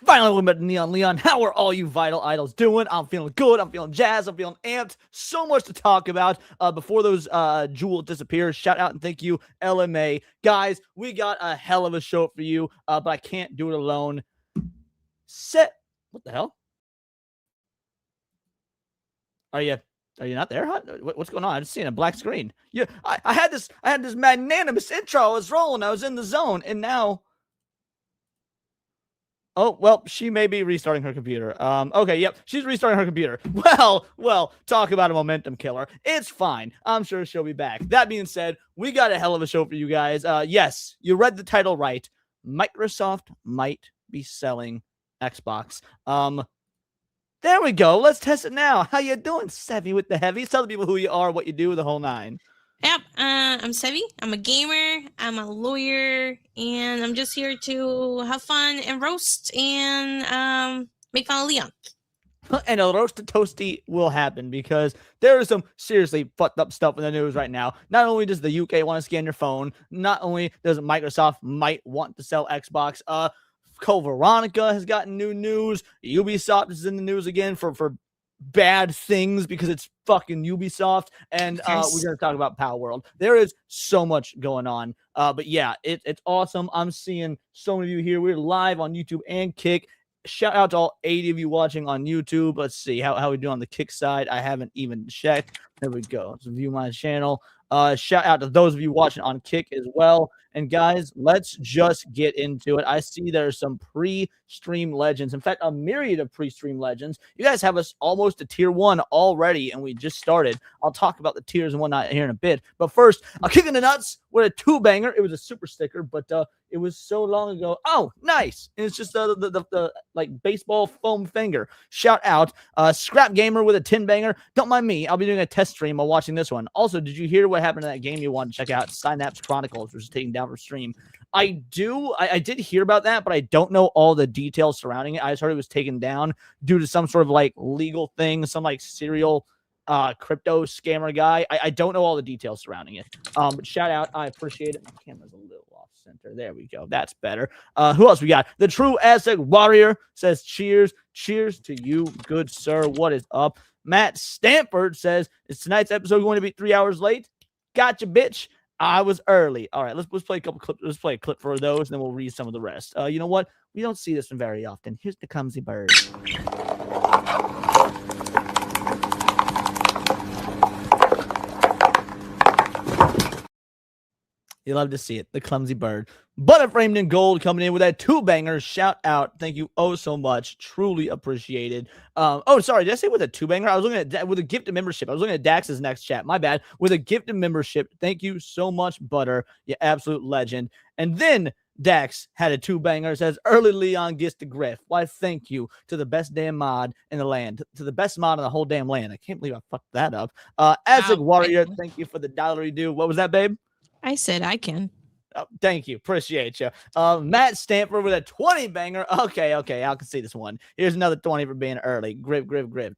Finally, welcome back to Neon Leon. How are all you Vital Idols doing? I'm feeling good. I'm feeling jazzed. I'm feeling amped. So much to talk about. Before those Jewel disappears, shout out and thank you, LMA. Guys, we got a hell of a show for you, but I can't do it alone. What the hell? Are you not there, huh? What's going on? I just seen a black screen. Yeah, I had this magnanimous intro. I was rolling. I was in the zone, and now. Oh, well, she may be restarting her computer. Okay, yep, she's restarting her computer. Well, talk about a momentum killer. It's fine. I'm sure she'll be back. That being said, we got a hell of a show for you guys. Yes, you read the title right. Microsoft might be selling Xbox. There we go. Let's test it now. How you doing, Sevy with the heavies? Tell the people who you are, what you do, the whole nine. Yep, I'm Sevy. I'm a gamer, I'm a lawyer, and I'm just here to have fun and roast and make fun of Leon. and a roasted toasty will happen because there is some seriously fucked up stuff in the news right now. Not only does the UK want to scan your phone, not only does Microsoft might want to sell Xbox, Cole Veronica has gotten new news. Ubisoft is in the news again for bad things because it's fucking Ubisoft. And we're going to talk about Power World. There is so much going on. But yeah, it's awesome. I'm seeing so many of you here. We're live on YouTube and Kick. Shout out to all 80 of you watching on YouTube. Let's see how we do on the Kick side. I haven't even checked. There we go. Let's view my channel. Shout out to those of you watching on Kick as well. And guys, let's just get into it. I see there's some pre-stream legends. In fact, a myriad of pre-stream legends. You guys have us almost to tier 1 already, and we just started. I'll talk about the tiers and whatnot here in a bit. But first, a kick in the nuts with a 2-banger. It was a super sticker, but it was so long ago. Oh, nice. And it's just the like baseball foam finger. Shout out. Scrap Gamer with a 10-banger. Don't mind me. I'll be doing a test stream while watching this one. Also, did you hear what happened to that game you wanted to check out? Synapse Chronicles, which is taking down for stream. I did hear about that, but I don't know all the details surrounding it. I just heard it was taken down due to some sort of like legal thing, some like serial crypto scammer guy. I don't know all the details surrounding it. But shout out. I appreciate it. My camera's a little off center. There we go. That's better. Who else we got? The True Aztec Warrior says cheers. Cheers to you, good sir. What is up? Matt Stanford says, is tonight's episode going to be 3 hours late? Gotcha, bitch. I was early. All right, let's play a couple clips. Let's play a clip for those, and then we'll read some of the rest. You know what? We don't see this one very often. Here's the clumsy bird. You love to see it. The clumsy bird. Butter framed in gold coming in with that 2-banger. Shout out. Thank you oh so much. Truly appreciated. Oh, sorry. Did I say with a 2-banger? I was looking at with a gifted membership. I was looking at Dax's next chat. My bad. With a gifted membership. Thank you so much, Butter. You absolute legend. And then Dax had a 2-banger. Says, early Leon gets the griff. Why, thank you to the best damn mod in the land. To the best mod in the whole damn land. I can't believe I fucked that up. Aztec Warrior, thank you for the $1 due. What was that, babe? I said I can. Oh, thank you. Appreciate you. Matt Stanford with a 20-banger. Okay. I can see this one. Here's another 20 for being early. Grip.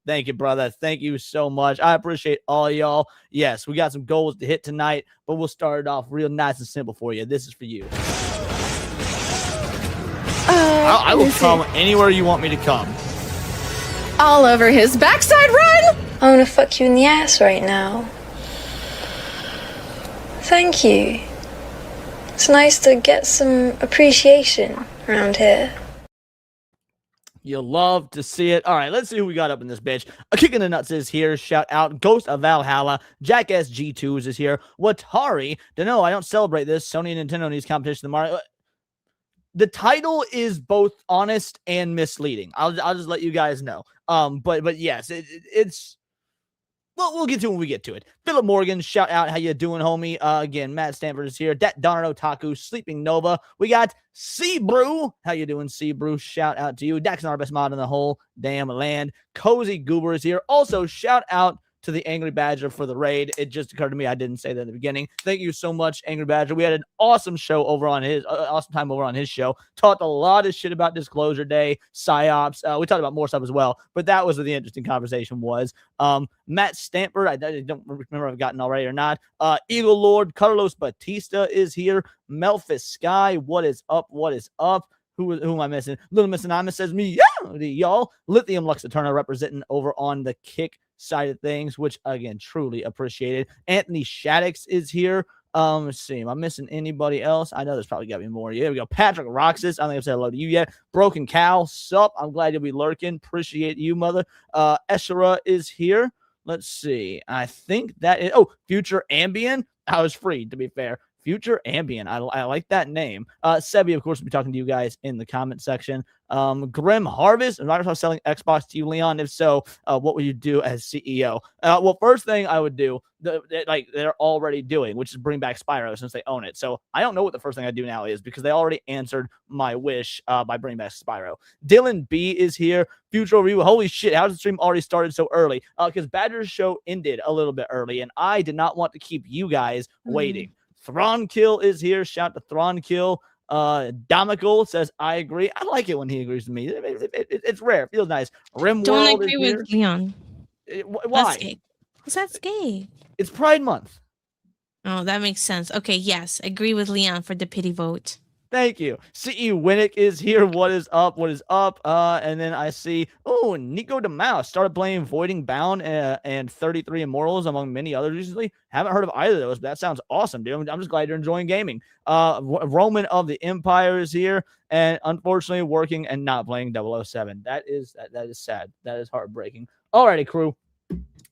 Thank you, brother. Thank you so much. I appreciate all y'all. Yes, we got some goals to hit tonight, but we'll start it off real nice and simple for you. This is for you. I will come anywhere you want me to come. All over his backside, run! I want to fuck you in the ass right now. Thank you. It's nice to get some appreciation around here. You'll love to see it. All right, let's see who we got up in this bitch. A kick in the nuts is here. Shout out. Ghost of Valhalla. Jackass G2s is here. Watari. Dunno, I don't celebrate this. Sony and Nintendo needs competition tomorrow. The title is both honest and misleading. I'll just let you guys know. But yes, it's... Well, we'll get to it when we get to it. Philip Morgan, shout out. How you doing, homie? Again, Matt Stanford is here. Dat Donner Otaku, Sleeping Nova. We got Sea Brew. How you doing, Sea Brew? Shout out to you. Dax our best mod in the whole damn land. Cozy Goober is here. Also, shout out to the Angry Badger for the raid. It just occurred to me I didn't say that in the beginning. Thank you so much, Angry Badger. We had an awesome show over on his awesome time over on his show. Talked a lot of shit about Disclosure Day, psyops. We talked about more stuff as well, but that was what the interesting conversation was. Matt Stanford, I don't remember if I've gotten already or not. Eagle Lord Carlos Batista is here. Melphis Sky, what is up? Who am I missing? Little Miss Anonymous says me, yeah, y'all. Lithium Lux Eterna representing over on the Kick side of things, which again, truly appreciated. Anthony Shaddix is here. Let's see. Am I missing anybody else? I know there's probably got to be more. Yeah, there we go. Patrick Roxas. I don't think I've said hello to you yet. Broken Cow. Sup. I'm glad you'll be lurking. Appreciate you, mother. Eshera is here. Let's see. I think that is... Oh, Future Ambient. I was free, to be fair. Future Ambient. I like that name. Sebi, of course, will be talking to you guys in the comment section. Grim Harvest. Am Microsoft selling Xbox to you, Leon? If so, what would you do as CEO? Well, first thing I would do, they're already doing, which is bring back Spyro since they own it. So I don't know what the first thing I do now is because they already answered my wish by bringing back Spyro. Dylan B is here. Future review. Holy shit, how does the stream already started so early? Because Badger's show ended a little bit early, and I did not want to keep you guys waiting. Thronkill is here. Shout to Thronkill. Domical says, I agree. I like it when he agrees with me. It's rare. It feels nice. Don't Rimworld is agree here. with Leon. That's Why? gay. Because that's gay. It's Pride Month. Oh, that makes sense. Okay, yes. Agree with Leon for the pity vote. Thank you. CE Winnick is here. What is up? What is up? And then I see, oh, Nico the Mouse started playing Voiding Bound and 33 Immortals, among many others recently. Haven't heard of either of those, but that sounds awesome, dude. I'm just glad you're enjoying gaming. Roman of the Empire is here, and unfortunately working and not playing 007. That is sad. That is heartbreaking. Alrighty, crew.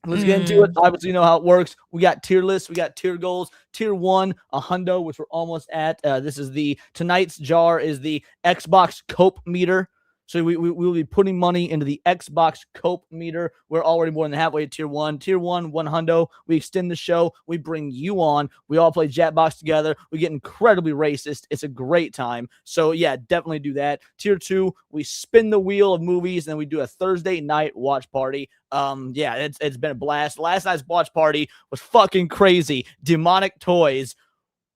Let's get into it. Obviously, you know how it works. We got tier lists. We got tier goals. Tier 1, a hundo, which we're almost at. This is tonight's jar is the Xbox Cope meter. So we will be putting money into the Xbox Cope meter. We're already more than halfway to tier 1. Tier 1, one hundo. We extend the show. We bring you on. We all play Jackbox together. We get incredibly racist. It's a great time. So yeah, definitely do that. Tier 2, we spin the wheel of movies, and then we do a Thursday night watch party. Yeah, it's been a blast. Last night's watch party was fucking crazy. Demonic Toys.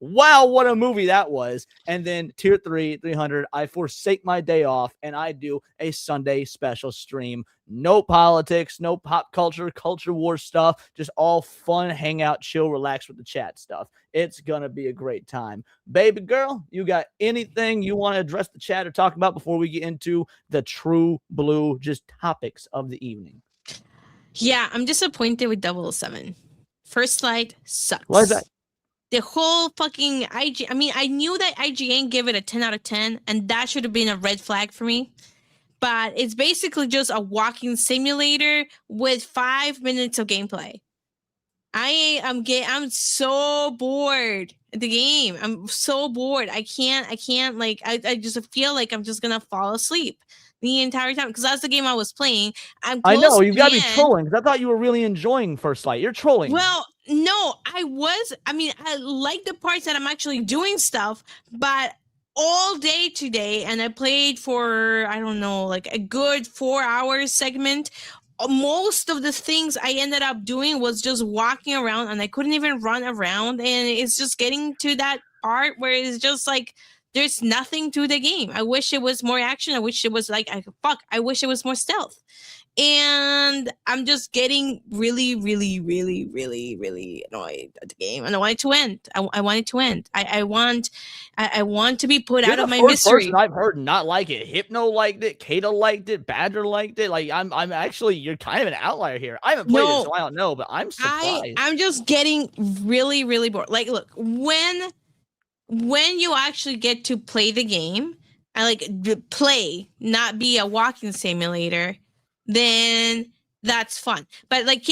Wow, what a movie that was. And then tier 3, 300, I forsake my day off and I do a Sunday special stream. No politics, no pop culture, culture war stuff, just all fun, hangout, chill, relax with the chat stuff. It's going to be a great time. Baby girl, you got anything you want to address the chat or talk about before we get into the true blue just topics of the evening? Yeah, I'm disappointed with 007. First Light sucks. Why is that? The whole fucking I mean, I knew that IGN gave it a 10 out of 10, and that should have been a red flag for me. But it's basically just a walking simulator with 5 minutes of gameplay. I'm so bored at the game. I'm so bored. I can't like I just feel like I'm just gonna fall asleep the entire time because that's the game I was playing. I know you gotta be trolling because I thought you were really enjoying First Light. You're trolling. Well, no, I was. I mean, I like the parts that I'm actually doing stuff, but all day today, and I played for I don't know, like a good 4 hours segment. Most of the things I ended up doing was just walking around, and I couldn't even run around. And it's just getting to that part where it's just like there's nothing to the game. I wish it was more action. I wish it was like I wish it was more stealth. And I'm just getting really, really, really, really, really annoyed at the game, and I want it to end. I want it to end. I want to be put out of my misery. Person I've heard not like it. Hypno liked it. Kato liked it. Badger liked it. Like I'm actually you're kind of an outlier here. I haven't played it, so I don't know, but I'm surprised. I'm just getting really, really bored. Like, look, when you actually get to play the game, I like play, not be a walking simulator, then that's fun. But like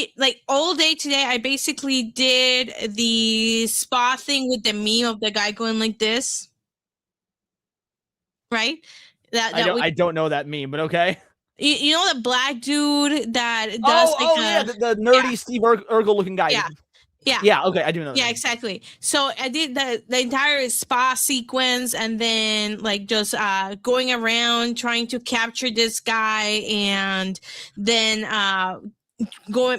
all day today, I basically did the spa thing with the meme of the guy going like this, right? I don't know that meme, but okay. You know the black dude that does the nerdy Steve Urkel looking guy. Yeah, okay, I do know that. Yeah, exactly. So I did the entire spa sequence, and then like just going around trying to capture this guy, and then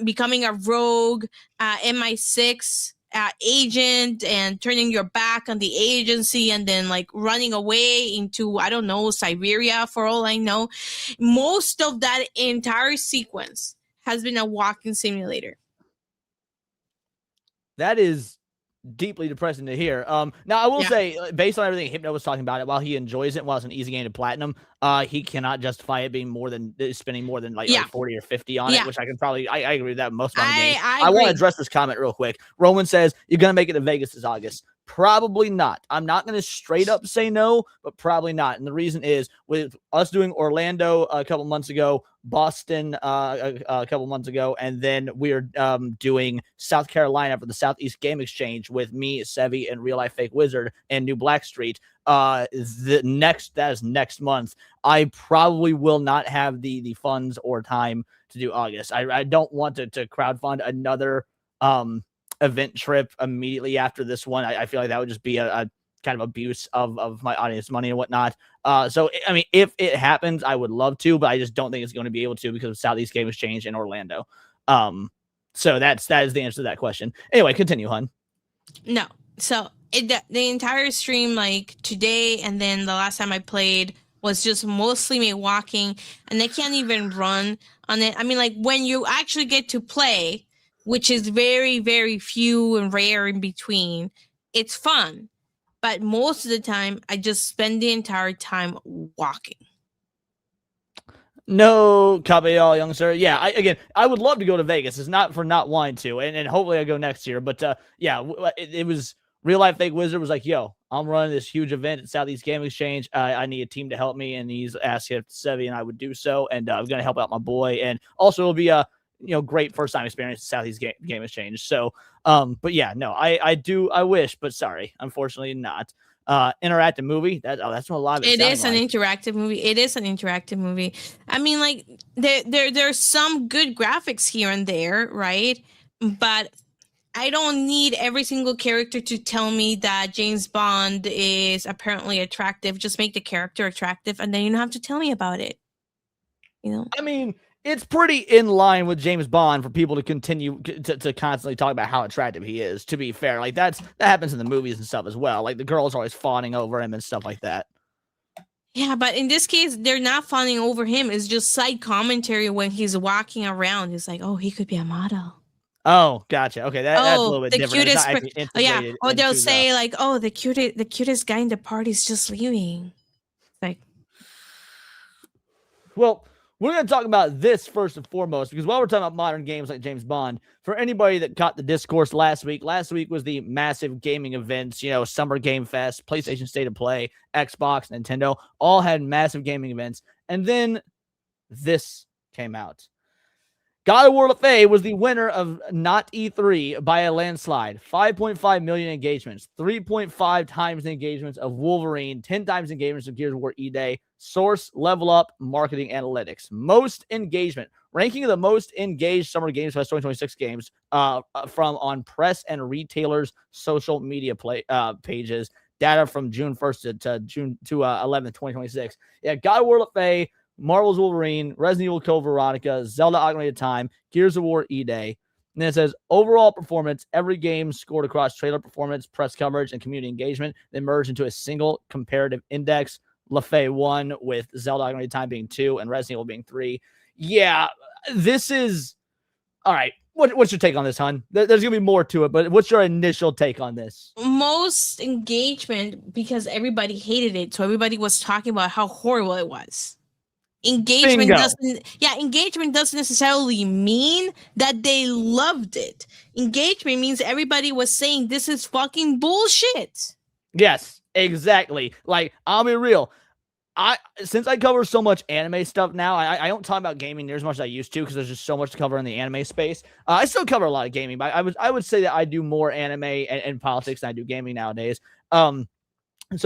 becoming a rogue MI6 agent, and turning your back on the agency, and then like running away into I don't know Siberia for all I know. Most of that entire sequence has been a walking simulator. That is deeply depressing to hear. Now I will say, based on everything Hypno was talking about it, while he enjoys it, while it's an easy game to platinum, he cannot justify it being more than spending more than like 40 or 50 on it, which I can probably I agree with that most of the games. I want to address this comment real quick. Roman says you're gonna make it to Vegas this August. Probably not. I'm not going to straight up say no, but probably not. And the reason is with us doing Orlando a couple months ago, Boston a couple months ago, and then we're doing South Carolina for the Southeast Game Exchange with me, Sevi, and Real Life Fake Wizard and New Blackstreet. That is next month. I probably will not have the funds or time to do August. I don't want to crowdfund another event trip immediately after this one. I feel like that would just be a kind of abuse of my audience money and whatnot. So I mean, if it happens, I would love to, but I just don't think it's going to be able to because of Southeast Game Exchange in Orlando. So that is the answer to that question. Anyway, continue, hun. No. So the entire stream, like today and then the last time I played, was just mostly me walking, and I can't even run on it. I mean, like when you actually get to play, which is very, very few and rare in between, it's fun. But most of the time, I just spend the entire time walking. No, Caballero, young sir. Yeah, I would love to go to Vegas. It's not for not wanting to, and hopefully I go next year. But yeah, it was Real Life Fake Wizard was like, yo, I'm running this huge event at Southeast Game Exchange. I need a team to help me, and he's asked if Sevi and I would do so, and I'm gonna help out my boy, and also it'll be a great first time experience at Southeast Game Exchange. So, but yeah, no, I wish, but sorry, unfortunately not. Interactive movie. That's what a lot of it is an like. interactive movie. It is an interactive movie. I mean, like there's some good graphics here and there, right? But I don't need every single character to tell me that James Bond is apparently attractive. Just make the character attractive, and then you don't have to tell me about it. I mean, it's pretty in line with James Bond for people to continue to constantly talk about how attractive he is, to be fair. Like, that happens in the movies and stuff as well. Like, the girls are always fawning over him and stuff like that. Yeah, but in this case, they're not fawning over him. It's just side commentary when he's walking around. He's like, oh, he could be a model. Oh, gotcha. Okay, that's a little bit different. Cutest, yeah. Or they'll say like, "Oh, the cutest guy in the party is just leaving." Like, well, we're going to talk about this first and foremost, because while we're talking about modern games like James Bond, for anybody that caught the discourse last week was the massive gaming events. Summer Game Fest, PlayStation State of Play, Xbox, Nintendo, all had massive gaming events, and then this came out. God of War LaFay was the winner of Not E3 by a landslide. 5.5 million engagements, 3.5 times the engagements of Wolverine, 10 times the engagements of Gears of War E-Day. Source, Level Up, Marketing Analytics. Most engagement. Ranking of the most engaged Summer Games Fest 2026 games from on press and retailers' social media pages. Data from June 1st to June 11th, 2026. Yeah, God of War LaFay, Marvel's Wolverine, Resident Evil Code Veronica, Zelda Ocarina of Time, Gears of War E-Day. And then it says overall performance, every game scored across trailer performance, press coverage, and community engagement, then merged into a single comparative index. LaFay won, with Zelda Ocarina of Time being 2 and Resident Evil being 3. Yeah, this is... All right, what's your take on this, hun? There's going to be more to it, but what's your initial take on this? Most engagement because everybody hated it, so everybody was talking about how horrible it was. Engagement doesn't necessarily mean that they loved it. Engagement means everybody was saying this is fucking bullshit. Yes, exactly. Like, I'll be real. Since I cover so much anime stuff now, I don't talk about gaming near as much as I used to, because there's just so much to cover in the anime space. I still cover a lot of gaming, but I would say that I do more anime and politics than I do gaming nowadays. So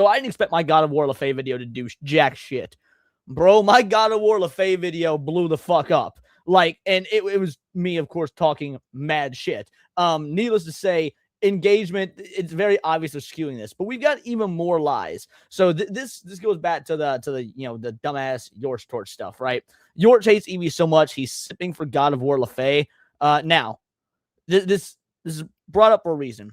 I didn't expect my God of War LaFay video to do jack shit. Bro, my God of War LaFay video blew the fuck up. Like, and it was me, of course, talking mad shit. Needless to say, engagement, it's very obvious they're skewing this, but we've got even more lies. So this goes back to the the dumbass Yorch Torch stuff, right? Yorch hates Eevee so much he's sipping for God of War LaFay. Now, this is brought up for a reason.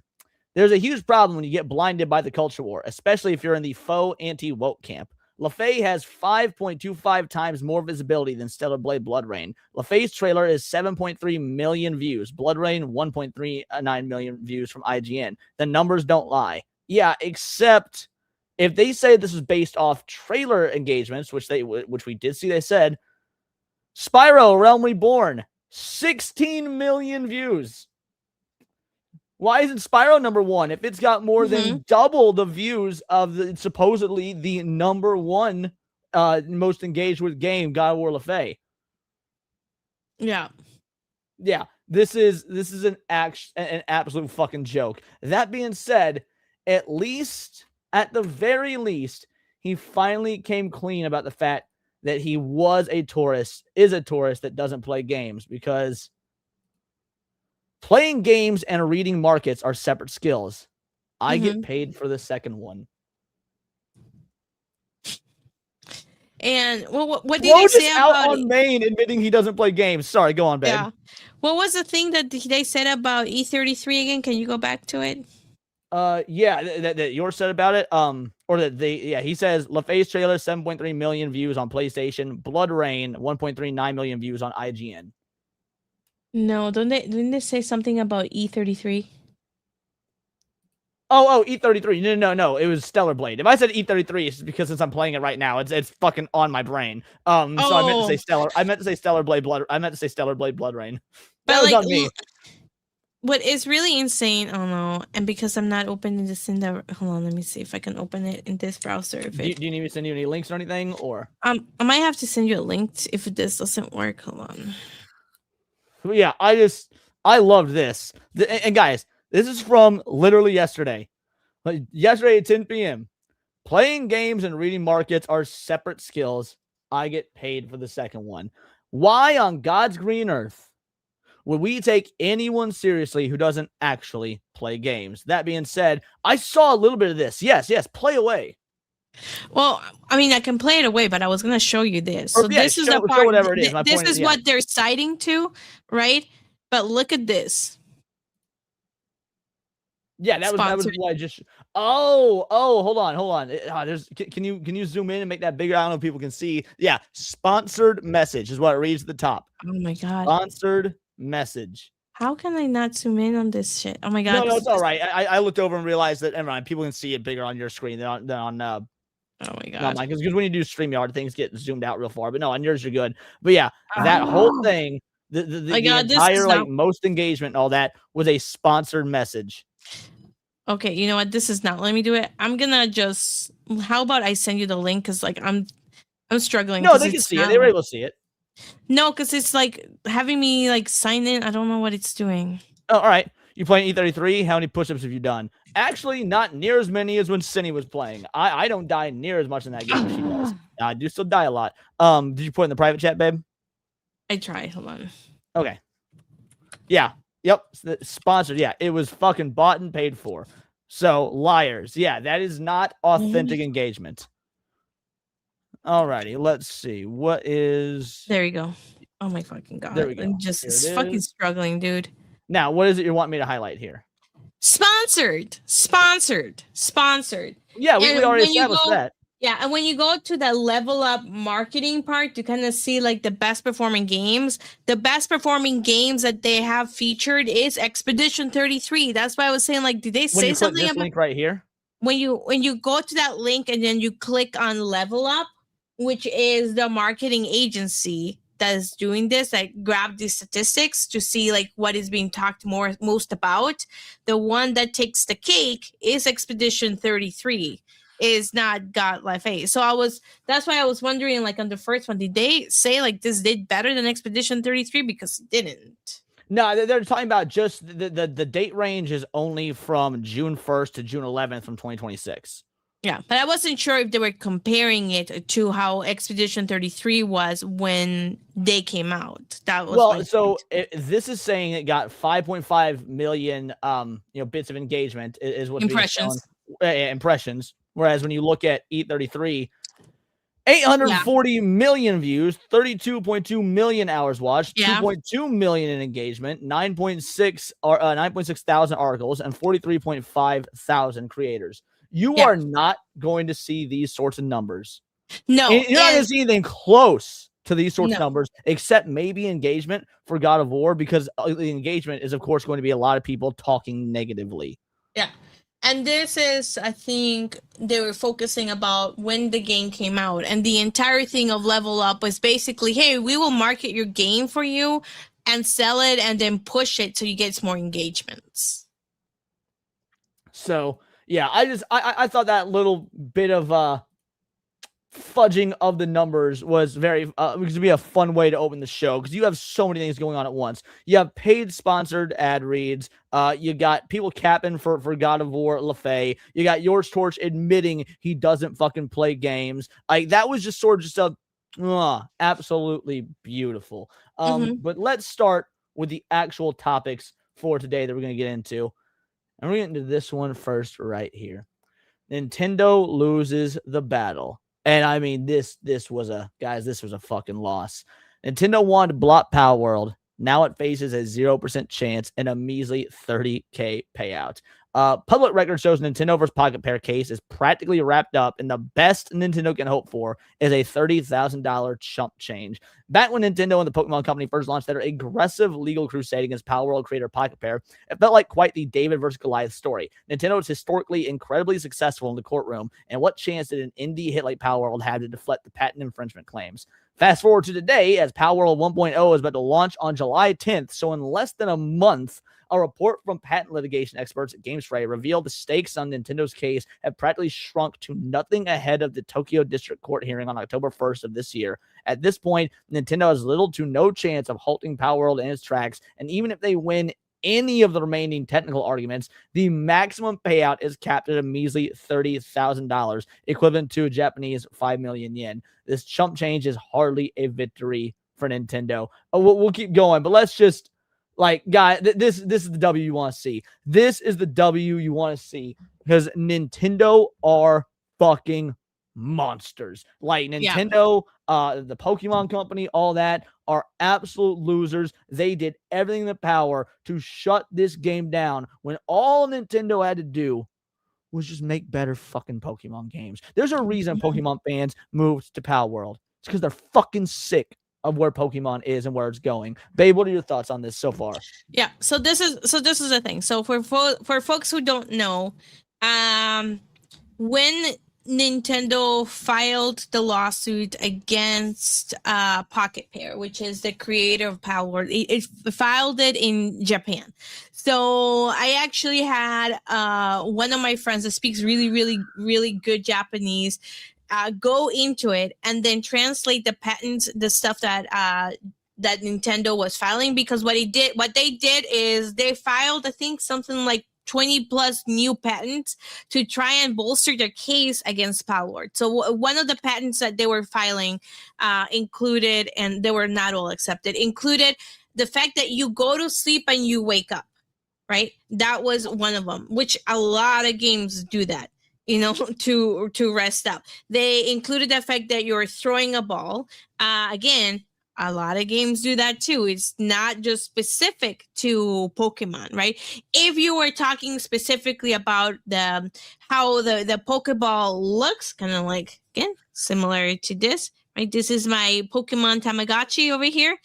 There's a huge problem when you get blinded by the culture war, especially if you're in the faux anti-woke camp. LaFay has 5.25 times more visibility than Stellar Blade Blood Rain. LaFay's trailer is 7.3 million views. Blood Rain, 1.39 million views from IGN. The numbers don't lie. Yeah, except if they say this is based off trailer engagements, which we did see, they said, Spyro Realm Reborn, 16 million views. Why isn't Spyro number one if it's got more than double the views of supposedly the number one most engaged with game, God of War LaFay? Yeah. This is an absolute fucking joke. That being said, at the very least, he finally came clean about the fact that he is a tourist that doesn't play games, because playing games and reading markets are separate skills. I get paid for the second one. And what did they say about out on Maine admitting he doesn't play games? Sorry, go on, babe. Yeah. What was the thing that they said about E33 again? Can you go back to it? Yeah, that yours said about it. Or that he says LaFay's trailer 7.3 million views on PlayStation, Blood Rain 1.39 million views on IGN. No, didn't they say something about E33? Oh, E33. No. It was Stellar Blade. If I said E33, it's because since I'm playing it right now, it's fucking on my brain. So I meant to say Stellar. I meant to say Stellar Blade Blood. I meant to say Stellar Blade Blood Rain. That was on me. What is really insane, oh no, and because I'm not opening this in the, hold on, let me see if I can open it in this browser. Do you need me to send you any links or anything, or? I might have to send you a link if this doesn't work. Hold on. Yeah, I loved this. And guys, this is from literally yesterday. Yesterday at 10 p.m. Playing games and reading markets are separate skills. I get paid for the second one. Why on God's green earth would we take anyone seriously who doesn't actually play games? That being said, I saw a little bit of this. Yes, play away. Well, I mean, I can play it away, but I was going to show you this. So this is the part. Whatever it is. This is what they're citing to, right? But look at this. Yeah, that was what I just. Oh, hold on. Can you zoom in and make that bigger? I don't know if people can see. Yeah, sponsored message is what it reads at the top. Oh my god. Sponsored message. How can I not zoom in on this shit? Oh my god. No, it's all right. I looked over and realized that everyone people can see it bigger on your screen than on oh my god. No, because when you do StreamYard, things get zoomed out real far. But no, on yours you're good. But yeah, that whole thing, the entire most engagement and all that was a sponsored message. Okay, you know what? This is not. Let me do it. I'm gonna just. How about I send you the link? Because I'm struggling. No, they can see it. They were able to see it. No, because it's having me sign in. I don't know what it's doing. Oh, all right. You playing E33? How many push-ups have you done? Actually, not near as many as when Cindy was playing. I don't die near as much in that game as she does. I do still die a lot. Did you put in the private chat, babe? I tried. Hold on. Okay. Yeah. Yep. Sponsored. Yeah. It was fucking bought and paid for. So liars. Yeah. That is not authentic engagement. Alrighty. Let's see. What is. There you go. Oh my fucking god. There we go. I'm just fucking struggling, dude. Now, what is it you want me to highlight here? Sponsored. Yeah. We already established that. Yeah, and when you go to the level up marketing part to kind of see the best performing games, the best performing games that they have featured is Expedition 33. That's why I was saying, did they say something about link right here? When you go to that link and then you click on Level Up, which is the marketing agency that is doing this, grab these statistics to see what is being talked most about. The one that takes the cake is Expedition 33. Is not God Life 8. So that's why I was wondering, on the first one, did they say this did better than Expedition 33? Because it didn't. No, they're talking about just the date range is only from June 1st to June 11th from 2026. Yeah, but I wasn't sure if they were comparing it to how Expedition 33 was when they came out. That was this is saying it got 5.5 million bits of engagement is what impressions. Impressions. Whereas when you look at E33, 840 million views, 32.2 million hours watched, 2.2 million in engagement, 9.6 thousand articles, and 43.5 thousand creators. You are not going to see these sorts of numbers. No. You're not going to see anything close to these sorts of numbers, except maybe engagement for God of War, because the engagement is, of course, going to be a lot of people talking negatively. Yeah. And this is, I think, they were focusing about when the game came out. And the entire thing of Level Up was basically, hey, we will market your game for you and sell it and then push it so you get more engagements. So, yeah, I thought that little bit of fudging of the numbers was going to be a fun way to open the show, because you have so many things going on at once. You have paid sponsored ad reads. You got people capping for God of War, LaFay. You got Yours Torch admitting he doesn't fucking play games. That was just sort of just absolutely beautiful. But let's start with the actual topics for today that we're going to get into. And we're getting into this one first right here. Nintendo loses the battle. And I mean, this was a fucking loss. Nintendo wanted to block Power World. Now it faces a 0% chance and a measly $30K payout. Public record shows Nintendo vs. Pocketpair case is practically wrapped up, and the best Nintendo can hope for is a $30,000 chump change. Back when Nintendo and the Pokemon Company first launched their aggressive legal crusade against Palworld creator Pocketpair, it felt like quite the David versus Goliath story. Nintendo was historically incredibly successful in the courtroom, and what chance did an indie hit like Palworld have to deflect the patent infringement claims? Fast forward to today, as Palworld 1.0 is about to launch on July 10th, so in less than a month, a report from patent litigation experts at GameSpray revealed the stakes on Nintendo's case have practically shrunk to nothing ahead of the Tokyo District Court hearing on October 1st of this year. At this point, Nintendo has little to no chance of halting Palworld in its tracks, and even if they win any of the remaining technical arguments, the maximum payout is capped at a measly $30,000, equivalent to Japanese 5 million yen. This chump change is hardly a victory for Nintendo. We'll keep going, but let's just, like, guys, this is the W you want to see. This is the W you want to see, because Nintendo are fucking monsters. Like, Nintendo, the Pokemon Company, all that are absolute losers. They did everything in their power to shut this game down when all Nintendo had to do was just make better fucking Pokemon games. There's a reason Pokemon fans moved to Palworld. It's because they're fucking sick of where Pokemon is and where it's going. Babe, what are your thoughts on this so far? Yeah, so this is the thing. So for folks who don't know, when Nintendo filed the lawsuit against Pocketpair, which is the creator of Palworld, it filed it in Japan. So I actually had one of my friends that speaks really, really, really good Japanese go into it and then translate the patents, the stuff that that Nintendo was filing, because what they did is they filed, I think, something like 20 plus new patents to try and bolster their case against Palworld. So one of the patents that they were filing included, and they were not all accepted, included the fact that you go to sleep and you wake up, right? That was one of them, which a lot of games do that, you know, to rest up. They included the fact that you're throwing a ball. Again, a lot of games do that too. It's not just specific to Pokemon, right? If you were talking specifically about how the Pokeball looks, kind of like, again, similar to this, right? This is my Pokemon Tamagotchi over here.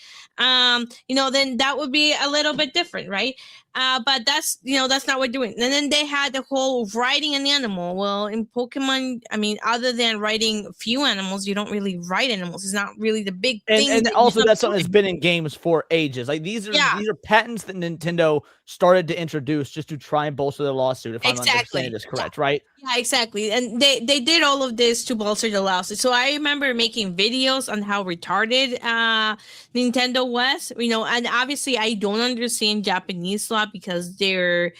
You know, then that would be a little bit different, right? But that's, you know, that's not what we're doing. And then they had the whole riding an animal. Well, in Pokemon, I mean, other than riding a few animals, you don't really ride animals. It's not really the big thing. And also, that's something that's been in games for ages. Like, these are patents that Nintendo started to introduce just to try and bolster their lawsuit, if I'm understanding this correct, right? Yeah, exactly. And they did all of this to bolster the lawsuit. So I remember making videos on how retarded Nintendo was, you know, and obviously I don't understand Japanese law because their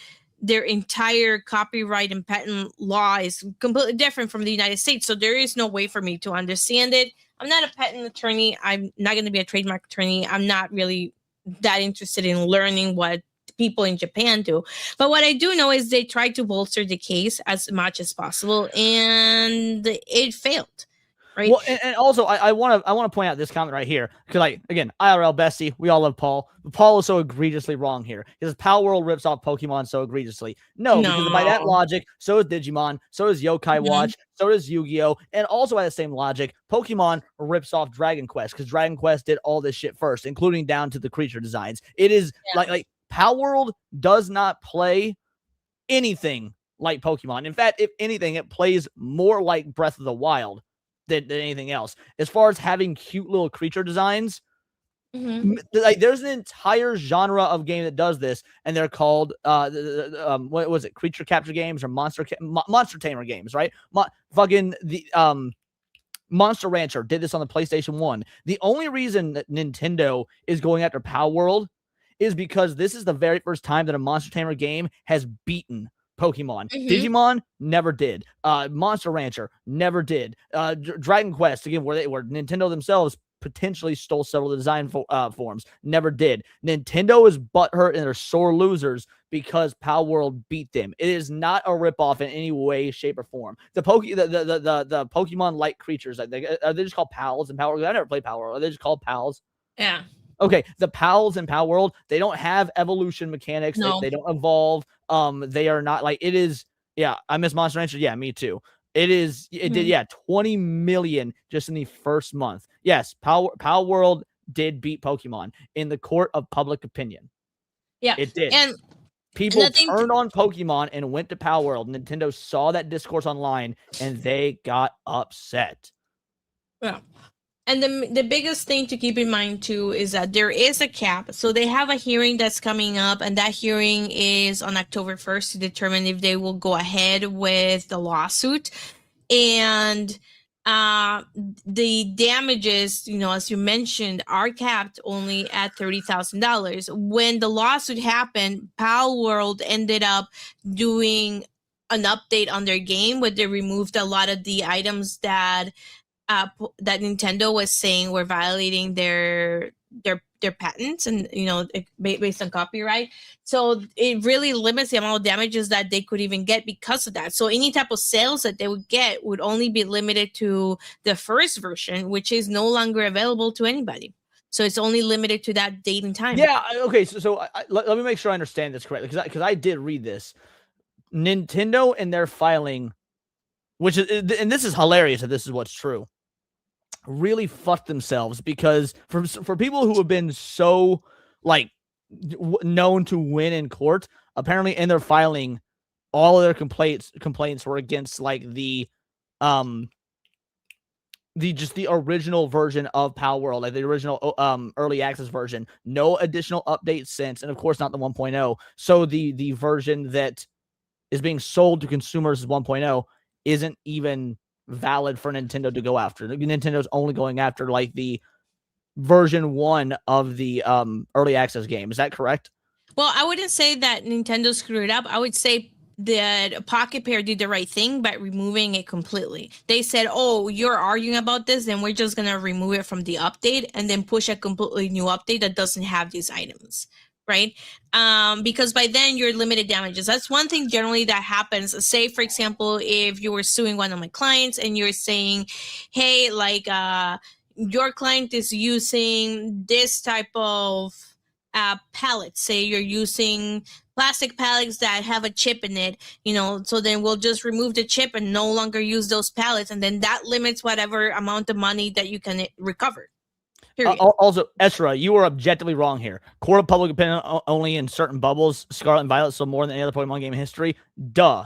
entire copyright and patent law is completely different from the United States. So there is no way for me to understand it. I'm not a patent attorney. I'm not going to be a trademark attorney. I'm not really that interested in learning what people in Japan do. But what I do know is they tried to bolster the case as much as possible, and it failed. Right. Well, and also I want to point out this comment right here, because, like, again, IRL bestie, we all love Paul, but Paul is so egregiously wrong here because Palworld rips off Pokemon so egregiously. No, because by that logic, so is Digimon, so is Yokai Watch, so does Yu-Gi-Oh, and also by the same logic, Pokemon rips off Dragon Quest because Dragon Quest did all this shit first, including down to the creature designs. It is like Palworld does not play anything like Pokemon. In fact, if anything, it plays more like Breath of the Wild than anything else. As far as having cute little creature designs, like, there's an entire genre of game that does this, and they're called what was it, creature capture games or monster tamer games, right? Monster Rancher did this on the PlayStation 1. The only reason that Nintendo is going after Palworld is because this is the very first time that a Monster Tamer game has beaten Pokemon. Digimon never did. Monster Rancher never did. Dragon Quest, again, where Nintendo themselves potentially stole several design forms, never did. Nintendo is butthurt and they're sore losers because Palworld beat them. It is not a ripoff in any way, shape, or form. The Pokemon-like creatures, are they just called Pals and Palworld? I never played Palworld. Are they just called Pals? Yeah. Okay, the PALs in Pal World, they don't have evolution mechanics. No. They don't evolve. They are not like it is. Yeah, I miss Monster Rancher. Yeah, me too. It is. It did. Yeah, 20 million just in the first month. Yes, Pal World did beat Pokemon in the court of public opinion. Yeah, It did. and People I think turned on Pokemon and went to Pal World. Nintendo saw that discourse online and they got upset. yeah. And the biggest thing to keep in mind too is that there is a cap. So they have a hearing that's coming up, and that hearing is on October 1st to determine if they will go ahead with the lawsuit. And the damages, as you mentioned, are capped only at $30,000. When the lawsuit happened, Pal World ended up doing an update on their game where they removed a lot of the items that Nintendo was saying were violating their patents, and based on copyright. So it really limits the amount of damages that they could even get because of that. So any type of sales that they would get would only be limited to the first version, which is no longer available to anybody. So it's only limited to that date and time. Yeah. Okay. So let me make sure I understand this correctly, because I did read this. Nintendo and their filing, which is, and this is hilarious if this is what's true, really fucked themselves, because for people who have been so like known to win in court, apparently in their filing, all of their complaints were against like the original version of Pal World, like the original early access version. No additional updates since, and of course not the 1.0. So the version that is being sold to consumers as 1.0 isn't even valid for Nintendo to go after. Nintendo's only going after like the version 1 of the early access game. Is that correct? Well, I wouldn't say that Nintendo screwed up. I would say that Pocketpair did the right thing by removing it completely. They said, "Oh, you're arguing about this, then we're just gonna remove it from the update and then push a completely new update that doesn't have these items." Right? Because by then you're limited damages. That's one thing generally that happens. Say, for example, if you were suing one of my clients and you're saying, hey, like your client is using this type of pallets. Say you're using plastic pallets that have a chip in it, so then we'll just remove the chip and no longer use those pallets. And then that limits whatever amount of money that you can recover. Also, Ezra, you are objectively wrong here. Court of public opinion only in certain bubbles. Scarlet and Violet sold more than any other Pokemon game in history. Duh.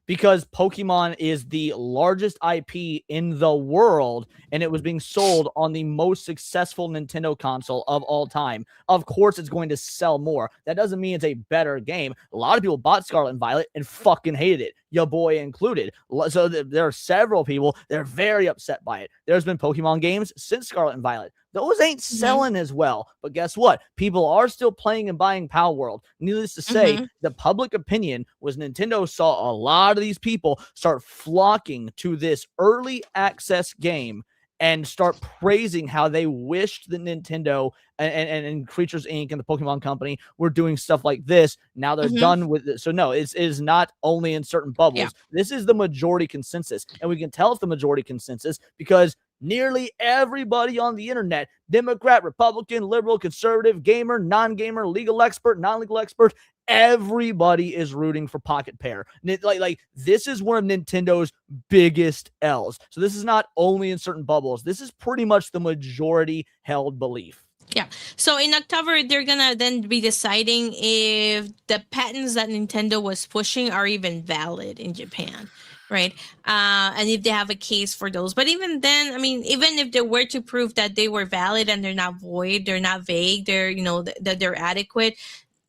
Because Pokemon is the largest IP in the world, and it was being sold on the most successful Nintendo console of all time. Of course, it's going to sell more. That doesn't mean it's a better game. A lot of people bought Scarlet and Violet and fucking hated it, your boy included. So there are several people that are very upset by it. There's been Pokemon games since Scarlet and Violet. Those ain't selling as well. But guess what? People are still playing and buying Pal World. Needless to say, the public opinion was Nintendo saw a lot of these people start flocking to this early access game and start praising how they wished that Nintendo and Creatures Inc. and the Pokemon Company were doing stuff like this. Now they're done with it. So no, it is not only in certain bubbles. Yeah. This is the majority consensus. And we can tell it's the majority consensus because nearly everybody on the internet, Democrat, Republican, liberal, conservative, gamer, non-gamer, legal expert, non-legal expert, everybody is rooting for Pocketpair. Like this is one of Nintendo's biggest L's. So this is not only in certain bubbles. This is pretty much the majority held belief. Yeah. So in October, they're going to then be deciding if the patents that Nintendo was pushing are even valid in Japan. Right. And if they have a case for those. But even then, I mean, even if they were to prove that they were valid and they're not void, they're not vague, they're, that they're adequate,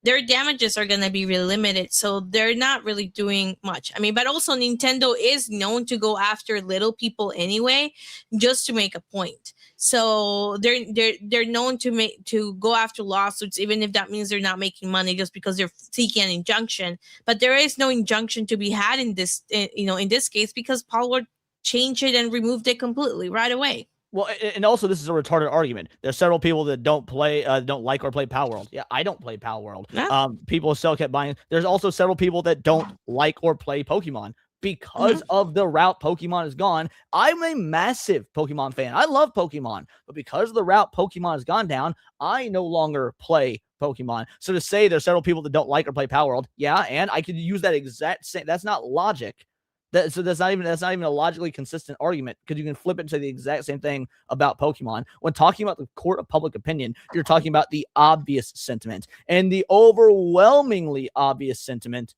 their damages are going to be really limited. So they're not really doing much. I mean, but also Nintendo is known to go after little people anyway, just to make a point. So they're known to go after lawsuits, even if that means they're not making money just because they're seeking an injunction. But there is no injunction to be had in this, in this case, because Paul Ward changed it and removed it completely right away. Well, and also this is a retarded argument. There's several people that don't like or play Pal World. Yeah, I don't play Pal World. Yeah. People still kept buying. There's also several people that don't like or play Pokemon. because of the route Pokemon has gone. I'm a massive Pokemon fan. I love Pokemon, but because of the route Pokemon has gone down, I no longer play Pokemon. So to say there's several people that don't like or play Power World, yeah, and I could use that exact same. That's not logic. So that's not even a logically consistent argument, because you can flip it and say the exact same thing about Pokemon. When talking about the court of public opinion, you're talking about the obvious sentiment, and the overwhelmingly obvious sentiment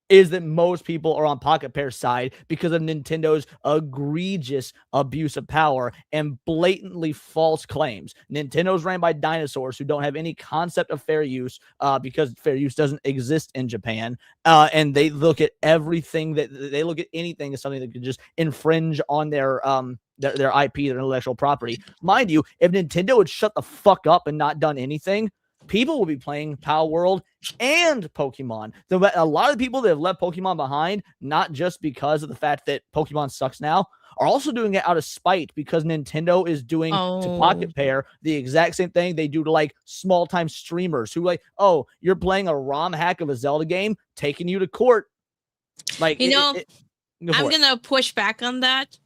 is that most people are on Pocketpair's side because of Nintendo's egregious abuse of power and blatantly false claims. Nintendo's ran by dinosaurs who don't have any concept of fair use, because fair use doesn't exist in Japan. And they look at everything they look at anything as something that could just infringe on their IP, their intellectual property. Mind you, if Nintendo had shut the fuck up and not done anything, people will be playing Power World and Pokemon. A lot of people that have left Pokemon behind, not just because of the fact that Pokemon sucks now, are also doing it out of spite because Nintendo is doing to Pocketpair the exact same thing they do to like small time streamers who like, oh, you're playing a ROM hack of a Zelda game, taking you to court. Like, I'm gonna push back on that,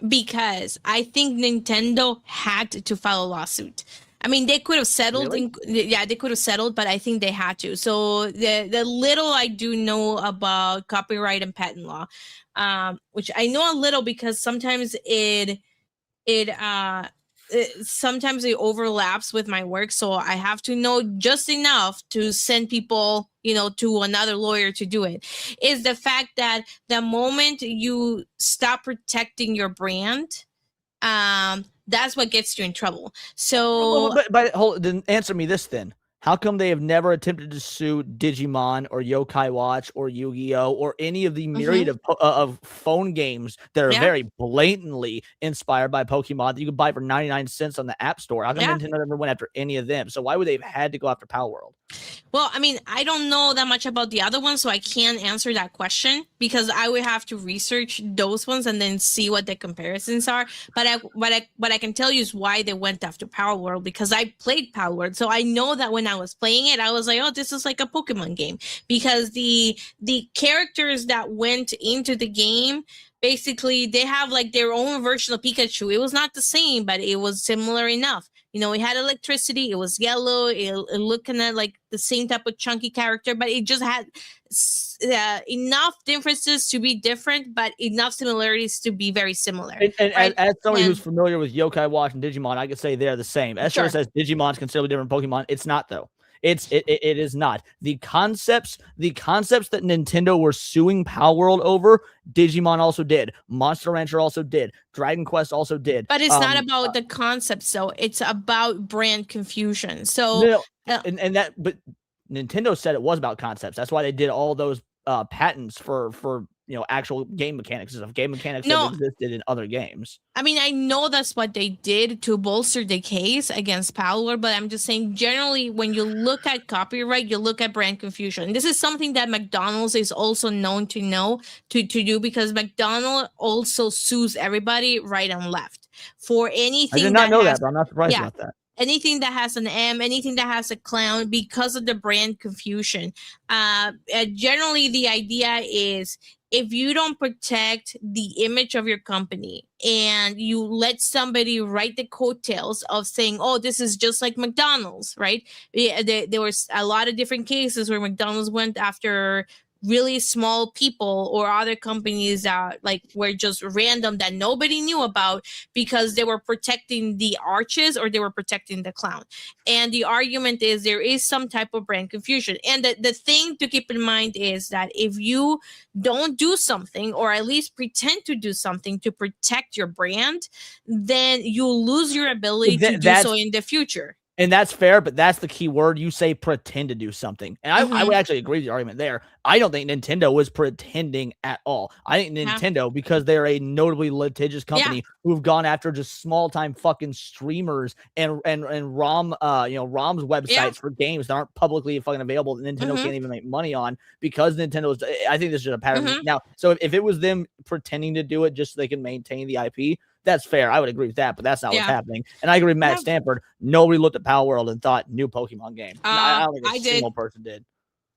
because I think Nintendo had to file a lawsuit. I mean, they could have settled. Really? They could have settled, but I think they had to. So the little I do know about copyright and patent law, which I know a little because sometimes sometimes it overlaps with my work. So I have to know just enough to send people, to another lawyer to do it. Is the fact that the moment you stop protecting your brand, that's what gets you in trouble. So, then answer me this then. How come they have never attempted to sue Digimon or Yokai Watch or Yu-Gi-Oh or any of the myriad of phone games that are very blatantly inspired by Pokemon that you can buy for 99 cents on the App Store? How come Nintendo never went after any of them? So why would they have had to go after Power World? Well, I mean, I don't know that much about the other ones, so I can't answer that question because I would have to research those ones and then see what the comparisons are. But what I can tell you is why they went after Power World, because I played Power World, so I know that when I was playing it, I was like, oh, this is like a Pokemon game, because the characters that went into the game, basically they have like their own version of Pikachu. It was not the same, but it was similar enough. It had electricity. It was yellow. It looked kind of like the same type of chunky character, but it just had enough differences to be different, but enough similarities to be very similar. And right? as somebody who's familiar with Yokai Watch and Digimon, I could say they're the same. As sure says Digimon's considerably different from Pokemon. It's not, though. It is not. The concepts that Nintendo were suing Power World over, Digimon also did. Monster Rancher also did. Dragon Quest also did. But it's not about the concepts, though. It's about brand confusion. So but Nintendo said it was about concepts. That's why they did all those patents for actual game mechanics and stuff. Game mechanics that existed in other games. I mean, I know that's what they did to bolster the case against Power World, but I'm just saying, generally, when you look at copyright, you look at brand confusion. This is something that McDonald's is also known to do, because McDonald's also sues everybody right and left for anything. I did not know that, but I'm not surprised about that. Anything that has an M, anything that has a clown, because of the brand confusion. Generally, the idea is, if you don't protect the image of your company and you let somebody write the coattails of saying, oh, this is just like McDonald's, right? There was a lot of different cases where McDonald's went after really small people or other companies that like were just random that nobody knew about, because they were protecting the arches or they were protecting the clown. And the argument is there is some type of brand confusion. And the thing to keep in mind is that if you don't do something, or at least pretend to do something to protect your brand, then you'll lose your ability to do so in the future. And that's fair, but that's the key word. You say pretend to do something. And I would actually agree with the argument there. I don't think Nintendo was pretending at all. I think Nintendo, because they're a notably litigious company who've gone after just small-time fucking streamers and ROM, ROMs websites for games that aren't publicly fucking available that Nintendo can't even make money on, because Nintendo's, I think this is just a pattern. Now, so if it was them pretending to do it just so they can maintain the IP, that's fair. I would agree with that, but that's not what's happening. And I agree with Matt Stanford. Nobody looked at Power World and thought new Pokemon game. I don't think a single person did.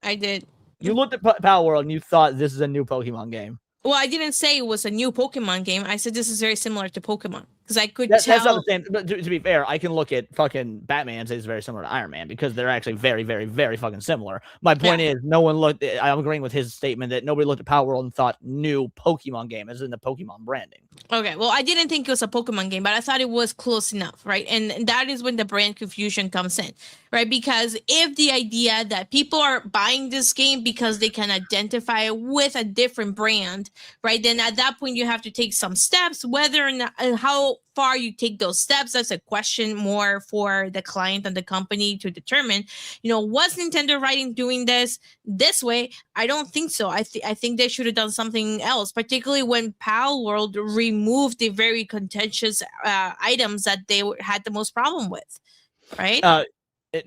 I did. You looked at Power World and you thought this is a new Pokemon game. Well, I didn't say it was a new Pokemon game. I said this is very similar to Pokemon because I could That's not the tell. same. But to be fair, I can look at fucking Batman and say it's very similar to Iron Man because they're actually very, very, very fucking similar. My point is, no one looked. I'm agreeing with his statement that nobody looked at Power World and thought new Pokemon game, as in the Pokemon branding. Okay, well, I didn't think it was a Pokemon game, but I thought it was close enough, right? And that is when the brand confusion comes in, right? Because if the idea that people are buying this game because they can identify it with a different brand, right? Then at that point, you have to take some steps. Whether or not, how far you take those steps, that's a question more for the client and the company to determine. Was Nintendo right in doing this way? I don't think so. I think they should have done something else, particularly when Pal World removed the very contentious items that they had the most problem with, right?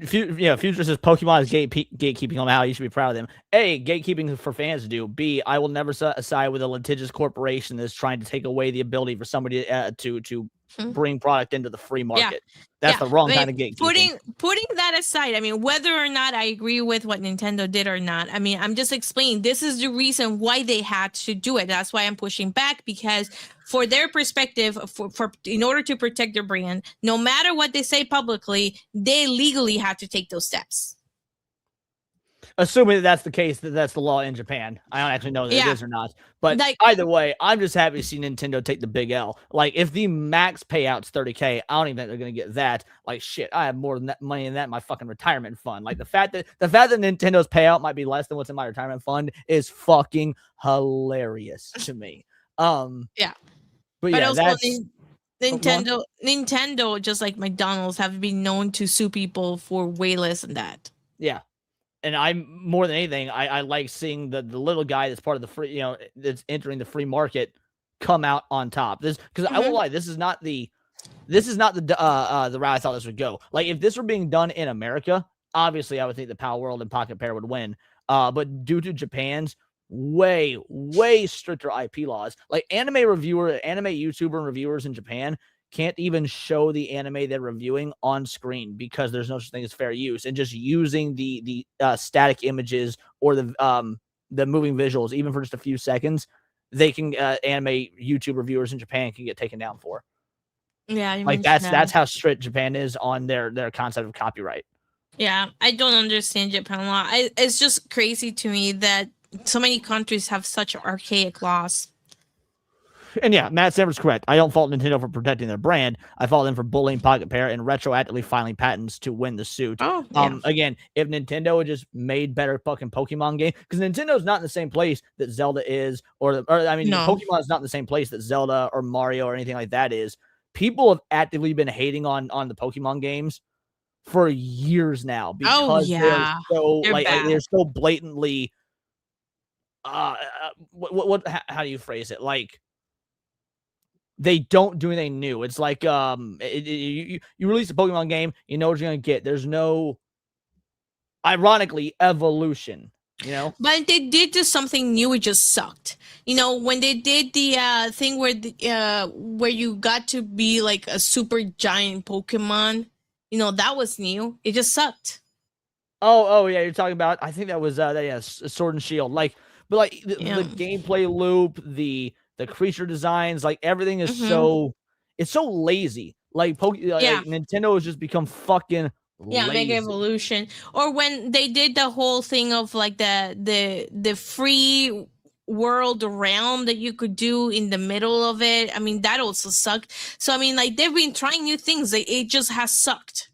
Future says Pokemon is gatekeeping on how you should be proud of them. A, gatekeeping for fans to do. B, I will never side with a litigious corporation that's trying to take away the ability for somebody to bring product into the free market. That's the wrong kind of gatekeeping. Putting that aside, whether or not I agree with what Nintendo did or not, I'm just explaining this is the reason why they had to do it. That's why I'm pushing back, because for their perspective, for in order to protect their brand, no matter what they say publicly, they legally have to take those steps. Assuming that's the case, that's the law in Japan. I don't actually know that it is or not. But either way, I'm just happy to see Nintendo take the big L. Like, if the max payout's $30K, I don't even think they're going to get that. Like, shit, I have more than that money in that in my fucking retirement fund. Like, the fact that Nintendo's payout might be less than what's in my retirement fund is fucking hilarious to me. But yeah, also that's... Nintendo, just like McDonald's, have been known to sue people for way less than that. Yeah. And I'm more than anything, I like seeing the little guy that's part of the free, that's entering the free market come out on top. This, because I won't lie, this is not the route I thought this would go. Like, if this were being done in America, obviously I would think the Power World and Pocketpair would win. But due to Japan's way stricter IP laws, like anime YouTuber and reviewers in Japan can't even show the anime they're reviewing on screen because there's no such thing as fair use, and just using the static images or the moving visuals, even for just a few seconds, they can anime YouTube reviewers in Japan can get taken down for. Yeah, like that's how strict Japan is on their concept of copyright. Yeah, I don't understand Japan law. It's just crazy to me that so many countries have such archaic laws. And yeah, Matt Sever's correct. I don't fault Nintendo for protecting their brand. I fault them for bullying Pocketpair and retroactively filing patents to win the suit. Again, if Nintendo had just made better fucking Pokemon game, because Nintendo's not in the same place that Zelda is, Pokemon is not in the same place that Zelda or Mario or anything like that is. People have actively been hating on the Pokemon games for years now because they're so blatantly. How do you phrase it? Like, they don't do anything new. It's like you release a Pokemon game, you know what you're gonna get. There's no, ironically, evolution. But they did do something new. It just sucked. When they did the thing where you got to be like a super giant Pokemon, that was new. It just sucked. Oh yeah, you're talking about. I think that was Sword and Shield. The gameplay loop, the creature designs, like everything is it's so lazy. Like Nintendo has just become fucking lazy. Mega Evolution. Or when they did the whole thing of like the free world realm that you could do in the middle of it. That also sucked. So they've been trying new things. It just has sucked.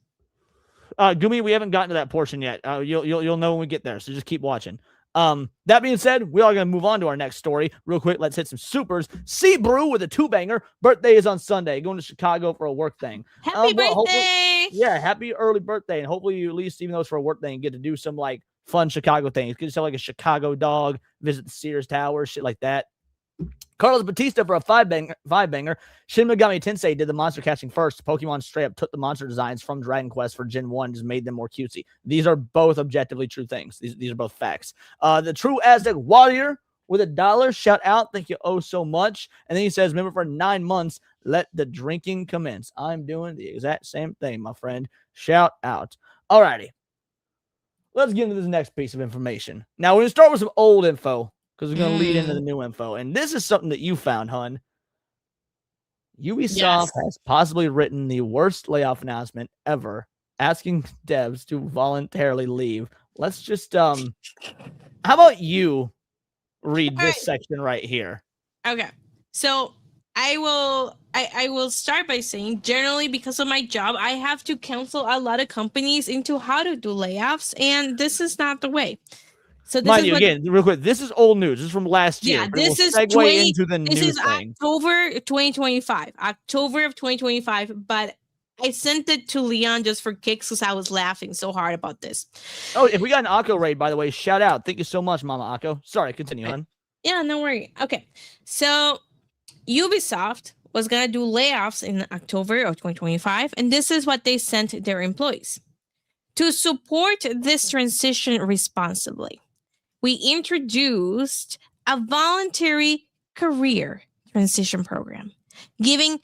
Gumi, we haven't gotten to that portion yet. You'll know when we get there, so just keep watching. That being said, we are going to move on to our next story real quick. Let's hit some supers. C Brew with a 2-banger. Birthday is on Sunday. Going to Chicago for a work thing. Happy birthday! Happy early birthday. And hopefully you, at least, even though it's for a work thing, get to do some like fun Chicago things. Get yourself like a Chicago dog, visit the Sears Tower, shit like that. Carlos Batista for a 5-banger. Shin Megami Tensei did the monster catching first. Pokemon straight up took the monster designs from Dragon Quest for Gen 1, just made them more cutesy. These are both objectively true things. These are both facts. The True Aztec Warrior with $1. Shout out. Thank you oh so much. And then he says, remember, for 9 months, let the drinking commence. I'm doing the exact same thing, my friend. Shout out. Alrighty. let's get into this next piece of information. Now, we're going to start with some old info because we're going to lead into the new info. And this is something that you found, hun. Ubisoft has possibly written the worst layoff announcement ever, asking devs to voluntarily leave. Let's just, how about you read this section right here? Okay. So I will start by saying, generally, because of my job, I have to counsel a lot of companies into how to do layoffs, and this is not the way. So this Mind is you, again, real quick, this is old news. This is from last year. Yeah, this is into the new thing. October 2025. October of 2025, but I sent it to Leon just for kicks because I was laughing so hard about this. Oh, if we got an Akko raid, by the way, shout out. Thank you so much, Mama Akko. Sorry, continue, hon. Yeah, no worry. Okay, so Ubisoft was going to do layoffs in October of 2025, and this is what they sent their employees. To support this transition responsibly, we introduced a voluntary career transition program, giving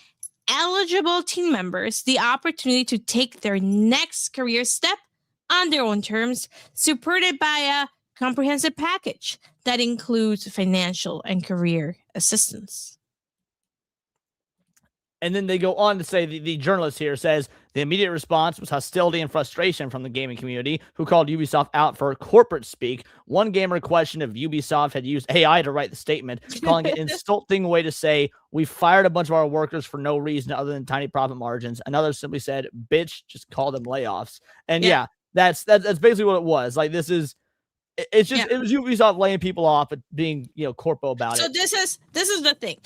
eligible team members the opportunity to take their next career step on their own terms, supported by a comprehensive package that includes financial and career assistance. And then they go on to say, the journalist here says, the immediate response was hostility and frustration from the gaming community, who called Ubisoft out for corporate speak. One gamer questioned if Ubisoft had used AI to write the statement, calling it an insulting way to say, we fired a bunch of our workers for no reason other than tiny profit margins. Another simply said, bitch, just call them layoffs. And yeah, that's basically what it was. Like, this is, it's just, it was Ubisoft laying people off, but being, corpo about it. So this is the thing.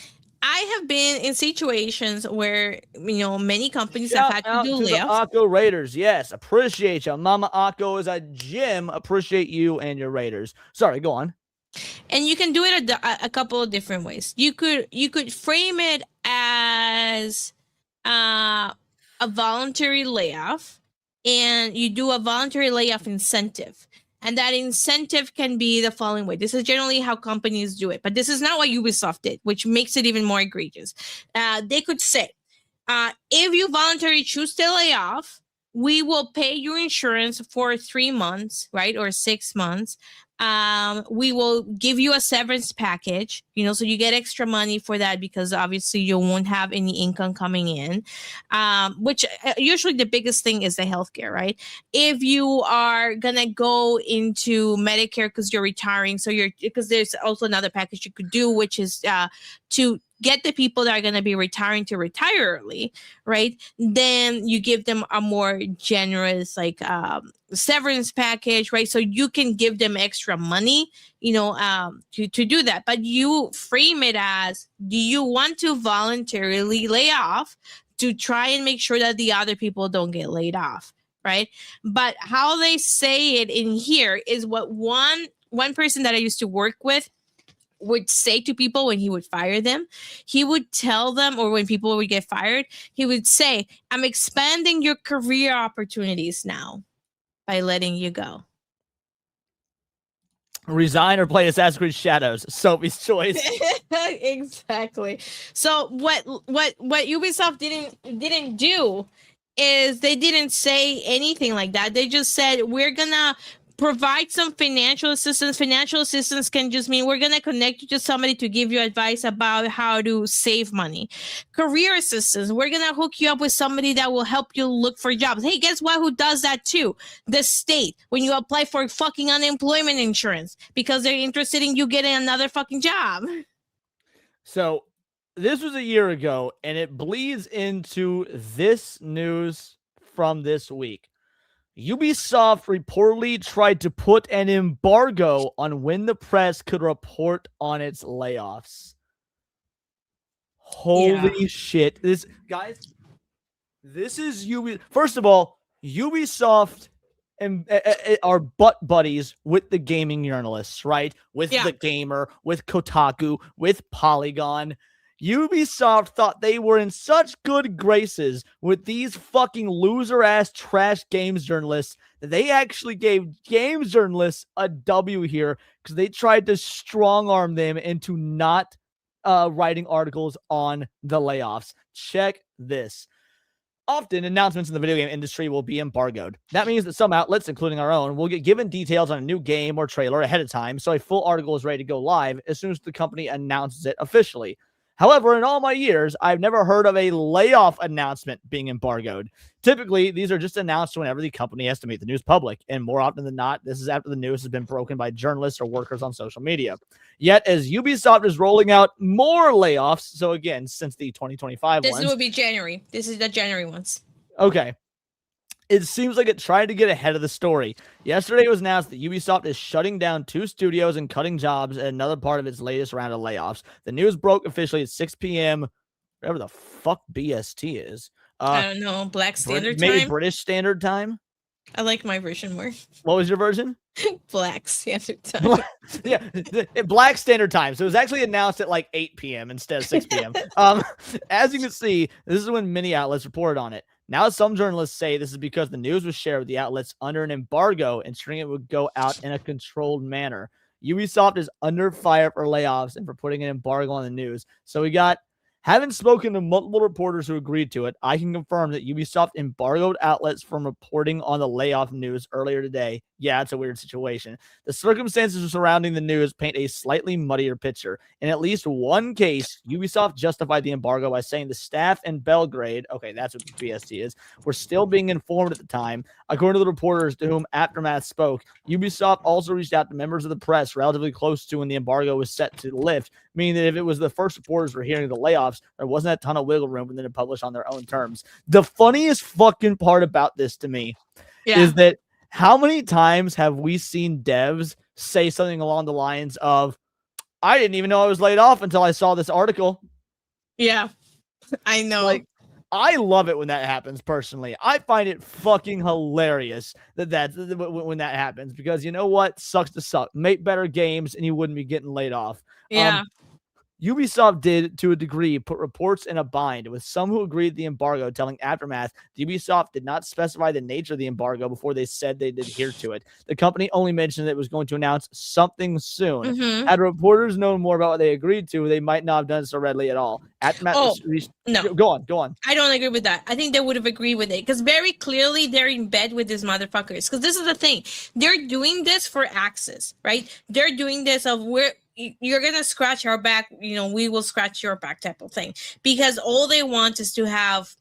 I have been in situations where, many companies have had to do layoffs. The Akko Raiders, yes, appreciate you. Mama Akko is a gym. Appreciate you and your Raiders. Sorry, go on. And you can do it a couple of different ways. You could frame it as a voluntary layoff, and you do a voluntary layoff incentive. And that incentive can be the following way. This is generally how companies do it, but this is not what Ubisoft did, which makes it even more egregious. They could say, if you voluntarily choose to lay off, we will pay your insurance for 3 months, right? Or 6 months. We will give you a severance package, so you get extra money for that because obviously you won't have any income coming in, which usually the biggest thing is the healthcare, right? If you are going to go into Medicare because you're retiring, because there's also another package you could do, which is to get the people that are going to be retiring to retire early, right? Then you give them a more generous, severance package, right? So you can give them extra money, to do that. But you frame it as, do you want to voluntarily lay off to try and make sure that the other people don't get laid off, right? But how they say it in here is what one person that I used to work with would say to people when he would fire them. He would tell them, or when people would get fired, he would say, I'm expanding your career opportunities now by letting you go. Resign or play Assassin's Creed Shadows. Sophie's choice. Exactly. So what Ubisoft didn't do is they didn't say anything like that. They just said, we're gonna provide some financial assistance. Financial assistance can just mean we're going to connect you to somebody to give you advice about how to save money. Career assistance, we're going to hook you up with somebody that will help you look for jobs. Hey, guess what? Who does that too? The state, when you apply for fucking unemployment insurance because they're interested in you getting another fucking job. So this was a year ago, and it bleeds into this news from this week. Ubisoft reportedly tried to put an embargo on when the press could report on its layoffs. Holy shit. This is First of all, Ubisoft and are butt buddies with the gaming journalists, right? With The Gamer, with Kotaku, with Polygon. Ubisoft thought they were in such good graces with these fucking loser-ass trash games journalists that they actually gave games journalists a W here because they tried to strong-arm them into not writing articles on the layoffs. Check this. Often, announcements in the video game industry will be embargoed. That means that some outlets, including our own, will get given details on a new game or trailer ahead of time, so a full article is ready to go live as soon as the company announces it officially. However, in all my years, I've never heard of a layoff announcement being embargoed. Typically, these are just announced whenever the company has to meet the news public, and more often than not, this is after the news has been broken by journalists or workers on social media. Yet, as Ubisoft is rolling out more layoffs, so again, since the 2025 This ones, will be January. This is the January ones. okay, it seems like it tried to get ahead of the story. Yesterday, it was announced that Ubisoft is shutting down 2 studios and cutting jobs at another part of its latest round of layoffs. The news broke officially at 6 p.m., whatever the fuck BST is. I don't know. Black Standard maybe Time? British Standard Time? I like my version more. What was your version? Black Standard Time. Yeah, Black Standard Time. So it was actually announced at like 8 p.m. instead of 6 p.m. As you can see, this is when many outlets reported on it. Now, some journalists say this is because the news was shared with the outlets under an embargo, ensuring it would go out in a controlled manner. Ubisoft is under fire for layoffs and for putting an embargo on the news. So we got, having spoken to multiple reporters who agreed to it, I can confirm that Ubisoft embargoed outlets from reporting on the layoff news earlier today. Yeah, it's a weird situation. The circumstances surrounding the news paint a slightly muddier picture. In at least one case, Ubisoft justified the embargo by saying the staff in Belgrade, okay, that's what BST is, were still being informed at the time. According to the reporters to whom Aftermath spoke, Ubisoft also reached out to members of the press relatively close to when the embargo was set to lift, meaning that if it was the first reporters were hearing the layoffs, there wasn't a ton of wiggle room for them to publish on their own terms. The funniest fucking part about this to me is that how many times have we seen devs say something along the lines of, I didn't even know I was laid off until I saw this article. Yeah, I know. Like, I love it when that happens personally. I find it fucking hilarious that when that happens, because you know what? Sucks to suck. Make better games and you wouldn't be getting laid off. Yeah. Ubisoft did, to a degree, put reports in a bind, with some who agreed the embargo telling Aftermath Ubisoft did not specify the nature of the embargo before they said they'd adhere to it. The company only mentioned that it was going to announce something soon. Mm-hmm. Had reporters known more about what they agreed to, they might not have done so readily at all. Aftermath, no. Go on. I don't agree with that. I think they would have agreed with it, because very clearly they're in bed with these motherfuckers. Because this is the thing. They're doing this for access, right? They're doing this of where you're gonna scratch our back, we will scratch your back type of thing, because all they want is to have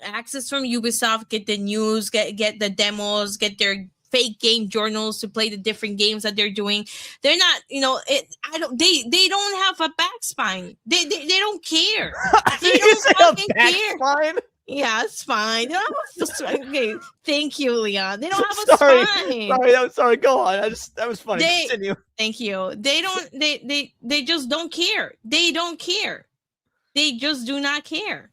access from Ubisoft, get the news, get the demos, get their fake game journals to play the different games that they're doing. They're not, they don't have a back spine. They don't care. They don't fucking care. Yeah, it's fine. They don't have okay, thank you, Leon. They don't have a spine. Sorry. Go on. That was funny. Continue. Thank you. They don't. They just don't care. They don't care. They just do not care.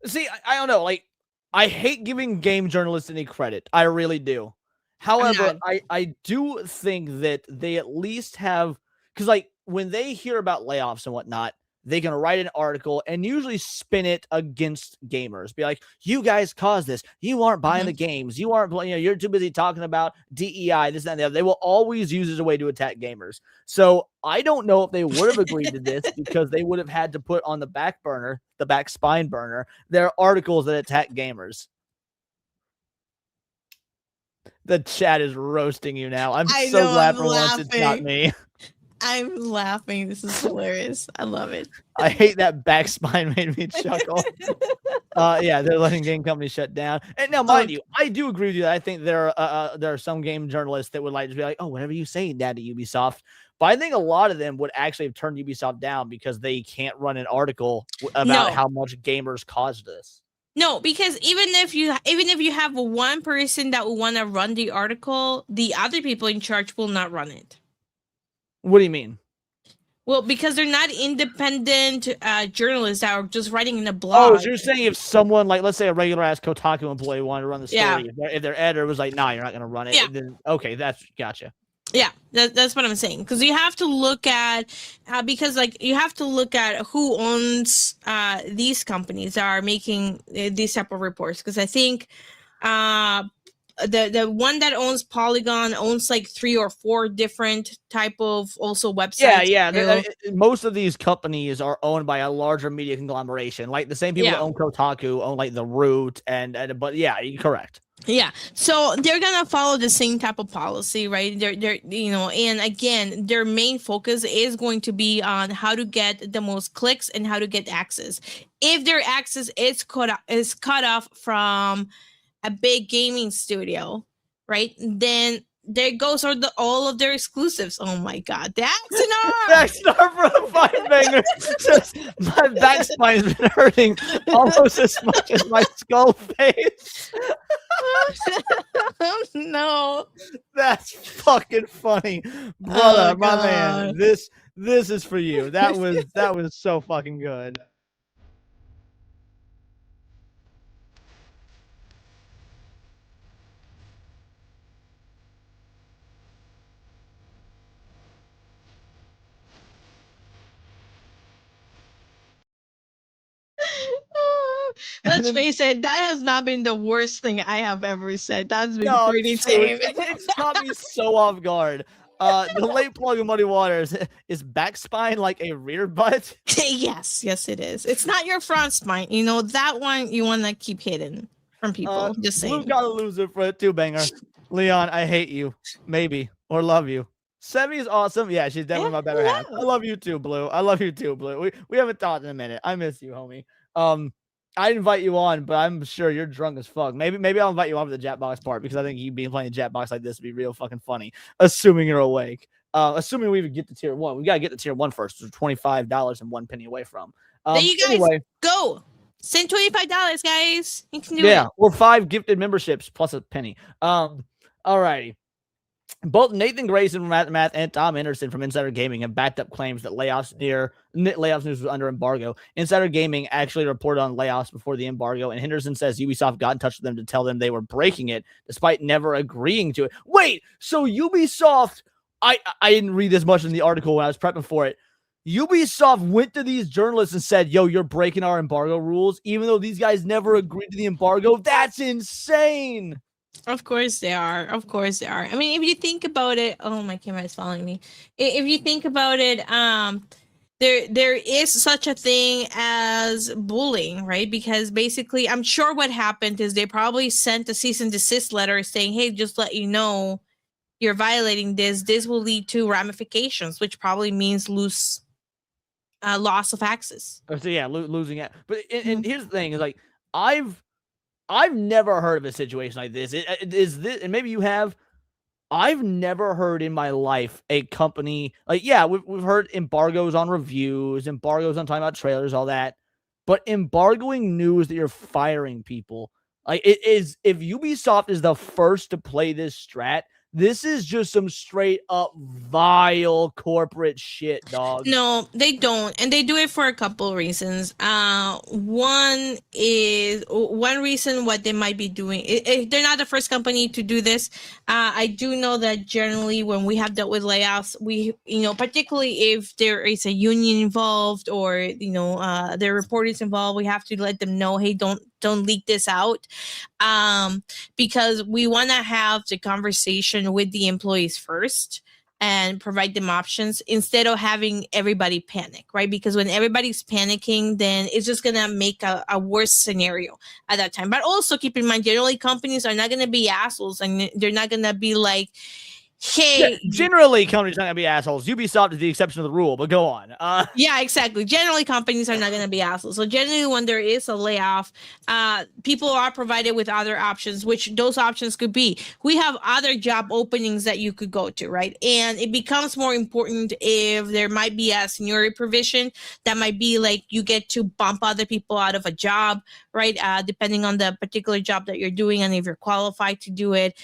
See, I don't know. Like, I hate giving game journalists any credit. I really do. However, I do think that they at least have, because like when they hear about layoffs and whatnot, they can write an article and usually spin it against gamers. Be like, you guys caused this. You aren't buying the games. You aren't, you're too busy talking about DEI, this, that, and the other. They will always use it as a way to attack gamers. So I don't know if they would have agreed to this, because they would have had to put on the back spine burner, their articles that attack gamers. The chat is roasting you now. I'm so glad for once it's not me. I'm laughing. This is hilarious. I love it. I hate that back spine made me chuckle. Yeah, they're letting game companies shut down. And now, mind you, I do agree with you. I think there are some game journalists that would like to be like, oh, whatever you say, Daddy Ubisoft. But I think a lot of them would actually have turned Ubisoft down because they can't run an article about how much gamers caused this. No, because even if you have one person that will want to run the article, the other people in charge will not run it. What do you mean? Well, because they're not independent journalists that are just writing in a blog. Oh, so you're saying if someone, like, let's say a regular-ass Kotaku employee wanted to run the story, if their editor was like, nah, you're not going to run it, then, okay, that's, gotcha. Yeah, that's what I'm saying. Because you have to look at, you have to look at who owns these companies that are making these type of reports. Because I think the one that owns Polygon owns like 3 or 4 different type of also websites. Yeah. Most of these companies are owned by a larger media conglomeration, like the same people that own Kotaku own like The Root and but yeah, you're correct. Yeah, so they're gonna follow the same type of policy, right? They're and again, their main focus is going to be on how to get the most clicks and how to get access. If their access is cut off from a big gaming studio, right? Then there goes all of their exclusives. Oh my god, that's an arm! That's not for a fine banger. Just my back spine's been hurting almost as much as my skull face. No, that's fucking funny, brother. My man, this is for you. That was so fucking good. Let's face it, that has not been the worst thing I have ever said. That's been pretty tame. It's caught me so off guard. The late plug of Muddy Waters is back spine like a rear butt. Yes, it is. It's not your front spine. You know that one you want to keep hidden from people. Just saying. Blue got a loser for a 2-banger. Leon, I hate you, maybe, or love you. Semi is awesome. Yeah, she's definitely my better half. I love you too, Blue. I love you too, Blue. We haven't talked in a minute. I miss you, homie. I'd invite you on, but I'm sure you're drunk as fuck. Maybe I'll invite you on for the Jackbox part because I think you being playing Jackbox like this would be real fucking funny. Assuming you're awake. Assuming we would get to tier 1. We gotta get to tier 1 first. It's $25 and 1 penny away from. There you guys go. Send $25, guys. You can do it. Yeah, or 5 gifted memberships plus a penny. Alrighty. Both Nathan Grayson from Math and Tom Anderson from Insider Gaming have backed up claims that layoffs news was under embargo. Insider Gaming actually reported on layoffs before the embargo, and Henderson says Ubisoft got in touch with them to tell them they were breaking it, despite never agreeing to it. Wait, so Ubisoft, I didn't read this much in the article when I was prepping for it. Ubisoft went to these journalists and said, yo, you're breaking our embargo rules, even though these guys never agreed to the embargo. That's insane. Of course they are. I mean, if you think about it, oh, my camera is following me. If you think about it, there is such a thing as bullying, right? Because basically, I'm sure what happened is they probably sent a cease and desist letter saying, hey, just let you know you're violating this. This will lead to ramifications, which probably means loss of access. So yeah, losing it. But and here's the thing: is like I've never heard of a situation like this. Is this, and maybe you have. I've never heard in my life a company like, yeah, we've heard embargoes on reviews, embargoes on talking about trailers, all that, but embargoing news that you're firing people, like it is. If Ubisoft is the first to play this strat, this is just some straight up vile corporate shit, dog. No, they don't. And they do it for a couple of reasons. One reason what they might be doing, they're not the first company to do this. I do know that generally when we have dealt with layoffs, we, particularly if there is a union involved or, their reporters involved, we have to let them know, hey, don't leak this out, because we want to have the conversation with the employees first and provide them options instead of having everybody panic, right? Because when everybody's panicking, then it's just going to make a worse scenario at that time. But also keep in mind, generally companies are not going to be assholes, and they're not going to be like, hey, generally companies are not gonna be assholes. Ubisoft is the exception to the rule, but go on. Yeah, exactly. Generally, companies are not gonna be assholes. So generally, when there is a layoff, people are provided with other options, which those options could be, we have other job openings that you could go to, right? And it becomes more important if there might be a seniority provision that might be like you get to bump other people out of a job, right? Depending on the particular job that you're doing and if you're qualified to do it,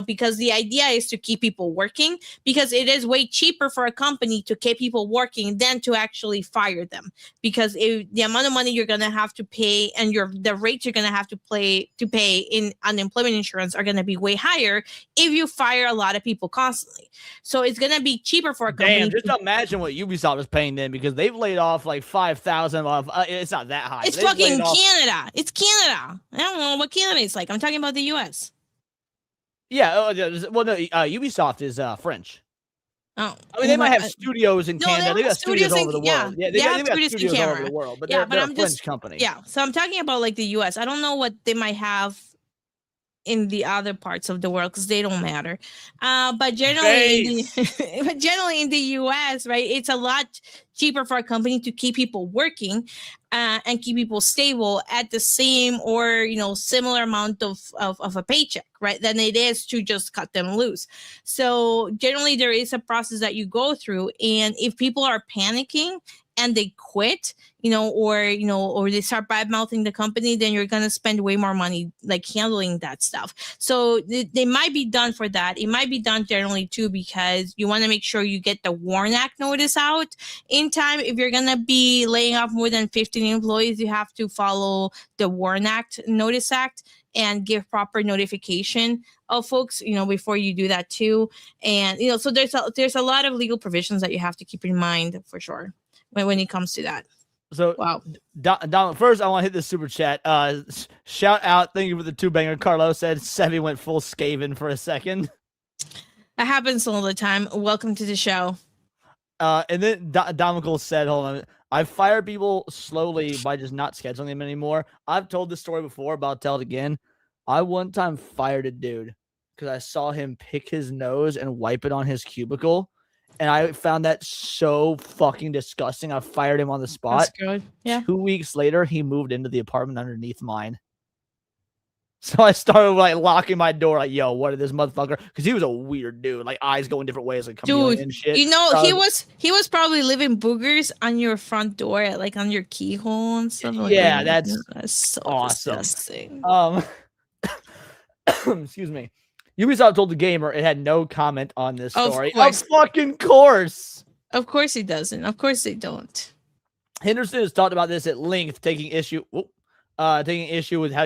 because the idea is to keep people working, because it is way cheaper for a company to keep people working than to actually fire them, because if the amount of money you're going to have to pay and the rates you're going to have to pay in unemployment insurance are going to be way higher if you fire a lot of people constantly. So it's going to be cheaper for a company. Damn, just imagine what Ubisoft is paying them, because they've laid off like 5,000 of it's not that high. It's fucking Canada. It's Canada. I don't know what Canada is like. I'm talking about the US. Yeah. Well, no. Ubisoft is French. Oh, I mean, they might have studios in no, they Canada. They have got studios all over the yeah, world. Yeah, they have they've got studios in studios all over Canada. the world, but Yeah, they're I'm a just French company. yeah. So I'm talking about like the U.S. I don't know what they might have in the other parts of the world because they don't matter. But generally but generally in the US, right, it's a lot cheaper for a company to keep people working and keep people stable at the same or similar amount of a paycheck, right, than it is to just cut them loose. So generally there is a process that you go through, and if people are panicking and they quit, or they start bad mouthing the company, then you're gonna spend way more money like handling that stuff. So they might be done for that. It might be done generally too because you want to make sure you get the WARN Act notice out in time. If you're gonna be laying off more than 15 employees, you have to follow the WARN Act Notice Act and give proper notification of folks, before you do that too. And so there's a lot of legal provisions that you have to keep in mind for sure when it comes to that. So, Wow. Don, first I want to hit this super chat. Shout out, thank you for the 2-banger. Carlos said Sevi went full Skaven for a second. That happens all the time. Welcome to the show. And then Domical said, hold on, I fire people slowly by just not scheduling them anymore. I've told this story before, but I'll tell it again. I one time fired a dude because I saw him pick his nose and wipe it on his cubicle. And I found that so fucking disgusting. I fired him on the spot. That's good. Yeah. 2 weeks later, he moved into the apartment underneath mine. So I started like locking my door, like, yo, what is this motherfucker? Because he was a weird dude, like eyes going different ways, like chameleon and shit. He was probably leaving boogers on your front door, like on your keyhole and stuff. Yeah, that's so awesome. Disgusting. Excuse me. Ubisoft told the gamer it had no comment on this story. Of fucking course. Of course he doesn't. Of course they don't. Henderson has talked about this at length, taking issue with how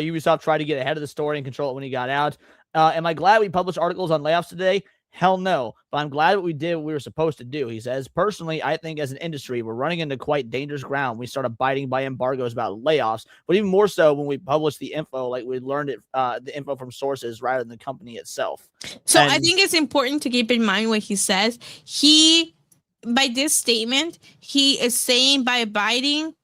Ubisoft tried to get ahead of the story and control it when he got out. Am I glad we published articles on layoffs today? Hell no. But I'm glad we did what we were supposed to do. He says, personally, I think as an industry, we're running into quite dangerous ground. We start abiding by embargoes about layoffs, but even more so when we publish the info, like we learned it, the info from sources rather than the company itself. So I think it's important to keep in mind what he says. By this statement, he is saying by abiding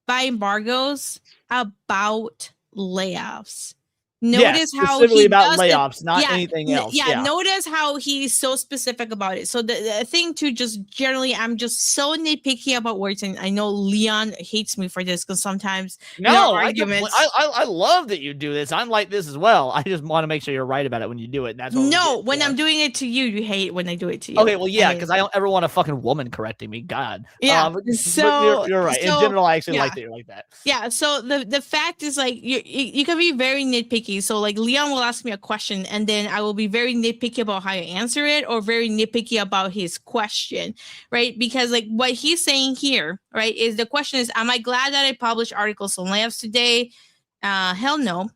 by embargoes about layoffs. Notice how he about layoffs, not anything else. Yeah, notice how he's so specific about it. So the thing too, just generally, I'm just so nitpicky about words, and I know Leon hates me for this because sometimes arguments. I love that you do this. I'm like this as well. I just want to make sure you're right about it when you do it. That's what when I'm doing it to you, you hate it when I do it to you. Okay, well, yeah, because I don't ever want a fucking woman correcting me. God. Yeah. So you're right. In general, I actually like that you're like that. Yeah. So the fact is, like, you can be very nitpicky. So like Leon will ask me a question and then I will be very nitpicky about how you answer it, or very nitpicky about his question, right? Because like what he's saying here, right, is the question is, am I glad that I published articles on layoffs today? Hell no.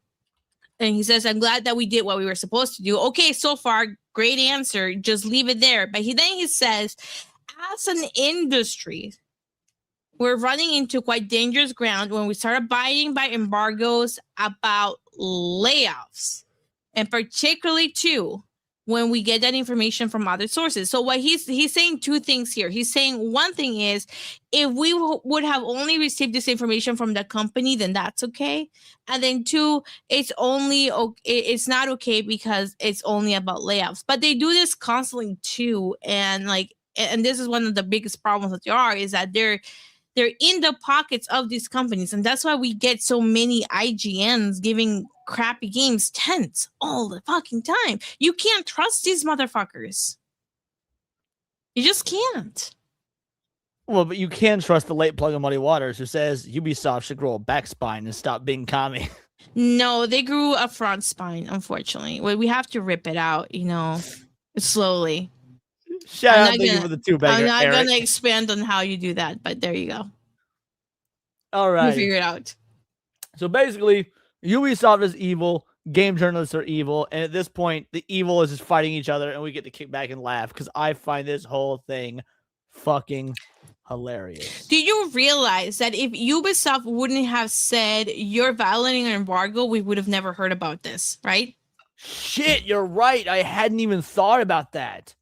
And he says, I'm glad that we did what we were supposed to do. Okay, so far, great answer. Just leave it there. But then he says, as an industry, we're running into quite dangerous ground when we start abiding by embargoes about layoffs, and particularly too when we get that information from other sources. So what he's saying two things here. He's saying one thing is, if we would have only received this information from the company, then that's okay. And then two, it's not okay because it's only about layoffs. But they do this constantly too, and this is one of the biggest problems that there are, is that they're in the pockets of these companies. And that's why we get so many IGNs giving crappy games 10s all the fucking time. You can't trust these motherfuckers. You just can't. Well, but you can trust the late plug of Muddy Waters, who says Ubisoft should grow a back spine and stop being commie. No, they grew a front spine, unfortunately. We have to rip it out, slowly. Shout out, thank you for the 2-banger. I'm not going to expand on how you do that, but there you go. All right. You figure it out. So basically, Ubisoft is evil, game journalists are evil, and at this point, the evil is just fighting each other, and we get to kick back and laugh, because I find this whole thing fucking hilarious. Do you realize that if Ubisoft wouldn't have said you're violating an embargo, we would have never heard about this, right? Shit, you're right. I hadn't even thought about that.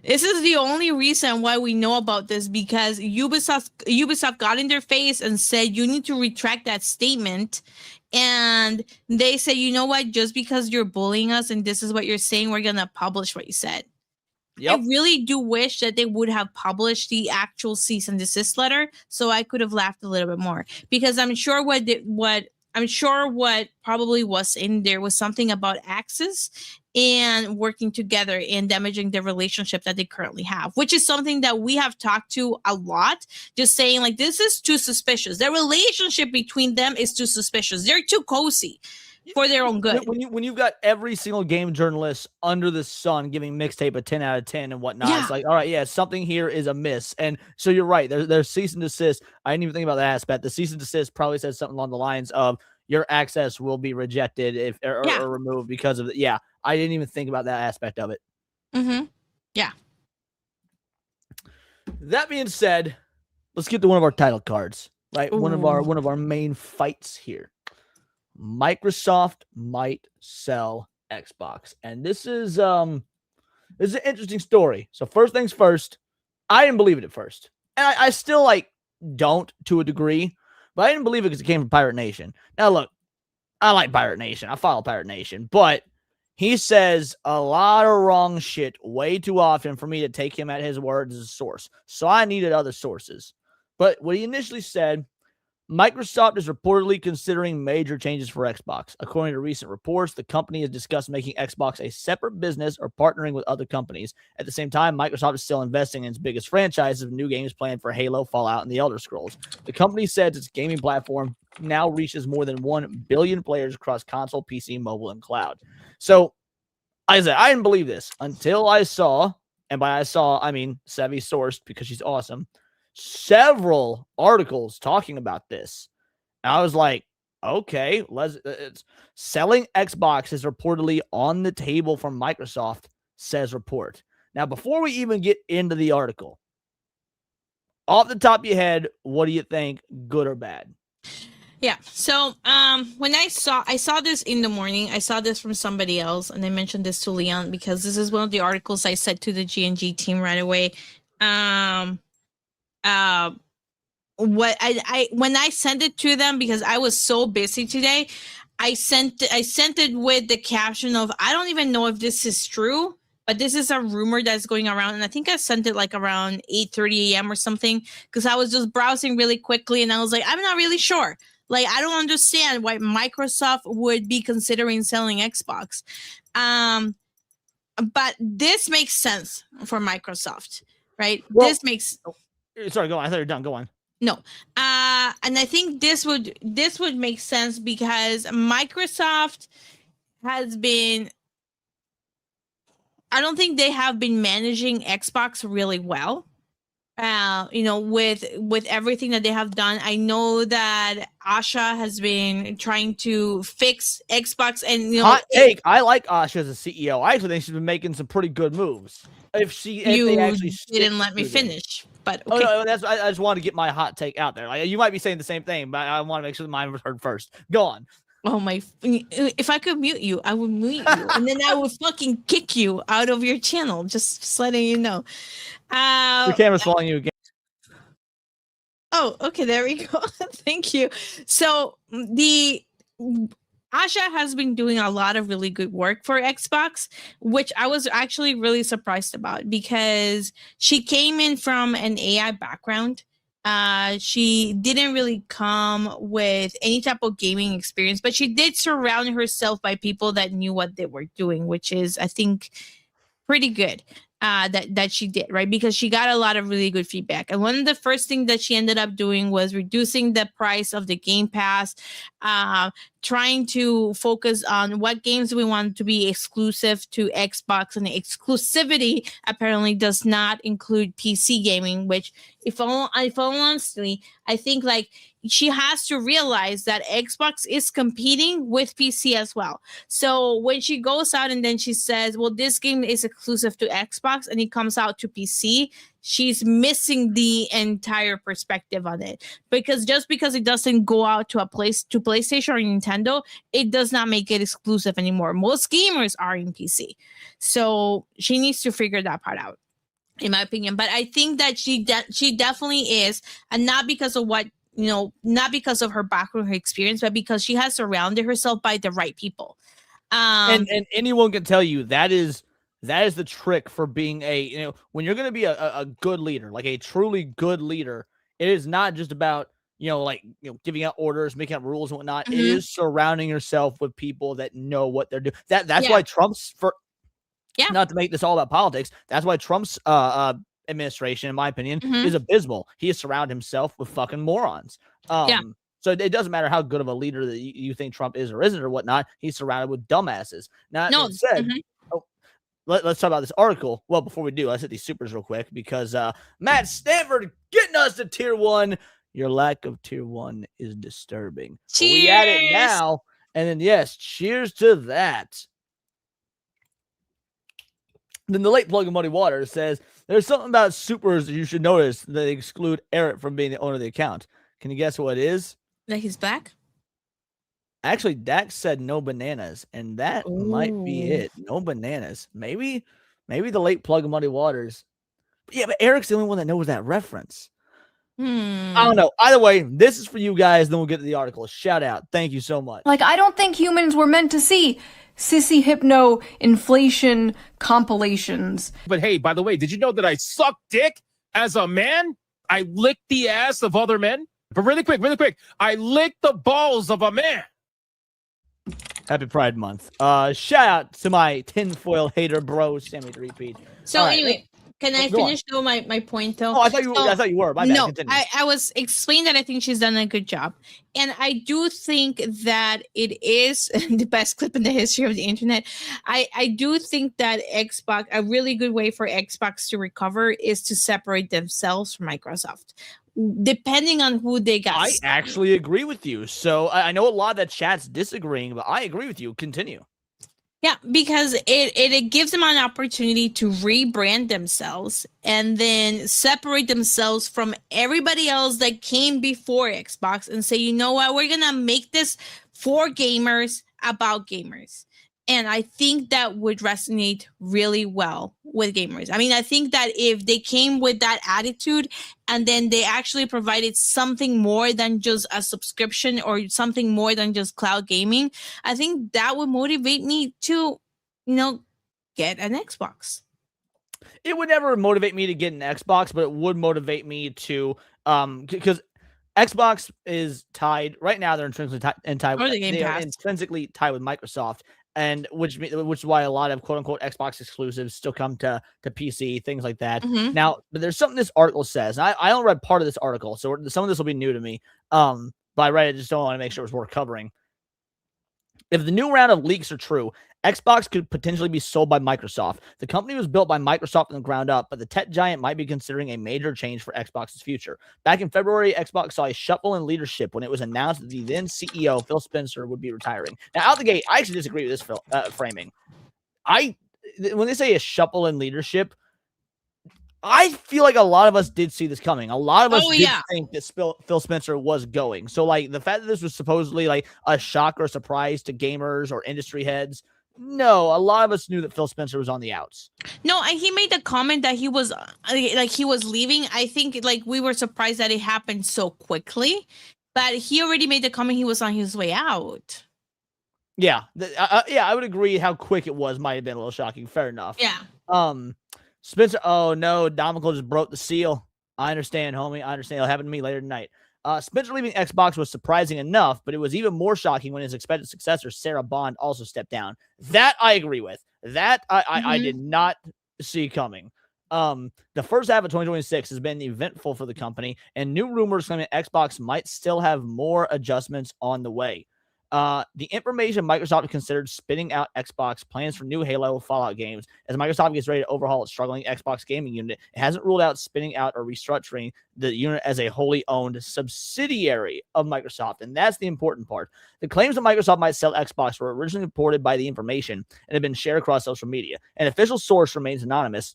This is the only reason why we know about this, because Ubisoft got in their face and said you need to retract that statement. And they said, you know what, just because you're bullying us and this is what you're saying, we're gonna publish what you said. Yep. I really do wish that they would have published the actual cease and desist letter, so I could have laughed a little bit more, because I'm sure what probably was in there was something about access and working together and damaging the relationship that they currently have, which is something that we have talked to a lot, just saying like, this is too suspicious. The relationship between them is too suspicious. They're too cozy for their own good. When you've got every single game journalist under the sun giving Mixtape a 10 out of 10 and whatnot, Yeah. It's like, all right, yeah, something here is amiss. And so you're right. There's cease and desist. I didn't even think about that aspect. The cease and desist probably says something along the lines of your access will be rejected if or removed because of it. Yeah, I didn't even think about that aspect of it. Mm-hmm. Yeah. That being said, let's get to one of our title cards. Right, Ooh. one of our main fights here. Microsoft might sell Xbox, and this is an interesting story. So first things first, I didn't believe it at first, and I still don't to a degree, but I didn't believe it because it came from Pirate Nation. Now look, I like Pirate Nation, I follow Pirate Nation, but he says a lot of wrong shit way too often for me to take him at his word as a source. So I needed other sources. But what he initially said, Microsoft is reportedly considering major changes for Xbox. According to recent reports, the company has discussed making Xbox a separate business or partnering with other companies. At the same time, Microsoft is still investing in its biggest franchises with new games planned for Halo, Fallout, and The Elder Scrolls. The company says its gaming platform now reaches more than 1 billion players across console, PC, mobile, and cloud. So, I said, I didn't believe this until I saw, and by I saw, I mean Sevi sourced because she's awesome, several articles talking about this. And I was like, okay, it's selling Xbox is reportedly on the table from Microsoft, says report. Now, before we even get into the article, off the top of your head, what do you think, good or bad? Yeah. So when I saw this in the morning, I saw this from somebody else, and I mentioned this to Leon because this is one of the articles I said to the G&G team right away. What I when I sent it to them, because I was so busy today, I sent it with the caption of, I don't even know if this is true, but this is a rumor that's going around. And I think I sent it like around 8:30 a.m. or something, because I was just browsing really quickly and I was like, I'm not really sure. Like, I don't understand why Microsoft would be considering selling Xbox. But this makes sense for Microsoft, right? Well, this makes... Sorry, go on. I thought you were done. Go on. No. And I think this would make sense because Microsoft has been... I don't think they have been managing Xbox really well. With everything that they have done. I know that Asha has been trying to fix Xbox, and hot take. I like Asha as a CEO. I actually think she's been making some pretty good moves. If they actually didn't let me finish, but okay. Oh, no, I just want to get my hot take out there. Like, you might be saying the same thing, but I want to make sure that mine was heard first. Go on. Oh my! If I could mute you, I would mute you, and then I would fucking kick you out of your channel. Just letting you know. Your camera's following you again. Oh, okay, there we go. Thank you. So Asha has been doing a lot of really good work for Xbox, which I was actually really surprised about because she came in from an AI background. She didn't really come with any type of gaming experience, but she did surround herself by people that knew what they were doing, which is, I think, pretty good. That she did, right? Because she got a lot of really good feedback. And one of the first things that she ended up doing was reducing the price of the Game Pass, trying to focus on what games we want to be exclusive to Xbox. And the exclusivity apparently does not include PC gaming, which if honestly, I think like she has to realize that Xbox is competing with PC as well. So when she goes out and then she says, well, this game is exclusive to Xbox and it comes out to PC, she's missing the entire perspective on it. Because just because it doesn't go out to PlayStation or Nintendo, it does not make it exclusive anymore. Most gamers are in PC. So she needs to figure that part out, in my opinion. But I think that she definitely is, and not because of what, not because of her background, her experience, but because she has surrounded herself by the right people. And anyone can tell you that is the trick for being when you're going to be a good leader, like a truly good leader, it is not just about, giving out orders, making up rules and whatnot. It is surrounding yourself with people that know what they're doing. That's why Trump's not to make this all about politics. That's why Trump's administration, in my opinion, is abysmal. He has surrounded himself with fucking morons. So it doesn't matter how good of a leader that you think Trump is or isn't or whatnot. He's surrounded with dumbasses. Now, that said, let's talk about this article. Well, before we do, let's hit these supers real quick because Matt Stanford getting us to tier 1. Your lack of tier 1 is disturbing. We at it now. And then, yes, cheers to that. Then the late plug of Muddy Water says, there's something about supers that you should notice that they exclude Eric from being the owner of the account. Can you guess what it is? That he's black? Actually, Dax said no bananas, and that might be it. No bananas. Maybe the late plug of Muddy Waters. But yeah, but Eric's the only one that knows that reference. I don't know. Either way, this is for you guys. Then we'll get to the article. Shout out. Thank you so much. Like, I don't think humans were meant to see sissy hypno inflation compilations. But hey, by the way, did you know that I suck dick as a man? I lick the ass of other men. But really quick, I lick the balls of a man. Happy Pride Month. Shout out to my tinfoil hater bro, Sammy 3P. So anyway, can I finish though my point though? Oh, I thought you were. My bad. No, Continue. I was explaining that I think she's done a good job. And I do think that it is the best clip in the history of the internet. I do think that Xbox, a really good way for Xbox to recover is to separate themselves from Microsoft. Depending on who they got. I actually agree with you. So I know a lot of that chat's disagreeing, but I agree with you. Continue. Yeah, because it gives them an opportunity to rebrand themselves and then separate themselves from everybody else that came before Xbox and say, you know what, we're going to make this for gamers, about gamers. And I think that would resonate really well with gamers. I mean, I think that if they came with that attitude and then they actually provided something more than just a subscription or something more than just cloud gaming, I think that would motivate me to, get an Xbox. It would never motivate me to get an Xbox, but it would motivate me to, because Xbox is tied right now. They're intrinsically intrinsically tied with Microsoft. And which is why a lot of quote unquote Xbox exclusives still come to PC, things like that. Now, but there's something this article says. And I only read part of this article, so some of this will be new to me. But I read it, just don't want to make sure it's worth covering. If the new round of leaks are true, Xbox could potentially be sold by Microsoft. The company was built by Microsoft from the ground up, but the tech giant might be considering a major change for Xbox's future. Back in February, Xbox saw a shuffle in leadership when it was announced that the then CEO, Phil Spencer, would be retiring. Now, out the gate, I actually disagree with this framing. When they say a shuffle in leadership, I feel like a lot of us did see this coming. A lot of us did think that Phil Spencer was going. So, like, the fact that this was supposedly like a shock or a surprise to gamers or industry heads, no, a lot of us knew that Phil Spencer was on the outs. No, and he made the comment that he was leaving. I think we were surprised that it happened so quickly, but he already made the comment he was on his way out. Yeah, I would agree. How quick it was might have been a little shocking. Fair enough. Yeah. Spencer. Oh no, Domical just broke the seal. I understand, homie. I understand. It'll happen to me later tonight. Spencer leaving Xbox was surprising enough, but it was even more shocking when his expected successor, Sarah Bond, also stepped down. That I agree with. That I did not see coming. The first half of 2026 has been eventful for the company, and new rumors claiming Xbox might still have more adjustments on the way. The information Microsoft considered spinning out Xbox plans for new Halo Fallout games. As Microsoft gets ready to overhaul its struggling Xbox gaming unit, it hasn't ruled out spinning out or restructuring the unit as a wholly owned subsidiary of Microsoft. And that's the important part. The claims that Microsoft might sell Xbox were originally reported by The Information and have been shared across social media. An official source remains anonymous,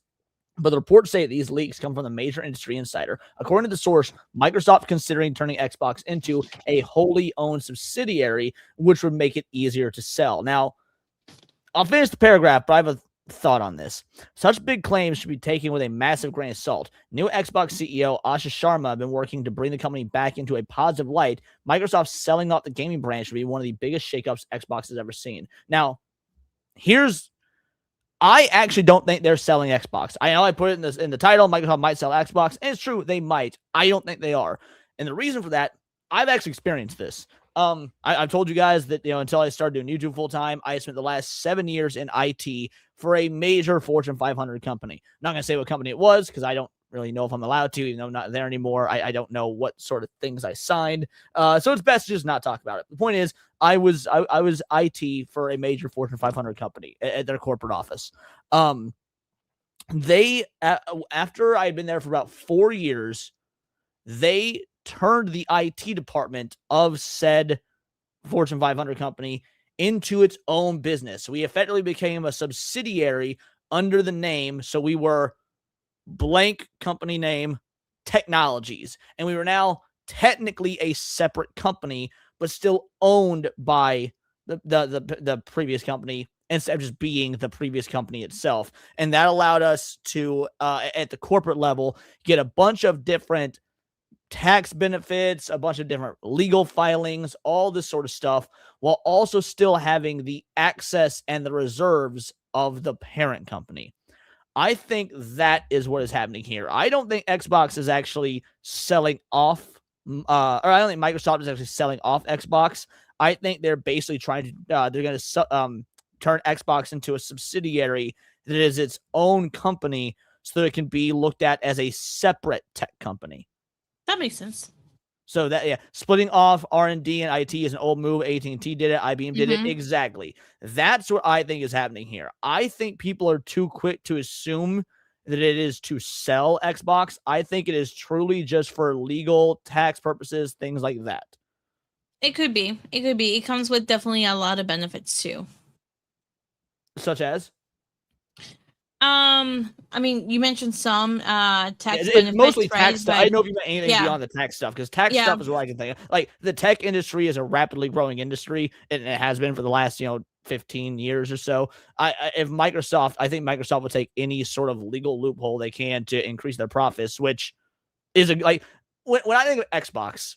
But the reports say these leaks come from the major industry insider. According to the source, Microsoft considering turning Xbox into a wholly owned subsidiary, which would make it easier to sell. Now, I'll finish the paragraph, but I have a thought on this. Such big claims should be taken with a massive grain of salt. New Xbox CEO Ashish Sharma have been working to bring the company back into a positive light. Microsoft selling off the gaming brand should be one of the biggest shakeups Xbox has ever seen. Now, I actually don't think they're selling Xbox. I know I put it in the title, Microsoft might sell Xbox, and it's true, they might. I don't think they are. And the reason for that, I've actually experienced this. I've told you guys that, until I started doing YouTube full time, I spent the last 7 years in IT for a major Fortune 500 company. I'm not going to say what company it was because I don't really know if I'm allowed to, even though I'm not there anymore. I don't know what sort of things I signed. So it's best to just not talk about it. The point is, I was IT for a major Fortune 500 company at their corporate office. They, after I had been there for about 4 years, they turned the IT department of said Fortune 500 company into its own business. We effectively became a subsidiary under the name. So we were blank company name Technologies, and we were now technically a separate company, but still owned by the previous company instead of just being the previous company itself. And that allowed us to, at the corporate level, get a bunch of different tax benefits, a bunch of different legal filings, all this sort of stuff, while also still having the access and the reserves of the parent company. I think that is what is happening here. I don't think Xbox is actually selling off, or I don't think Microsoft is actually selling off Xbox. I think they're basically trying to, they're going to turn Xbox into a subsidiary that is its own company so that it can be looked at as a separate tech company. That makes sense. So that, yeah, splitting off R&D and IT is an old move. AT&T did it. IBM did it. Exactly. That's what I think is happening here. I think people are too quick to assume that it is to sell Xbox. I think it is truly just for legal tax purposes, things like that. It could be. It could be. It comes with definitely a lot of benefits too. Such as? I mean, you mentioned some tax benefits. It's mostly tax right? stuff. I don't know if you meant anything beyond the tax stuff, because tax stuff is what I can think of. Like, the tech industry is a rapidly growing industry, and it has been for the last 15 years or so. I think Microsoft would take any sort of legal loophole they can to increase their profits, which is when I think of Xbox,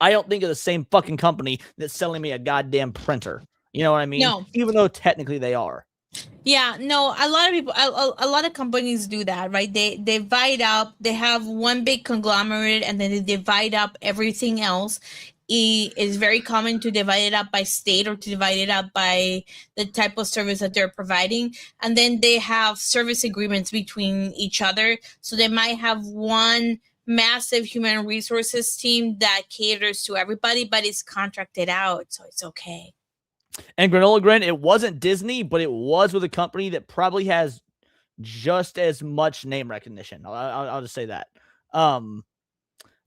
I don't think of the same fucking company that's selling me a goddamn printer. You know what I mean? No. Even though technically they are. Yeah, no, a lot of people, a lot of companies do that, right? They divide up, they have one big conglomerate, and then they divide up everything else. It is very common to divide it up by state or to divide it up by the type of service that they're providing. And then they have service agreements between each other. So they might have one massive human resources team that caters to everybody, but it's contracted out, so it's okay. And Granola Grin, it wasn't Disney, but it was with a company that probably has just as much name recognition. I'll just say that.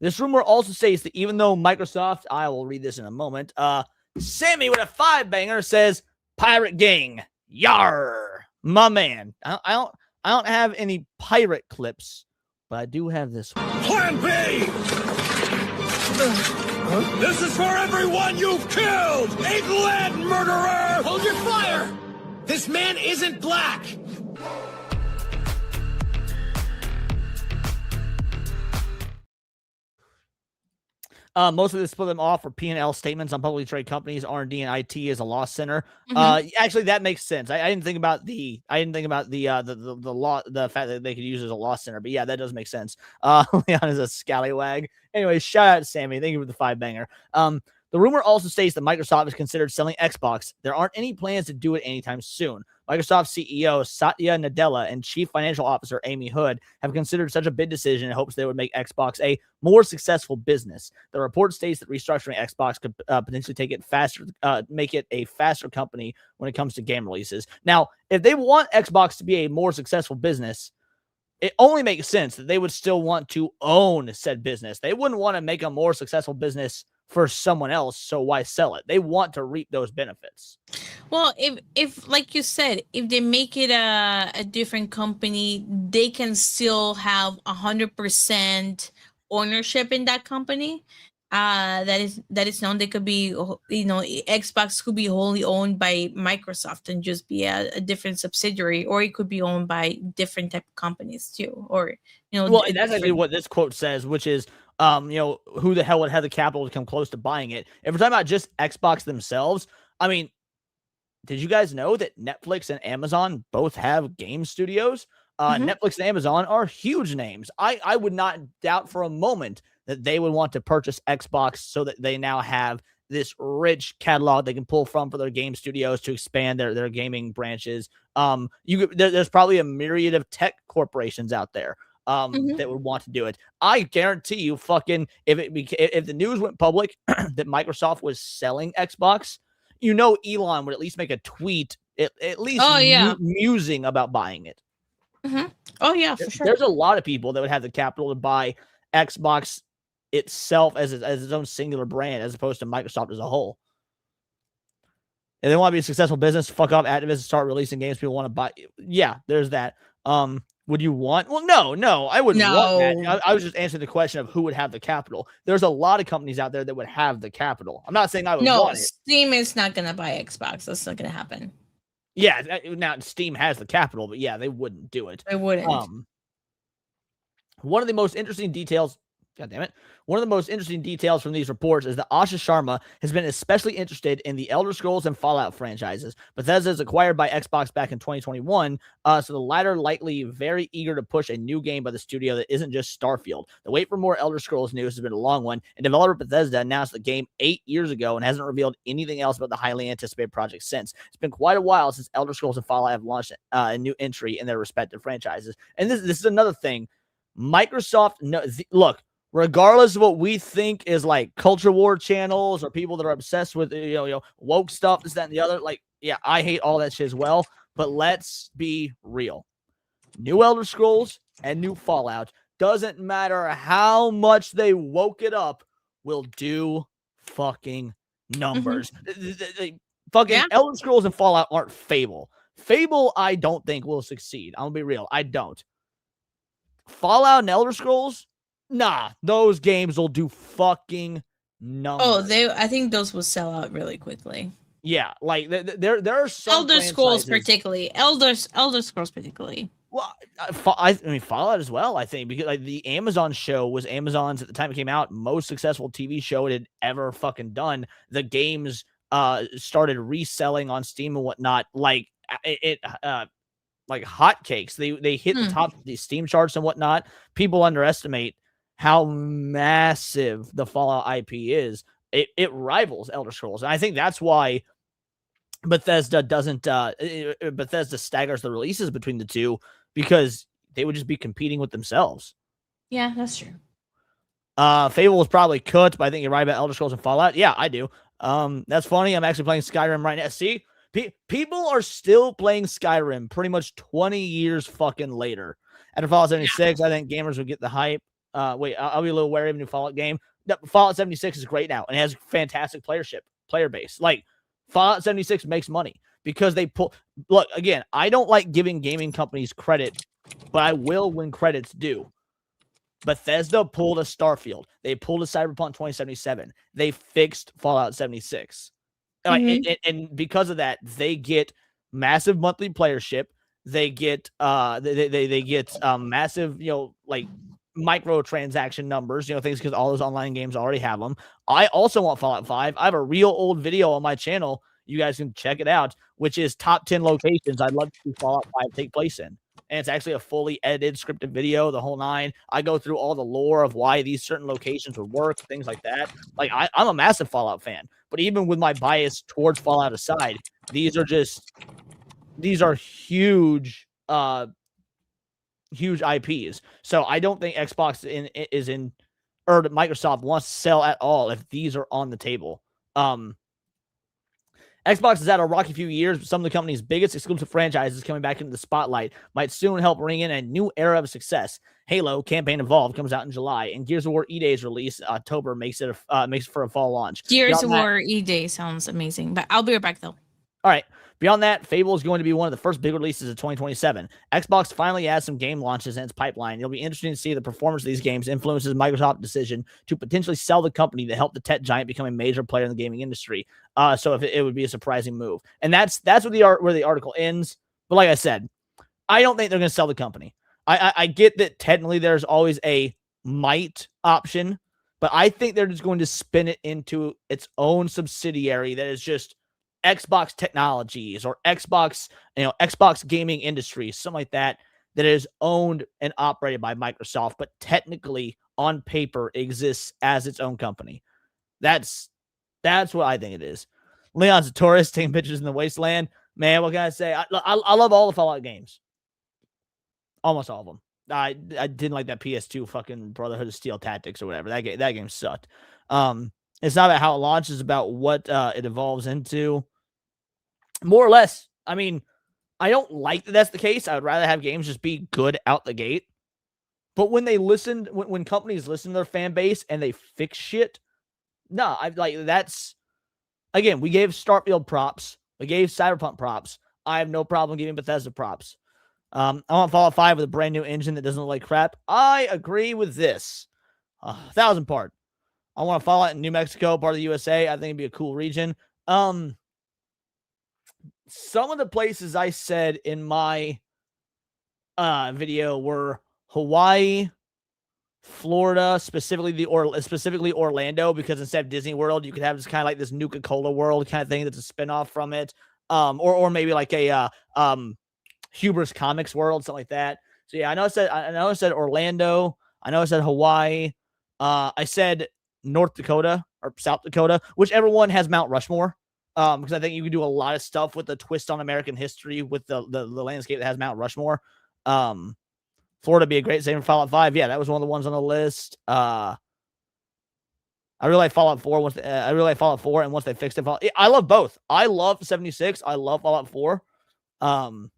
This rumor also states that even though Microsoft, I will read this in a moment, Sammy with a 5-banger says, "Pirate Gang, yar, my man." I don't have any pirate clips, but I do have this one. Plan B! This is for everyone you've killed! England, murderer! Hold your fire! This man isn't black! Mostly they split them off for P&L statements on publicly traded companies. R&D and IT is a loss center. Actually, that makes sense. I didn't think about the law, the fact that they could use it as a loss center. But yeah, that does make sense. Leon is a scallywag. Anyway, shout out to Sammy. Thank you for the 5-banger. The rumor also states that Microsoft is considered selling Xbox. There aren't any plans to do it anytime soon. Microsoft CEO Satya Nadella and Chief Financial Officer Amy Hood have considered such a big decision in hopes they would make Xbox a more successful business. The report states that restructuring Xbox could potentially make it a faster company when it comes to game releases. Now, if they want Xbox to be a more successful business, it only makes sense that they would still want to own said business. They wouldn't want to make a more successful business for someone else, so why sell it? They want to reap those benefits. Well, if like you said, if they make it a different company, they can still have 100% ownership in that company. That is known. They could be, Xbox could be wholly owned by Microsoft and just be a different subsidiary, or it could be owned by different type of companies too, or Well, and that's actually what this quote says, which is, who the hell would have the capital to come close to buying it? If we're talking about just Xbox themselves, I mean, did you guys know that Netflix and Amazon both have game studios? Netflix and Amazon are huge names. I would not doubt for a moment that they would want to purchase Xbox so that they now have this rich catalog they can pull from for their game studios to expand their gaming branches. There's probably a myriad of tech corporations out there that would want to do it. I guarantee you, if the news went public that Microsoft was selling Xbox, Elon would at least make a tweet, at least musing about buying it. Oh yeah, for sure. There's a lot of people that would have the capital to buy Xbox itself as its own singular brand, as opposed to Microsoft as a whole. If they want to be a successful business, fuck off Activision, start releasing games people want to buy. Yeah, there's that. Would you want? Well, no, I wouldn't want that. I was just answering the question of who would have the capital. There's a lot of companies out there that would have the capital. I'm not saying I would want it. Steam is not going to buy Xbox. That's not going to happen. Yeah, now Steam has the capital, but yeah, they wouldn't do it. They wouldn't. One of the most interesting details from these reports is that Asha Sharma has been especially interested in the Elder Scrolls and Fallout franchises. Bethesda is acquired by Xbox back in 2021, so the latter likely very eager to push a new game by the studio that isn't just Starfield. The wait for more Elder Scrolls news has been a long one, and developer Bethesda announced the game 8 years ago and hasn't revealed anything else about the highly anticipated project since. It's been quite a while since Elder Scrolls and Fallout have launched a new entry in their respective franchises. And this is another thing. Microsoft, look, regardless of what we think is like culture war channels or people that are obsessed with woke stuff, this, that, and the other, like, yeah, I hate all that shit as well. But let's be real. New Elder Scrolls and new Fallout, doesn't matter how much they woke it up, will do fucking numbers. Elder Scrolls and Fallout aren't Fable. Fable, I don't think will succeed. I'm gonna be real. I don't. Fallout and Elder Scrolls, nah, those games will do fucking numbers. I think those will sell out really quickly. Yeah, like there are some Elder Scrolls particularly. Elder Scrolls particularly. Well, I mean Fallout as well. I think because like the Amazon show was Amazon's, at the time it came out, most successful TV show it had ever fucking done. The games started reselling on Steam and whatnot, like like hotcakes. They hit the top of the Steam charts and whatnot. People underestimate how massive the Fallout IP is. It rivals Elder Scrolls. And I think that's why Bethesda staggers the releases between the two, because they would just be competing with themselves. Yeah, that's true. Fable was probably cut, but I think you're right about Elder Scrolls and Fallout. Yeah, I do. That's funny. I'm actually playing Skyrim right now. See? People are still playing Skyrim pretty much 20 years fucking later. After Fallout 76, I think gamers would get the hype. I'll be a little wary of a new Fallout game. Fallout 76 is great now and it has fantastic player base. Like, Fallout 76 makes money because they pull. Look, again, I don't like giving gaming companies credit, but I will when credit's due. Bethesda pulled a Starfield. They pulled a Cyberpunk 2077. They fixed Fallout 76. And because of that, they get massive monthly playership. They get they get massive, like microtransaction numbers, things, because all those online games already have them. I also want Fallout 5. I have a real old video on my channel. You guys can check it out, which is top 10 locations I'd love to see Fallout 5 take place in. And it's actually a fully edited, scripted video, the whole nine. I go through all the lore of why these certain locations would work, things like that. Like, I'm a massive Fallout fan. But even with my bias towards Fallout aside, these are huge, huge IPs. So I don't think Xbox or Microsoft wants to sell at all if these are on the table. Xbox has had a rocky few years, but some of the company's biggest exclusive franchises coming back into the spotlight might soon help ring in a new era of success. Halo Campaign Evolved comes out in July, and Gears of War E-Day's release October makes for a fall launch. Gears of War E-Day sounds amazing, but I'll be right back though. All right. Beyond that, Fable is going to be one of the first big releases of 2027. Xbox finally has some game launches in its pipeline. It'll be interesting to see the performance of these games influences Microsoft's decision to potentially sell the company to help the tech giant become a major player in the gaming industry. So if it would be a surprising move. And that's where the article ends. But like I said, I don't think they're going to sell the company. I get that technically there's always a might option, but I think they're just going to spin it into its own subsidiary that is just Xbox Technologies or Xbox Gaming Industries, something like that is owned and operated by Microsoft, but technically on paper exists as its own company. That's what I think it is. Leon's a tourist taking pictures in the wasteland. Man, what can I say? I love all the Fallout games. Almost all of them. I didn't like that PS2 fucking Brotherhood of Steel Tactics or whatever. That game sucked. It's not about how it launches, it's about what it evolves into. More or less. I mean, I don't like that that's the case. I would rather have games just be good out the gate. But when when companies listen to their fan base and they fix shit, no, that's again, we gave Starfield props. We gave Cyberpunk props. I have no problem giving Bethesda props. I want Fallout 5 with a brand new engine that doesn't look like crap. I agree with this. 1,000 part. I want to Fallout in New Mexico, part of the USA. I think it'd be a cool region. Some of the places I said in my video were Hawaii, Florida, specifically Orlando, because instead of Disney World, you could have this kind of like this Nuka-Cola World kind of thing that's a spinoff from it. Or maybe like a Hubris Comics World, something like that. So yeah, I know I said Orlando. I know I said Hawaii. I said North Dakota or South Dakota, whichever one has Mount Rushmore. Because I think you can do a lot of stuff with the twist on American history with the landscape that has Mount Rushmore. Florida would be a great save for Fallout 5. Yeah, that was one of the ones on the list. I really like Fallout 4. And once they fixed it, I love both. I love 76. I love Fallout 4. And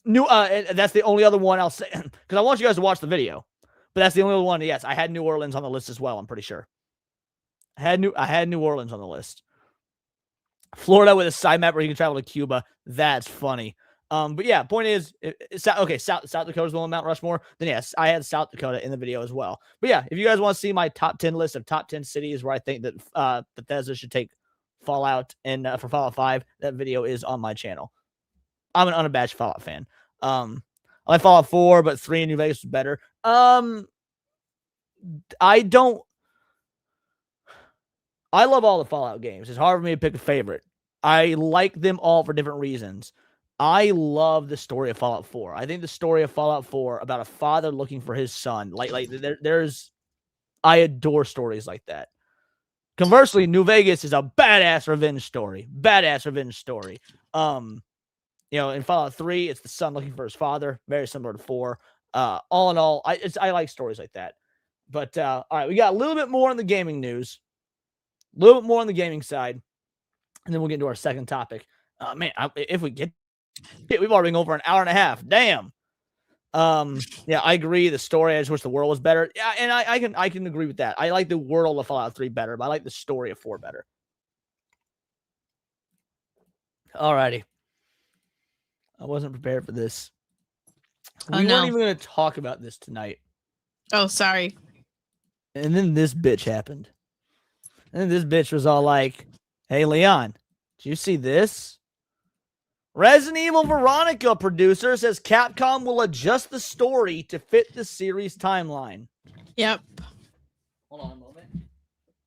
that's the only other one I'll say because I want you guys to watch the video. But that's the only one. Yes, I had New Orleans on the list as well. I'm pretty sure. I had New Orleans on the list. Florida with a side map where you can travel to Cuba. That's funny. But yeah, point is, South Dakota's the one Mount Rushmore. Then yes, I had South Dakota in the video as well. But yeah, if you guys want to see my top 10 list of top 10 cities where I think that Bethesda should take Fallout and for Fallout 5, that video is on my channel. I'm an unabashed Fallout fan. I like Fallout 4, but 3 in New Vegas was better. I love all the Fallout games. It's hard for me to pick a favorite. I like them all for different reasons. I love the story of Fallout 4. I think the story of Fallout 4 about a father looking for his son, I adore stories like that. Conversely, New Vegas is a badass revenge story. In Fallout 3, it's the son looking for his father, very similar to 4. All in all, I like stories like that. But all right, we got a little bit more on the gaming news, a little bit more on the gaming side, and then we'll get into our second topic. If we get it, we've already been over an hour and a half. Damn. Yeah, I agree. The story, I just wish the world was better. Yeah, and I can agree with that. I like the world of Fallout 3 better, but I like the story of 4 better. Alrighty. I wasn't prepared for this. We weren't even going to talk about this tonight. Oh, sorry. And then this bitch happened. And then this bitch was all like, hey, Leon, do you see this? Resident Evil Veronica producer says Capcom will adjust the story to fit the series timeline. Yep. Hold on a moment.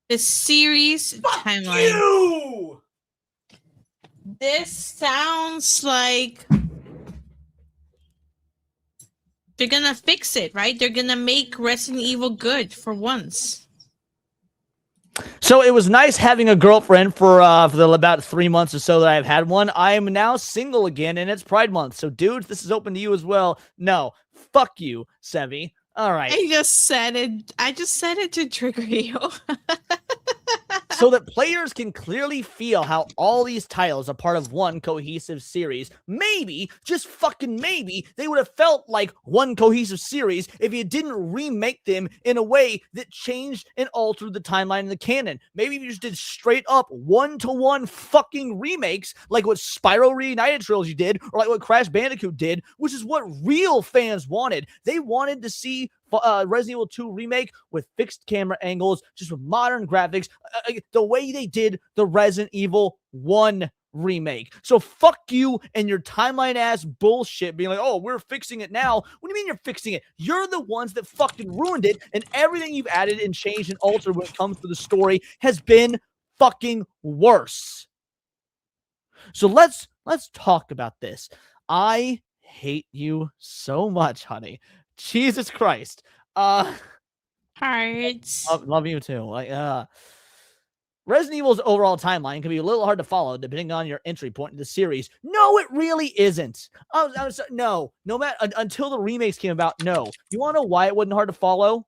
The series timeline. You! This sounds like they're gonna fix it, right? They're gonna make Resident Evil good for once. So it was nice having a girlfriend for the about 3 months or so that I've had one. I am now single again, and it's Pride Month. So, dudes, this is open to you as well. No, fuck you, Sevi. All right. I just said it to trigger you. so that players can clearly feel how all these titles are part of one cohesive series. Maybe, just fucking maybe, they would have felt like one cohesive series if you didn't remake them in a way that changed and altered the timeline and the canon. Maybe if you just did straight up one-to-one fucking remakes like what Spyro Reunited Trilogy did, or like what Crash Bandicoot did, which is what real fans wanted. They wanted to see Resident Evil 2 remake with fixed camera angles, just with modern graphics, the way they did the Resident Evil 1 remake. So fuck you and your timeline ass bullshit being like, oh, we're fixing it now. What do you mean you're fixing it? You're the ones that fucking ruined it, and everything you've added and changed and altered when it comes to the story has been fucking worse. So let's talk about this. I hate you so much, honey. Jesus Christ. Hearts. Love you too. Resident Evil's overall timeline can be a little hard to follow depending on your entry point in the series. No, it really isn't. No matter until the remakes came about. No, you want to know why it wasn't hard to follow?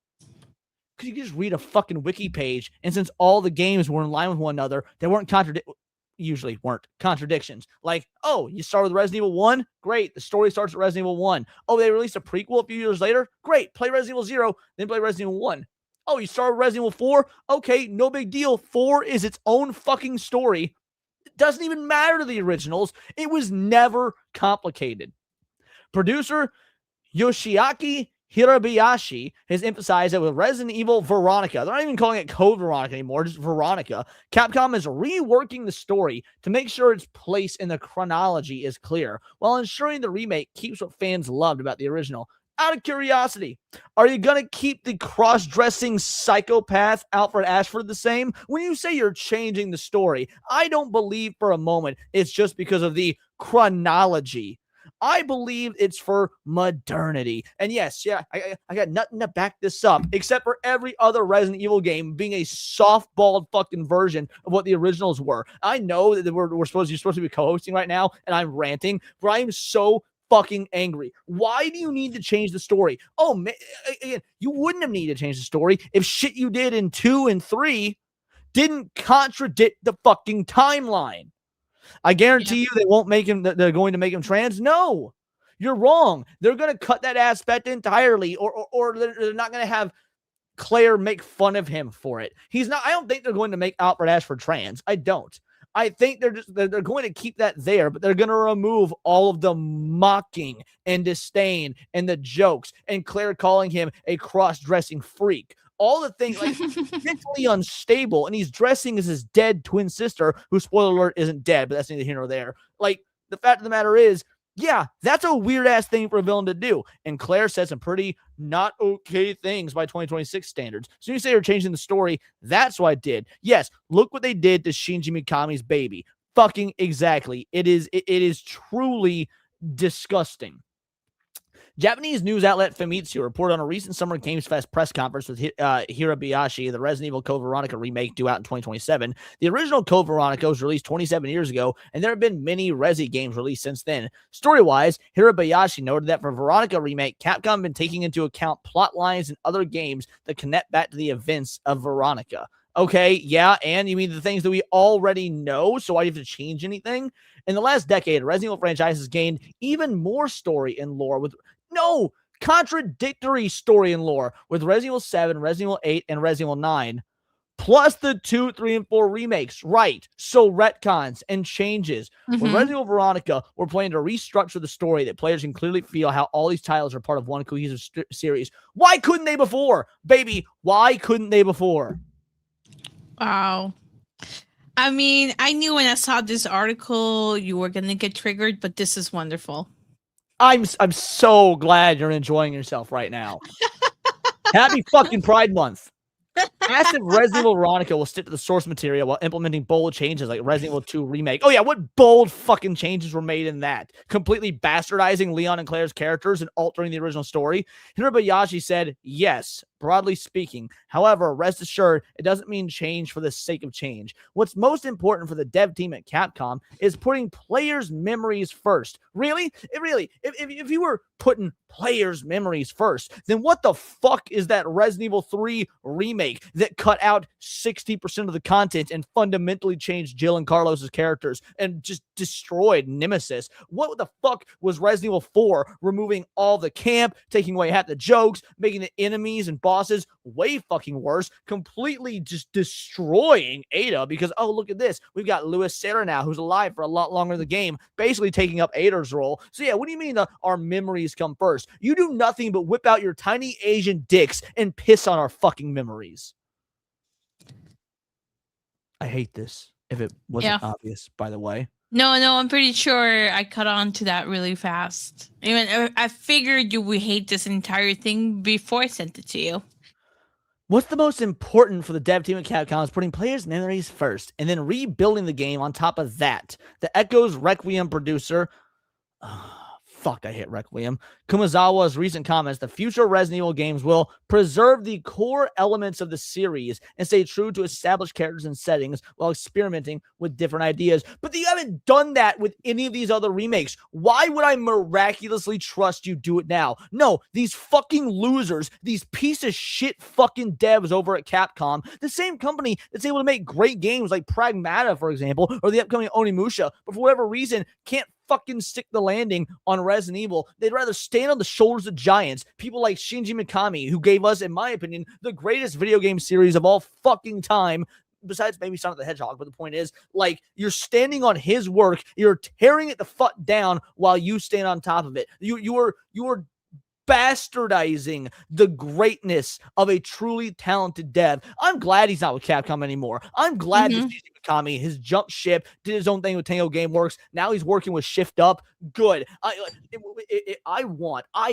Because you could just read a fucking wiki page, and since all the games were in line with one another, they weren't contradictions. Like, oh, you start with Resident Evil 1? Great. The story starts with Resident Evil 1. Oh, they released a prequel a few years later? Great. Play Resident Evil 0, then play Resident Evil 1. Oh, you start with Resident Evil 4? Okay, no big deal. 4 is its own fucking story. It doesn't even matter to the originals. It was never complicated. Producer Yoshiaki Hirabayashi has emphasized that with Resident Evil Veronica, they're not even calling it Code Veronica anymore, just Veronica, Capcom is reworking the story to make sure its place in the chronology is clear, while ensuring the remake keeps what fans loved about the original. Out of curiosity, are you going to keep the cross-dressing psychopath Alfred Ashford the same? When you say you're changing the story, I don't believe for a moment it's just because of the chronology. I believe it's for modernity. And yes, I got nothing to back this up, except for every other Resident Evil game being a softballed fucking version of what the originals were. I know that you're supposed to be co-hosting right now, and I'm ranting, but I'm so fucking angry. Why do you need to change the story? Oh, man, again, you wouldn't have needed to change the story if shit you did in 2 and 3 didn't contradict the fucking timeline. I guarantee you they won't make him, they're going to make him trans. No, you're wrong. They're going to cut that aspect entirely, or they're not going to have Claire make fun of him for it. He's not, I don't think they're going to make Alfred Ashford trans. I don't. I think they're going to keep that there, but they're going to remove all of the mocking and disdain and the jokes and Claire calling him a cross-dressing freak. All the things, like, mentally unstable, and he's dressing as his dead twin sister, who, spoiler alert, isn't dead, but that's neither here nor there. Like, the fact of the matter is, yeah, that's a weird-ass thing for a villain to do. And Claire said some pretty not okay things by 2026 standards. So you say you're changing the story, that's what I did. Yes, look what they did to Shinji Mikami's baby. Fucking exactly. It is truly disgusting. Japanese news outlet Famitsu reported on a recent Summer Games Fest press conference with Hirabayashi, the Resident Evil Code Veronica remake due out in 2027. The original Code Veronica was released 27 years ago, and there have been many Resi games released since then. Story-wise, Hirabayashi noted that for Veronica remake, Capcom has been taking into account plot lines and other games that connect back to the events of Veronica. Okay, yeah, and you mean the things that we already know, so why do you have to change anything? In the last decade, Resident Evil franchise has gained even more story and lore with contradictory story and lore with Resident Evil 7, Resident Evil 8, and Resident Evil 9, plus the 2, 3, and 4 remakes. Right, so retcons and changes. With Resident Evil Veronica, we're planning to restructure the story that players can clearly feel how all these titles are part of one cohesive series. Why couldn't they before? Baby, why couldn't they before? Wow. I mean, I knew when I saw this article you were going to get triggered, but this is wonderful. I'm so glad you're enjoying yourself right now. Happy fucking Pride Month. Asked if Resident Evil Veronica will stick to the source material while implementing bold changes like Resident Evil 2 Remake. Oh yeah, what bold fucking changes were made in that? Completely bastardizing Leon and Claire's characters and altering the original story. Hirabayashi said yes, broadly speaking. However, rest assured, it doesn't mean change for the sake of change. What's most important for the dev team at Capcom is putting players' memories first. Really? If you were putting players' memories first, then what the fuck is that Resident Evil 3 remake that cut out 60% of the content and fundamentally changed Jill and Carlos's characters and just destroyed Nemesis? What the fuck was Resident Evil 4 removing all the camp, taking away half the jokes, making the enemies and bosses way fucking worse, completely just destroying Ada because, oh, look at this. We've got Louis Serra now, who's alive for a lot longer in the game, basically taking up Ada's role. So yeah, what do you mean our memories come first? You do nothing but whip out your tiny Asian dicks and piss on our fucking memories. I hate this. If it wasn't obvious, by the way. No, I'm pretty sure I caught on to that really fast. I figured you would hate this entire thing before I sent it to you. What's the most important for the dev team at Capcom is putting players' memories first and then rebuilding the game on top of that. The Echo's Requiem producer... Fuck, I hate Requiem. Kumazawa's recent comments, the future Resident Evil games will preserve the core elements of the series and stay true to established characters and settings while experimenting with different ideas. But you haven't done that with any of these other remakes. Why would I miraculously trust you do it now? No, these fucking losers, these piece of shit fucking devs over at Capcom, the same company that's able to make great games like Pragmata, for example, or the upcoming Onimusha, but for whatever reason can't fucking stick the landing on Resident Evil. They'd rather stand on the shoulders of giants, people like Shinji Mikami, who gave us, in my opinion, the greatest video game series of all fucking time, besides maybe Sonic the Hedgehog. But the point is, like, you're standing on his work, you're tearing it the fuck down while you stand on top of it. You are bastardizing the greatness of a truly talented dev. I'm glad he's not with Capcom anymore. I'm glad that Shinji Mikami has jumped ship, did his own thing with Tango Gameworks. Now he's working with Shift Up. Good. I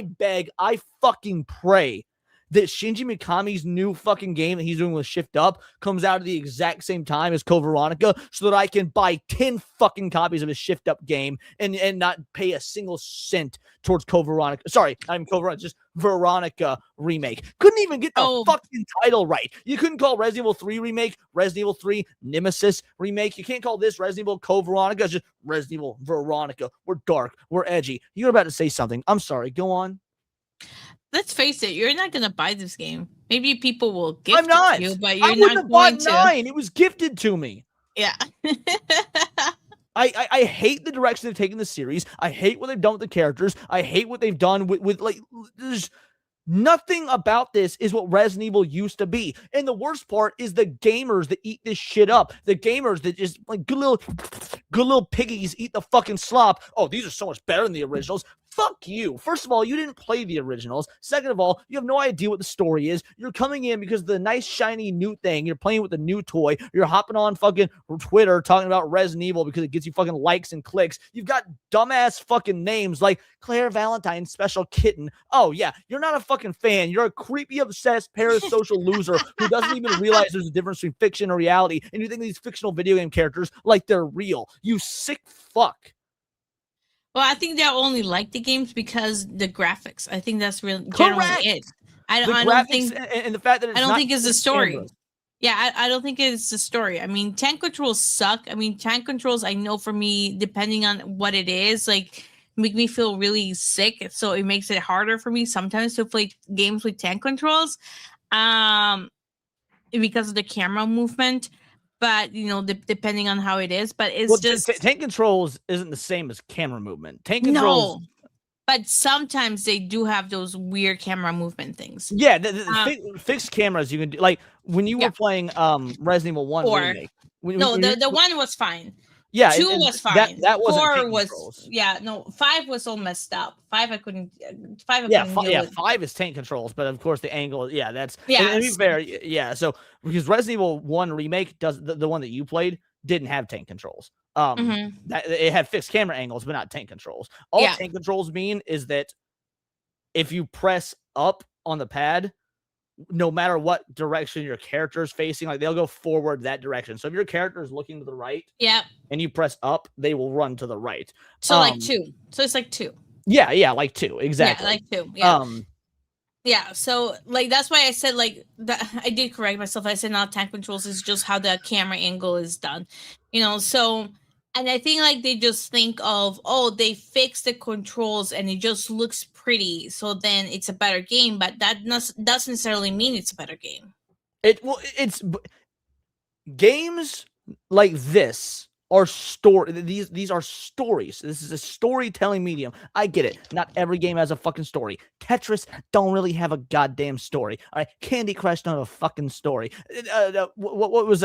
beg, I fucking pray that Shinji Mikami's new fucking game that he's doing with Shift Up comes out at the exact same time as Code Veronica so that I can buy 10 fucking copies of his Shift Up game and not pay a single cent towards Code Veronica. Sorry, not even Code Veronica, just Veronica remake. Couldn't even get the fucking title right. You couldn't call Resident Evil 3 remake Resident Evil 3 Nemesis remake. You can't call this Resident Evil Code Veronica. It's just Resident Evil Veronica. We're dark. We're edgy. You're about to say something. I'm sorry. Go on. Let's face it, you're not going to buy this game. Maybe people will gift it to you, but you're not going to. 9. It was gifted to me. Yeah. I hate the direction they've taken the series. I hate what they've done with the characters. I hate what they've done with like, there's nothing about this is what Resident Evil used to be. And the worst part is the gamers that eat this shit up. The gamers that just like good little piggies eat the fucking slop. Oh, these are so much better than the originals. Fuck you. First of all, you didn't play the originals. Second of all, you have no idea what the story is. You're coming in because of the nice, shiny new thing. You're playing with the new toy. You're hopping on fucking Twitter talking about Resident Evil because it gets you fucking likes and clicks. You've got dumbass fucking names like Claire Valentine Special Kitten. Oh, yeah. You're not a fucking fan. You're a creepy, obsessed, parasocial loser who doesn't even realize there's a difference between fiction and reality. And you think these fictional video game characters like they're real. You sick fuck. Well, I think they'll only like the games because the graphics. I think that's really generally it. I don't think, and the fact that I don't think it's the story. Yeah, I don't think it's the story. I mean, tank controls suck. I mean, tank controls, I know for me, depending on what it is, like make me feel really sick. So it makes it harder for me sometimes to play games with tank controls, because of the camera movement. But, you know, depending on how it is. But it's just... tank controls isn't the same as camera movement. Tank controls... No, but sometimes they do have those weird camera movement things. Yeah, the fixed cameras you can do. Like, when you were playing Resident Evil 1 remake... The 1 was fine. Yeah, 2 was fine. That wasn't 4 was controls. 5 was all messed up. 5 I couldn't. 5 is tank controls, but of course the angle. Yeah, that's And to be fair, yeah. So because Resident Evil 1 remake does the one that you played didn't have tank controls. That it had fixed camera angles, but not tank controls. All tank controls mean is that if you press up on the pad, no matter what direction your character is facing, like they'll go forward that direction. So if your character is looking to the right, and you press up, they will run to the right. So like 2. So it's like 2. Yeah, like 2, exactly. Yeah, like 2. Yeah. Yeah, so like that's why I said like that. I did correct myself. I said not tank controls, is just how the camera angle is done, so. And I think like they just think of, oh, they fixed the controls and it just looks pretty, so then it's a better game, but that doesn't necessarily mean it's a better game. It's games like this are these are stories. This is a storytelling medium. I get it. Not every game has a fucking story. Tetris don't really have a goddamn story. All right, Candy Crush don't have a fucking story. What was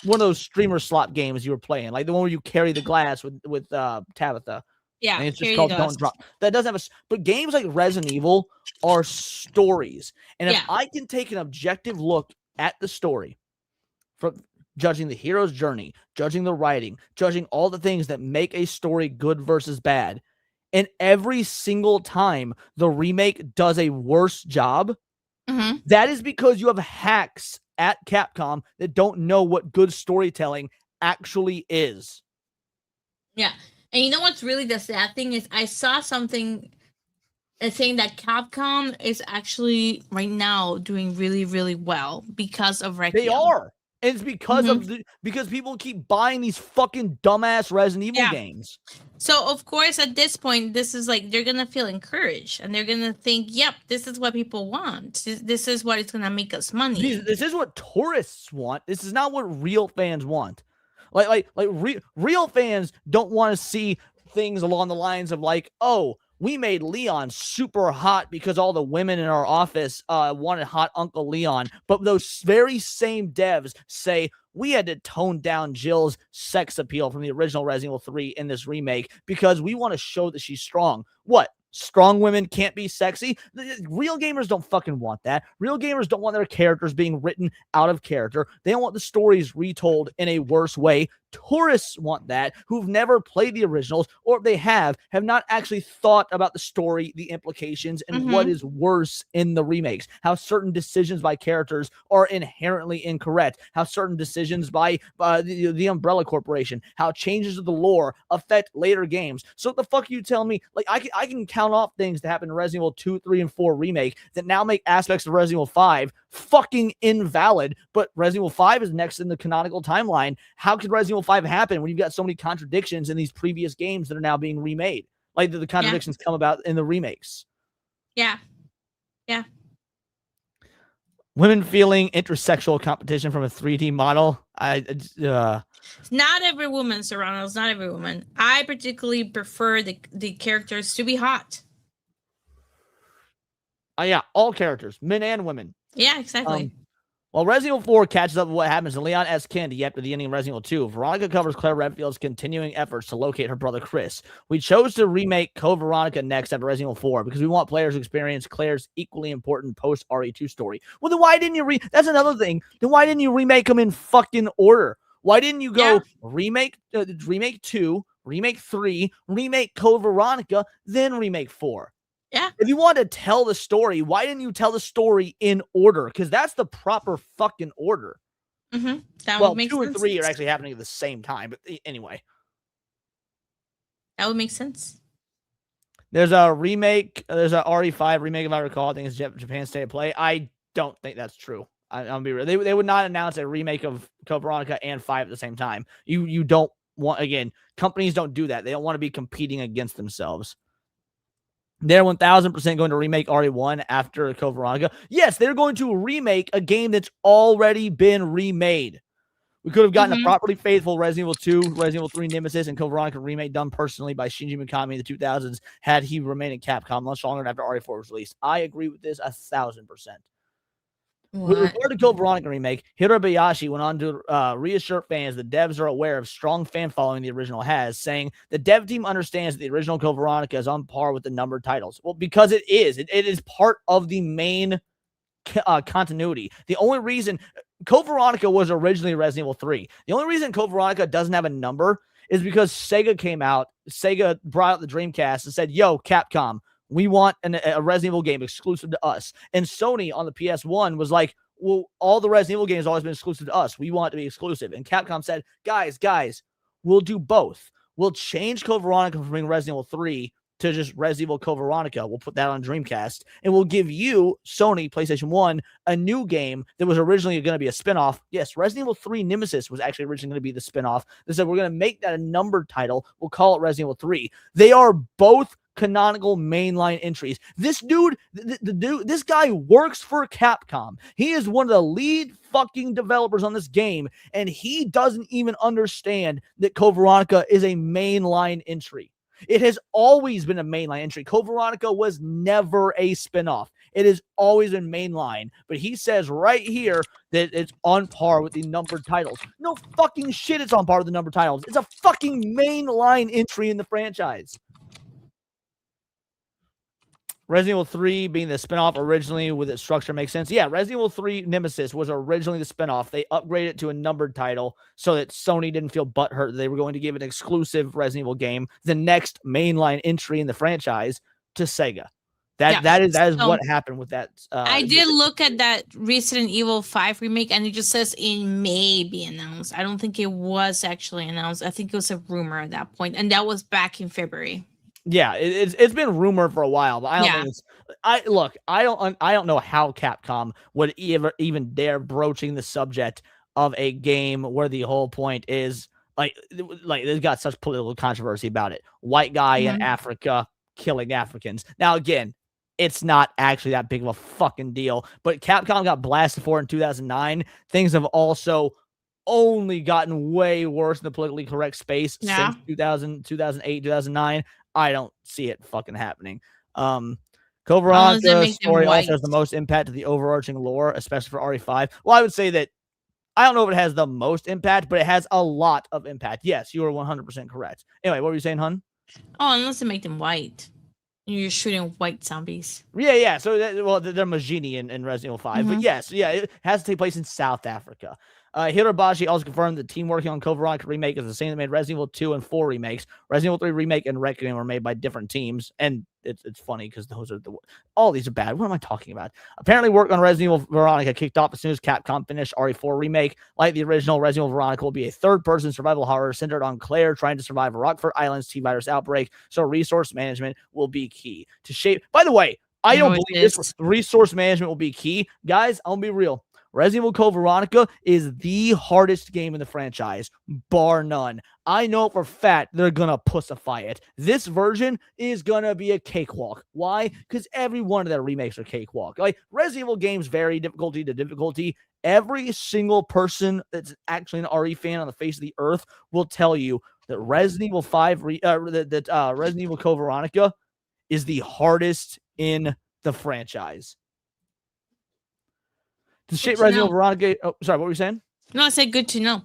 one of those streamer slot games you were playing, like the one where you carry the glass with Tabitha? Yeah, And it's just here called you Don't Drop. That doesn't have but games like Resident Evil are stories. And if I can take an objective look at the story, from judging the hero's journey, judging the writing, judging all the things that make a story good versus bad, and every single time the remake does a worse job, that is because you have hacks at Capcom that don't know what good storytelling actually is. Yeah. And you know what's really the sad thing is, I saw something saying that Capcom is actually right now doing really, really well because of Requiem. They are. And it's because because people keep buying these fucking dumbass Resident Evil games. So of course at this point, this is like they're gonna feel encouraged and they're gonna think, yep, this is what people want. This is what is gonna make us money. This is what tourists want. This is not what real fans want. Real fans don't want to see things along the lines of like, oh, we made Leon super hot because all the women in our office wanted hot Uncle Leon. But those very same devs say we had to tone down Jill's sex appeal from the original Resident Evil 3 in this remake because we want to show that she's strong. What? Strong women can't be sexy? Real gamers don't fucking want that. Real gamers don't want their characters being written out of character. They don't want the stories retold in a worse way. Tourists want that, who've never played the originals, or if they have not actually thought about the story, the implications, and what is worse in the remakes. How certain decisions by characters are inherently incorrect. How certain decisions by the Umbrella Corporation, how changes of the lore affect later games. So what the fuck you tell me? Like, I can count off things that happened in Resident Evil 2, 3, and 4 remake that now make aspects of Resident Evil 5 fucking invalid, but Resident Evil 5 is next in the canonical timeline. How could Resident Evil 5 happen when you've got so many contradictions in these previous games that are now being remade? Like the contradictions come about in the remakes. Yeah. Yeah. Women feeling intersexual competition from a 3D model. Not every woman, Serranos, not every woman. I particularly prefer the characters to be hot. Yeah, all characters, men and women. Yeah, exactly. While Resident Evil 4 catches up with what happens to Leon S. Kennedy after the ending of Resident Evil 2, Veronica covers Claire Redfield's continuing efforts to locate her brother Chris. We chose to remake Code Veronica next after Resident Evil 4 because we want players to experience Claire's equally important post-RE2 story. Well, then why didn't you that's another thing. Then why didn't you remake them in fucking order? Why didn't you go remake 2, remake 3, remake Code Veronica, then remake 4? Yeah. If you want to tell the story, why didn't you tell the story in order? Because that's the proper fucking order. That well, would make 2 and 3 sense. are actually happening at the same time. But anyway. That would make sense. There's a remake. There's a RE5 remake, if I recall. I think it's Japan State of Play. I don't think that's true. I'm going to be real. They would not announce a remake of Code Veronica and 5 at the same time. You don't want, again, companies don't do that. They don't want to be competing against themselves. They're 1000% going to remake RE1 after Code Veronica. Yes, they're going to remake a game that's already been remade. We could have gotten a properly faithful Resident Evil 2, Resident Evil 3 Nemesis, and Code Veronica remake done personally by Shinji Mikami in the 2000s had he remained at Capcom much longer after RE4 was released. I agree with this 1000%. With regard to Code Veronica remake, Hirabayashi went on to reassure fans that devs are aware of strong fan following the original has, saying the dev team understands that the original Code Veronica is on par with the numbered titles. Well, because it is. It is part of the main continuity. The only reason Code Veronica was originally Resident Evil 3. The only reason Code Veronica doesn't have a number is because Sega came out. Sega brought out the Dreamcast and said, yo, Capcom, we want a Resident Evil game exclusive to us. And Sony on the PS1 was like, well, all the Resident Evil games have always been exclusive to us. We want it to be exclusive. And Capcom said, guys, we'll do both. We'll change Code Veronica from being Resident Evil 3 to just Resident Evil Code Veronica. We'll put that on Dreamcast, and we'll give you, Sony, PlayStation 1, a new game that was originally going to be a spinoff. Yes, Resident Evil 3 Nemesis was actually originally going to be the spinoff. They said, we're going to make that a numbered title. We'll call it Resident Evil 3. They are both canonical mainline entries. This dude, this guy works for Capcom. He is one of the lead fucking developers on this game, and he doesn't even understand that Code Veronica is a mainline entry. It has always been a mainline entry. Code Veronica was never a spinoff. It has always been mainline. But he says right here that it's on par with the numbered titles. No fucking shit, it's on par with the numbered titles. It's a fucking mainline entry in the franchise. Resident Evil 3 being the spinoff originally with its structure makes sense. Yeah, Resident Evil 3 Nemesis was originally the spinoff. They upgraded it to a numbered title so that Sony didn't feel butthurt that they were going to give an exclusive Resident Evil game, the next mainline entry in the franchise, to Sega. That is what happened with that. I did look at that Resident Evil 5 remake, and it just says it may be announced. I don't think it was actually announced. I think it was a rumor at that point, and that was back in February. Yeah, it's been rumored for a while, but I don't think it's. I don't know how Capcom would even dare broaching the subject of a game where the whole point is like they've got such political controversy about it. White guy in Africa killing Africans. Now again, it's not actually that big of a fucking deal, but Capcom got blasted for it in 2009. Things have also only gotten way worse in the politically correct space since 2000, 2008, 2009. I don't see it fucking happening. Code Veronica's story also has the most impact to the overarching lore, especially for RE5. Well, I would say that I don't know if it has the most impact, but it has a lot of impact. Yes, you are 100% correct. Anyway, what were you saying, hun? Oh, unless they make them white. You're shooting white zombies. Yeah. So, they're Majini in Resident Evil 5. But yes, it has to take place in South Africa. Hirobashi also confirmed the team working on Code Veronica remake is the same that made Resident Evil 2 and 4 remakes. Resident Evil 3 remake and Requiem were made by different teams, and it's funny because those are all these are bad. What am I talking about? Apparently, work on Resident Evil Veronica kicked off as soon as Capcom finished RE4 remake. Like the original, Resident Evil Veronica will be a third-person survival horror centered on Claire trying to survive a Rockford Islands T-virus outbreak. So resource management will be key to shape. By the way, I don't believe this. Resource management will be key, guys. I'll be real. Resident Evil Code Veronica is the hardest game in the franchise, bar none. I know for a fact they're going to pussify it. This version is going to be a cakewalk. Why? Because every one of their remakes are cakewalk. Like, Resident Evil games vary difficulty to difficulty. Every single person that's actually an RE fan on the face of the earth will tell you that Resident Evil 5, Resident Evil Code Veronica is the hardest in the franchise. To shape Resident Evil Veronica. Oh, sorry, what were you saying? No, I said good to know.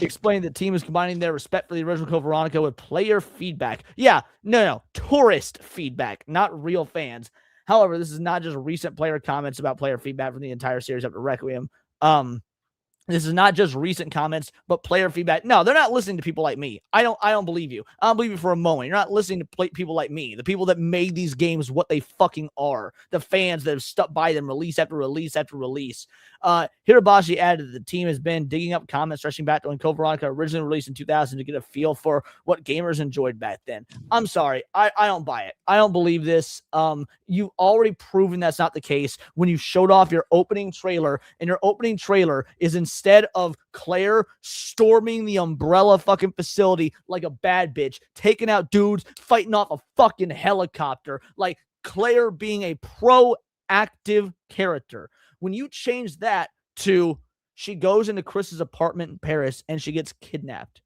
Explain the team is combining their respect for the original Code Veronica with player feedback. Yeah, no, tourist feedback, not real fans. However, this is not just recent player comments about player feedback from the entire series up to Requiem. This is not just recent comments, but player feedback. No, they're not listening to people like me. I don't believe you. I don't believe you for a moment. You're not listening to people like me, the people that made these games what they fucking are, the fans that have stuck by them release after release after release. Hirobashi added that the team has been digging up comments stretching back to when Code Veronica originally released in 2000 to get a feel for what gamers enjoyed back then. I'm sorry. I don't buy it. I don't believe this. You've already proven that's not the case when you showed off your opening trailer, and your opening trailer is instead of Claire storming the Umbrella fucking facility like a bad bitch, taking out dudes, fighting off a fucking helicopter, like Claire being a proactive character. When you change that to she goes into Chris's apartment in Paris and she gets kidnapped.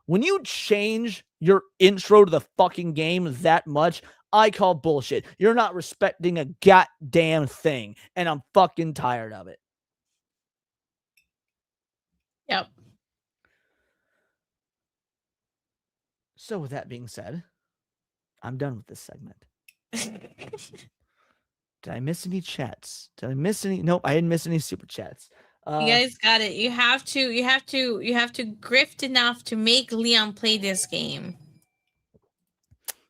When you change your intro to the fucking game that much, I call bullshit. You're not respecting a goddamn thing, and I'm fucking tired of it. Yep. So with that being said, I'm done with this segment. Did I miss any chats? Did I miss any? Nope, I didn't miss any super chats. You guys got it. You have to grift enough to make Leon play this game.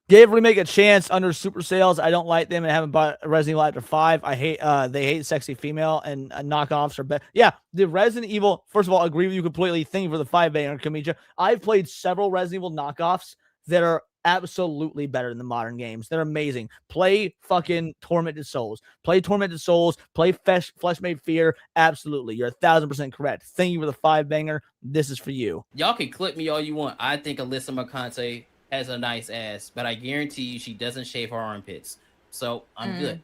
Gave Remake a chance under super sales. I don't like them and haven't bought Resident Evil after 5. I hate they hate sexy female and knockoffs are better. Yeah, the Resident Evil, first of all, I agree with you completely. Thank you for the 5 banger, Kamicha. I've played several Resident Evil knockoffs that are absolutely better than the modern games. They're amazing. Play fucking Tormented Souls. Play Tormented Souls. Play Flesh Made Fear. Absolutely. You're 1,000% correct. Thank you for the 5-banger. This is for you. Y'all can clip me all you want. I think Alyssa Mercante has a nice ass, but I guarantee you she doesn't shave her armpits. So I'm good.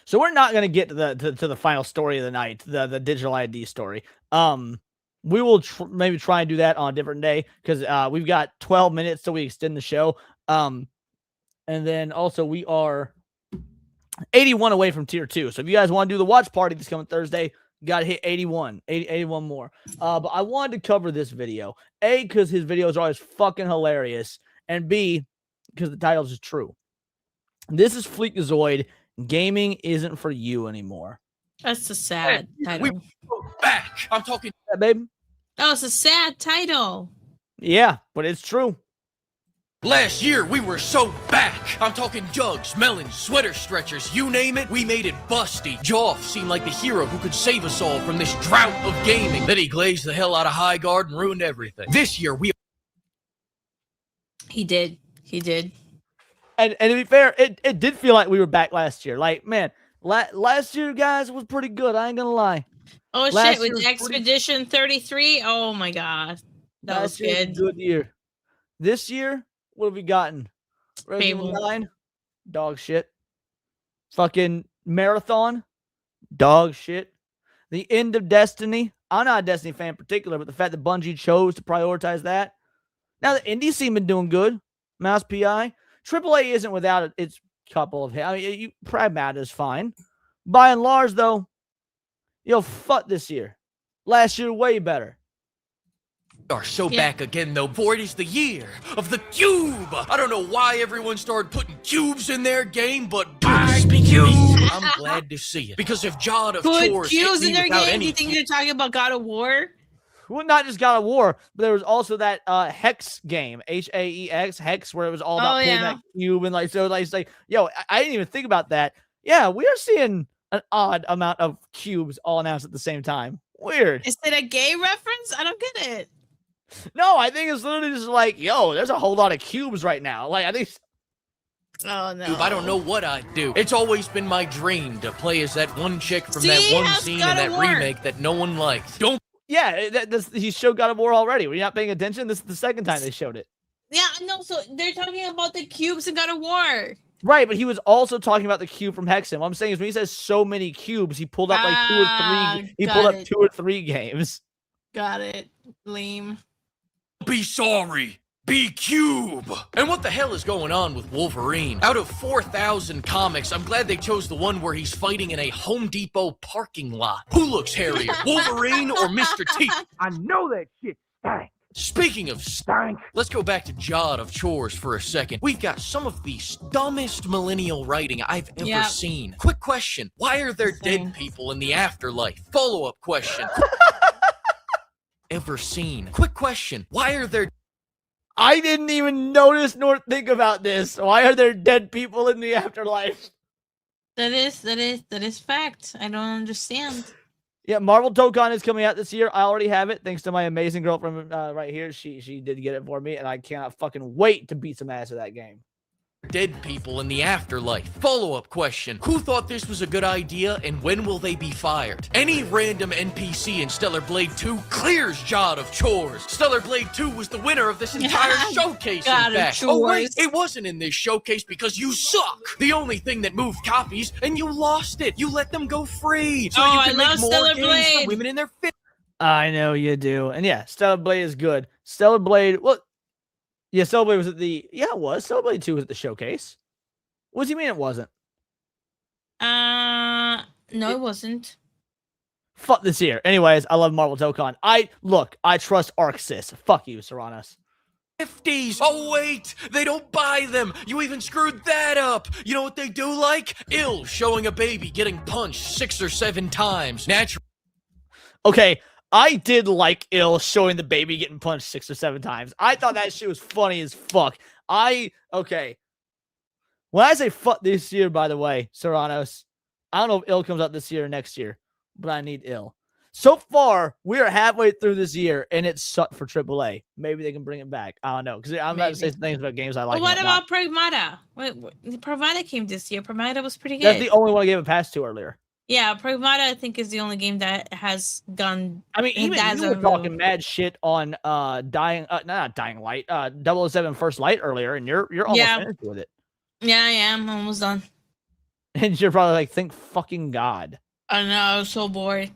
So we're not going to get to the final story of the night, the digital ID story. We will maybe try and do that on a different day because we've got 12 minutes till we extend the show. And then also we are 81 away from tier 2. So if you guys want to do the watch party this coming Thursday, you got to hit 81 more. But I wanted to cover this video. A, because his videos are always fucking hilarious. And B, because the title is true. This is Fleekazoid. Gaming isn't for you anymore. That's a sad title. We go back. I'm talking, babe. Oh, it's a sad title. Yeah, but it's true. last year we were so back. I'm talking jugs, melons, sweater stretchers, you name it, we made it busty. Joff seemed like the hero who could save us all from this drought of gaming. Then he glazed the hell out of High Guard and ruined everything. This year we... He did. And to be fair, it did feel like we were back last year. Like, man, last year, guys, was pretty good. I ain't gonna lie. Oh, Last shit, year with was Expedition 33? Oh, my God. That was Last year good. a good year. This year, what have we gotten? Resident Evil 9, dog shit. Fucking Marathon, dog shit. The End of Destiny. I'm not a Destiny fan in particular, but the fact that Bungie chose to prioritize that. Now, the indie scene been doing good. Mouse PI. AAA isn't without its couple of hits. I mean, Pragmata is fine. By and large, though, fuck this year. Last year, way better. are so back again, though. For it is the year of the cube. I don't know why everyone started putting cubes in their game, but I'm glad to see it. Because if God of Put Chores cubes hit in me their without game? any Do you think you're talking about God of War? Well, not just God of War, but there was also that Hex game, Haex, Hex, where it was all about pulling that cube and I didn't even think about that. Yeah, we are seeing an odd amount of cubes all announced at the same time. Weird. Is it a gay reference? I don't get it. No, I think it's literally just like, there's a whole lot of cubes right now. Like, I think. Oh, no. I don't know what I'd do. It's always been my dream to play as that one chick from that one scene in that remake that no one liked. Yeah, he showed God of War already. Were you not paying attention? This is the second time they showed it. Yeah, no, so they're talking about the cubes in God of War. Right, but he was also talking about the cube from Hexen. What I'm saying is when he says so many cubes, he pulled up like 2 or 3. He pulled up 2 or 3 games. Got it. Lame. Be sorry. Be cube. And what the hell is going on with Wolverine? Out of 4,000 comics, I'm glad they chose the one where he's fighting in a Home Depot parking lot. Who looks hairier, Wolverine or Mr. T? I know that shit stank. Speaking of stank, let's go back to God of Chores for a second. We've got some of the dumbest millennial writing I've ever seen. Quick question, why are there dead people in the afterlife? Follow-up question. Ever seen? Quick question, why are there... I didn't even notice nor think about this. Why are there dead people in the afterlife? That is fact. I don't understand. Yeah, Marvel Tokon is coming out this year. I already have it, thanks to my amazing girlfriend right here. She did get it for me, and I cannot fucking wait to beat some ass of that game. Dead people in the afterlife. Follow-up question. Who thought this was a good idea and when will they be fired? Any random NPC in Stellar Blade 2 clears God of Chores. Stellar Blade 2 was the winner of this entire showcase, God in of fact. Oh wait, Chores. it wasn't in this showcase because you suck. The only thing that moved copies and you lost it. You let them go free so you can make more Stellar games Blade. for women in their fit. I know you do. And yeah, Stellar Blade is good. Stellar Blade, yeah, Stellar Blade was at the... Yeah, it was. Stellar Blade 2 was at the showcase. What do you mean it wasn't? No, it wasn't. Fuck this year. Anyways, I love Marvel Tokon. I trust Arxis. Fuck you, Serranos. 50s. Oh wait, they don't buy them. You even screwed that up. You know what they do like? Ill showing a baby getting punched 6 or 7 times. Naturally. Okay, I did like Ill showing the baby getting punched 6 or 7 times. I thought that shit was funny as fuck. Okay. When I say fuck this year, by the way, Serranos, I don't know if Ill comes out this year or next year, but I need Ill. So far, we are halfway through this year, and it's sucked for AAA. Maybe they can bring it back. I don't know, because I'm about to say things about games I like. What about Pragmata? Pragmata came this year. Pragmata was pretty good. That's the only one I gave a pass to earlier. Yeah, Pragmata I think is the only game that has gone. I mean, even you were talking mad shit on not Dying Light, 007 First Light earlier, and you're almost finished with it. Yeah, I am almost done. And you're probably like, thank fucking God. I know, I was so bored.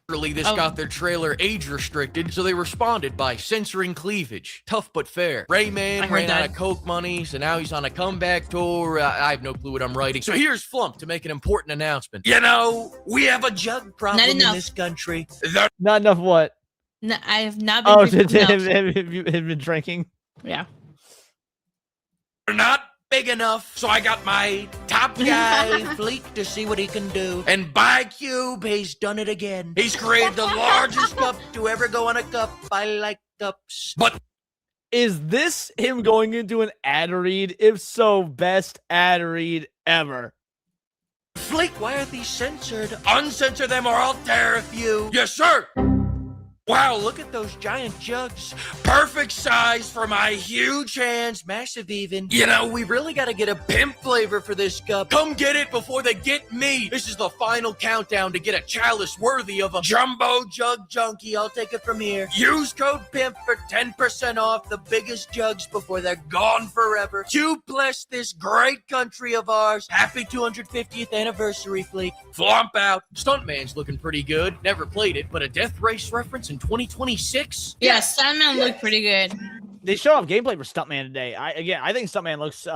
This got their trailer age restricted, so they responded by censoring cleavage. Tough but fair. Rayman ran out of Coke money, so now he's on a comeback tour. I have no clue what I'm writing. So here's Flump to make an important announcement. You know, we have a jug problem in this country. Not enough what? No, I have not been. Have you been drinking? Yeah. They're not big enough, so I got my top guy, Fleek, to see what he can do. And by Cube, he's done it again. He's created the largest cup to ever go on a cup. I like cups. But is this him going into an ad read? If so, best ad read ever. Fleek, why are these censored? Uncensor them or I'll tear a few. Yes, sir. Wow, look at those giant jugs. Perfect size for my huge hands. Massive even. You know, we really got to get a pimp flavor for this cup. Come get it before they get me. This is the final countdown to get a chalice worthy of a jumbo jug junkie. I'll take it from here. Use code PIMP for 10% off the biggest jugs before they're gone forever. You bless this great country of ours. Happy 250th anniversary, Fleek. Flump out. Stuntman's looking pretty good. Never played it, but a Death Race reference in 2026? Yeah, Stuntman looked pretty good. They showed off gameplay for Stuntman today. I think Stuntman looks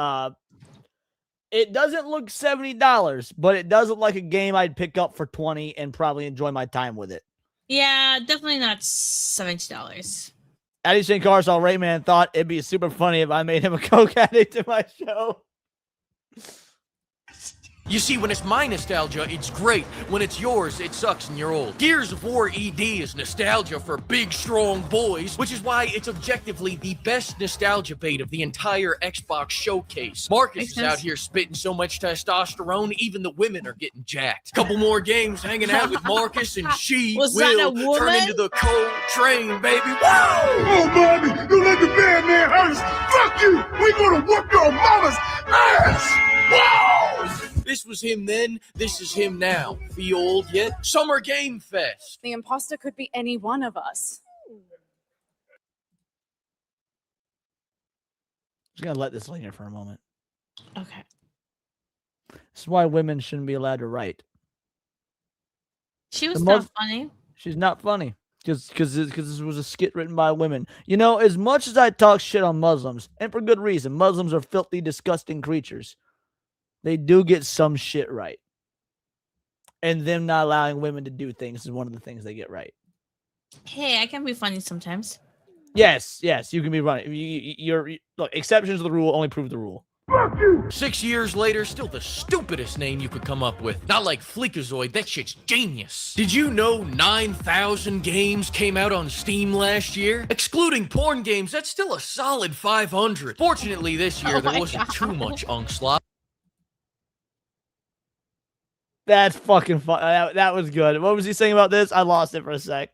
it doesn't look $70, but it does look like a game I'd pick up for $20 and probably enjoy my time with it. Yeah, definitely not $70. Addy Shankar saw Rayman thought it'd be super funny if I made him a coke addict in my show. You see, when it's my nostalgia, it's great. When it's yours, it sucks and you're old. Gears of War ED is nostalgia for big, strong boys, which is why it's objectively the best nostalgia bait of the entire Xbox showcase. Marcus is out here spitting so much testosterone, even the women are getting jacked. Couple more games hanging out with Marcus, and she will turn into the cold train, baby. Wow! Oh, Bobby, don't let the bad man hurt us. Fuck you! We gonna whoop your mama's ass! Wow! This was him then, this is him now. The old yet Summer Game Fest. The imposter could be any one of us. Just gonna let this linger for a moment. Okay. This is why women shouldn't be allowed to write. She was not funny. She's not funny. Because this was a skit written by women. You know, as much as I talk shit on Muslims, and for good reason, Muslims are filthy, disgusting creatures. They do get some shit right. And them not allowing women to do things is one of the things they get right. Hey, I can be funny sometimes. Yes, you can be running. Look, exceptions to the rule only prove the rule. 6 years later, still the stupidest name you could come up with. Not like Fleekazoid, that shit's genius. Did you know 9,000 games came out on Steam last year? Excluding porn games, that's still a solid 500. Fortunately, this year, there wasn't too much onslaught. That's fucking fun. That was good. What was he saying about this? I lost it for a sec.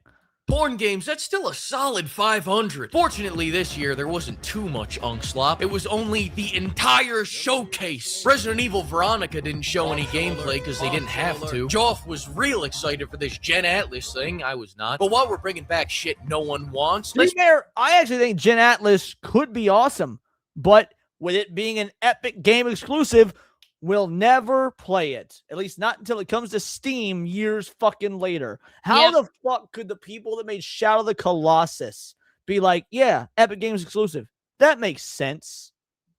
Porn games, that's still a solid 500. Fortunately, this year, there wasn't too much slop. It was only the entire showcase. Resident Evil Veronica didn't show any gameplay because they didn't have to. Joff was real excited for this Gen Atlas thing. I was not. But while we're bringing back shit no one wants... To be fair, I actually think Gen Atlas could be awesome. But with it being an Epic game exclusive... We'll never play it. At least not until it comes to Steam years fucking later. How the fuck could the people that made Shadow of the Colossus be like, yeah, Epic Games exclusive? That makes sense.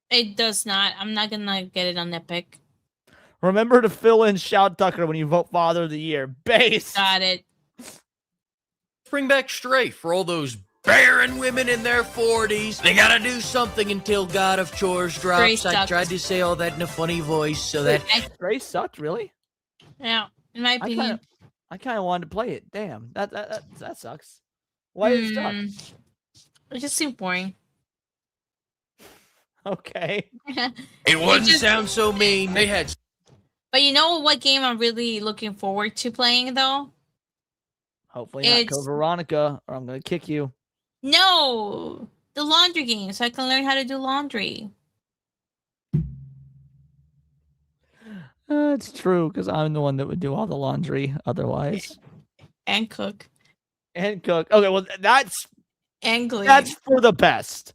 It does not. I'm not gonna get it on Epic. Remember to fill in Shout Tucker when you vote Father of the Year. Base. Got it. Bring back Stray for all those barren women in their 40s. They gotta do something until God of Chores drops. I tried to say all that in a funny voice so that... Stray sucked, really? Yeah, in my opinion. I kind of wanted to play it. Damn, that sucks. Why is it suck? It just seemed boring. Okay. It wouldn't sound so mean. They had... But you know what game I'm really looking forward to playing, though? Hopefully not It's Code Veronica, or I'm gonna kick you. no the laundry game, so I can learn how to do laundry. It's true, because I'm the one that would do all the laundry otherwise. And cook. And cook. Okay, well that's And clean. for the best.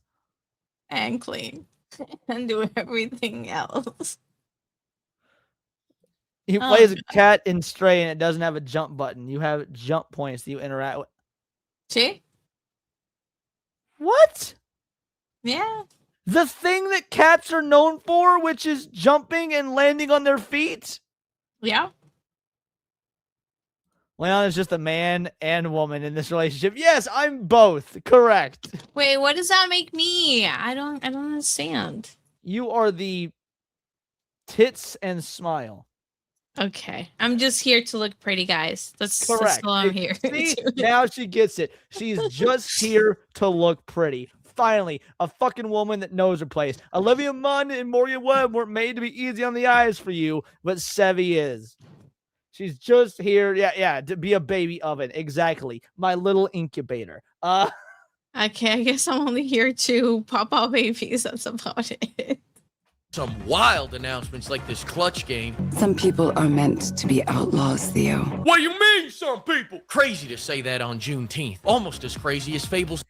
And clean. And do everything else. He Oh, plays a God. cat in Stray and it doesn't have a jump button. You have jump points that you interact with. See? What? Yeah. The thing that cats are known for, which is jumping and landing on their feet? Yeah. Leon is just a man and woman in this relationship. Yes, I'm both. Correct. Wait, what does that make me? I don't understand. You are the tits and smile. Okay. I'm just here to look pretty, guys. That's Correct. all I'm here. See, to. now she gets it. She's just here to look pretty. Finally, a fucking woman that knows her place. Olivia Munn and Morgan Webb weren't made to be easy on the eyes for you, but Sevy is. She's just here, to be a baby oven. Exactly. My little incubator. Okay, I guess I'm only here to pop out babies. That's about it. Some wild announcements like this clutch game. Some people are meant to be outlaws, Theo. What do you mean, some people? Crazy to say that on Juneteenth. Almost as crazy as Fable's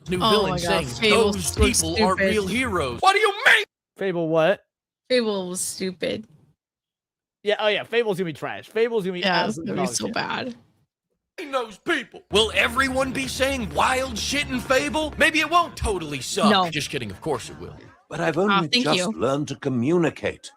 new villain saying those people aren't real heroes. What do you mean? Fable what? Fable was stupid. Yeah, oh yeah, Fable's gonna be trash. Fable's gonna be It's gonna be dog so shit. bad. Those people. Will everyone be saying wild shit in Fable? Maybe it won't totally suck. No. Just kidding, of course it will. But I've only thank just you. learned to communicate.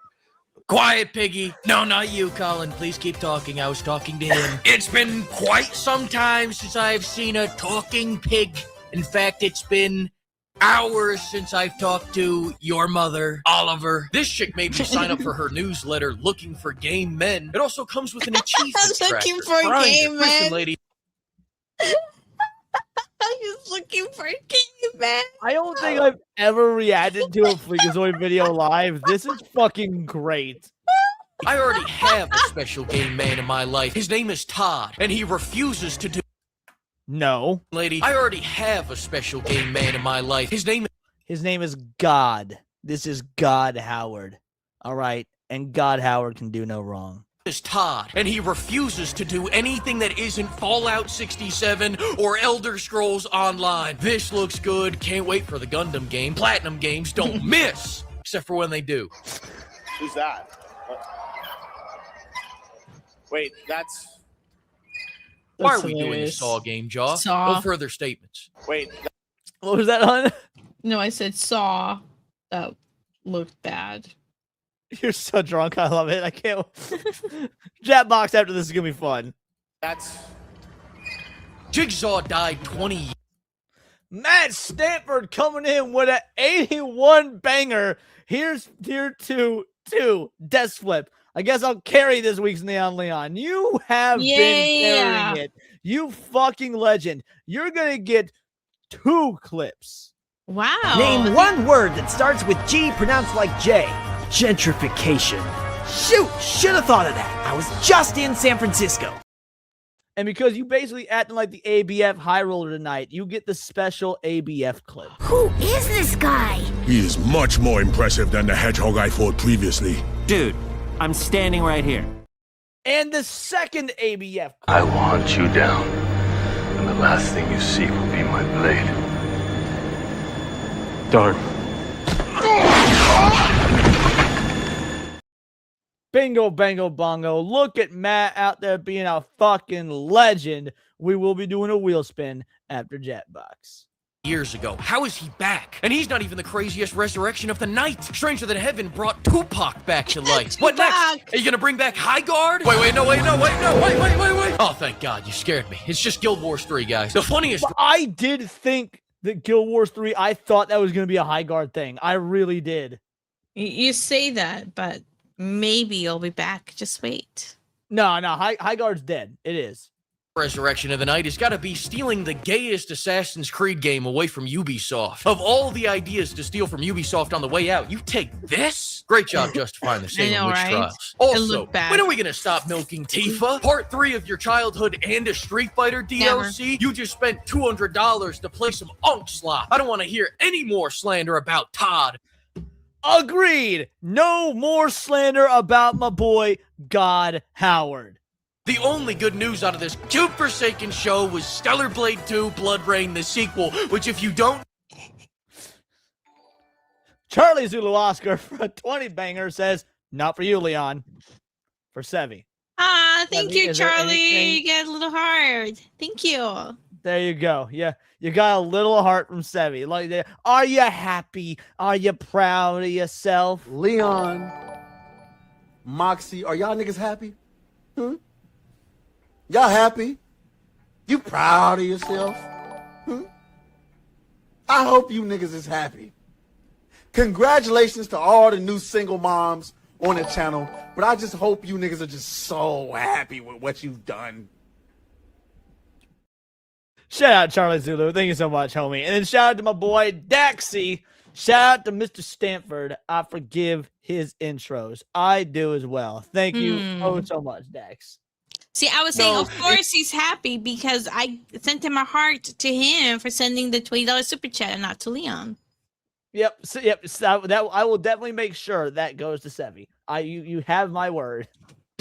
Quiet, Piggy. No, not you, Colin. Please keep talking. I was talking to him. It's been quite some time since I've seen a talking pig. In fact, it's been hours since I've talked to your mother, Oliver. This chick made me sign up for her newsletter, Looking for Game Men. It also comes with an achievement Looking tracker. for Grinder, game Listen, men. lady. I'm just looking for a game, man. I don't think I've ever reacted to a Freakazoid video live. This is fucking great. I already have a special game man in my life. His name is Todd, and he refuses to do. No. Lady, I already have a special game man in my life. His name is God. This is God Howard. All right. And God Howard can do no wrong. is Todd, and he refuses to do anything that isn't Fallout 67 or Elder Scrolls Online. This looks good. Can't wait for the Gundam game. Platinum games don't miss, except for when they do. Who's that? Wait, that's... Why are we doing this Saw game, Jaw? Saw. No further statements. Wait. What was that on? No, I said Saw. That looked bad. You're so drunk. I love it. I can't. Japbox after this is going to be fun. That's... Jigsaw died 20 years. Matt Stanford coming in with an 81 banger. Here's tier 2, Death Flip. I guess I'll carry this week's Neon Leon. You have been carrying it. You fucking legend. You're going to get 2 clips. Wow. Name one word that starts with G pronounced like J. Gentrification. Shoot, should have thought of that. I was just in San Francisco. And because you basically acting like the ABF high roller tonight, you get the special ABF clip. Who is this guy? He is much more impressive than the hedgehog I fought previously. Dude, I'm standing right here. And the second ABF clip. I will hunt you down, and the last thing you see will be my blade. Darn. Bingo, bango, bongo. Look at Matt out there being a fucking legend. We will be doing a wheel spin after Jetbox. Years ago. How is he back? And he's not even the craziest resurrection of the night. Stranger Than Heaven brought Tupac back to life. What next? Are you gonna bring back High Guard? Wait. Oh, thank God, you scared me. It's just Guild Wars 3, guys. The funniest... I did think that Guild Wars 3, I thought that was going to be a High Guard thing. I really did. You say that, but maybe you'll be back. Just wait. No, High Guard's dead. It is. resurrection of the night has got to be stealing the gayest Assassin's Creed game away from Ubisoft. Of all the ideas to steal from Ubisoft on the way out, you take this? Great job justifying the Salem witch trials. Also, when are we going to stop milking Tifa? Part 3 of your childhood and a Street Fighter DLC? You just spent $200 to play some unk slop. I don't want to hear any more slander about Todd. Agreed. No more slander about my boy, God Howard. The only good news out of this cute Forsaken show was Stellar Blade 2 Blood Rain, the sequel, which if you don't... Charlie Zulu Oscar for a 20 banger says, not for you, Leon. For Sevi. Ah, thank Sevi, you, Charlie. You get a little hard. Thank you. There you go. Yeah, you got a little heart from Sevi. Like, are you happy? Are you proud of yourself? Leon, Moxie, are y'all niggas happy? Y'all happy? You proud of yourself? I hope you niggas is happy. Congratulations to all the new single moms on the channel, but I just hope you niggas are just so happy with what you've done. Shout out Charlie Zulu. Thank you so much, homie. And then shout out to my boy Daxie. Shout out to Mr. Stanford. I forgive his intros. I do as well. Thank you so much, Dax. See, I was saying, of course he's happy because I sent him a heart to him for sending the $20 super chat and not to Leon. Yep. So, that I will definitely make sure that goes to Sevi. You have my word.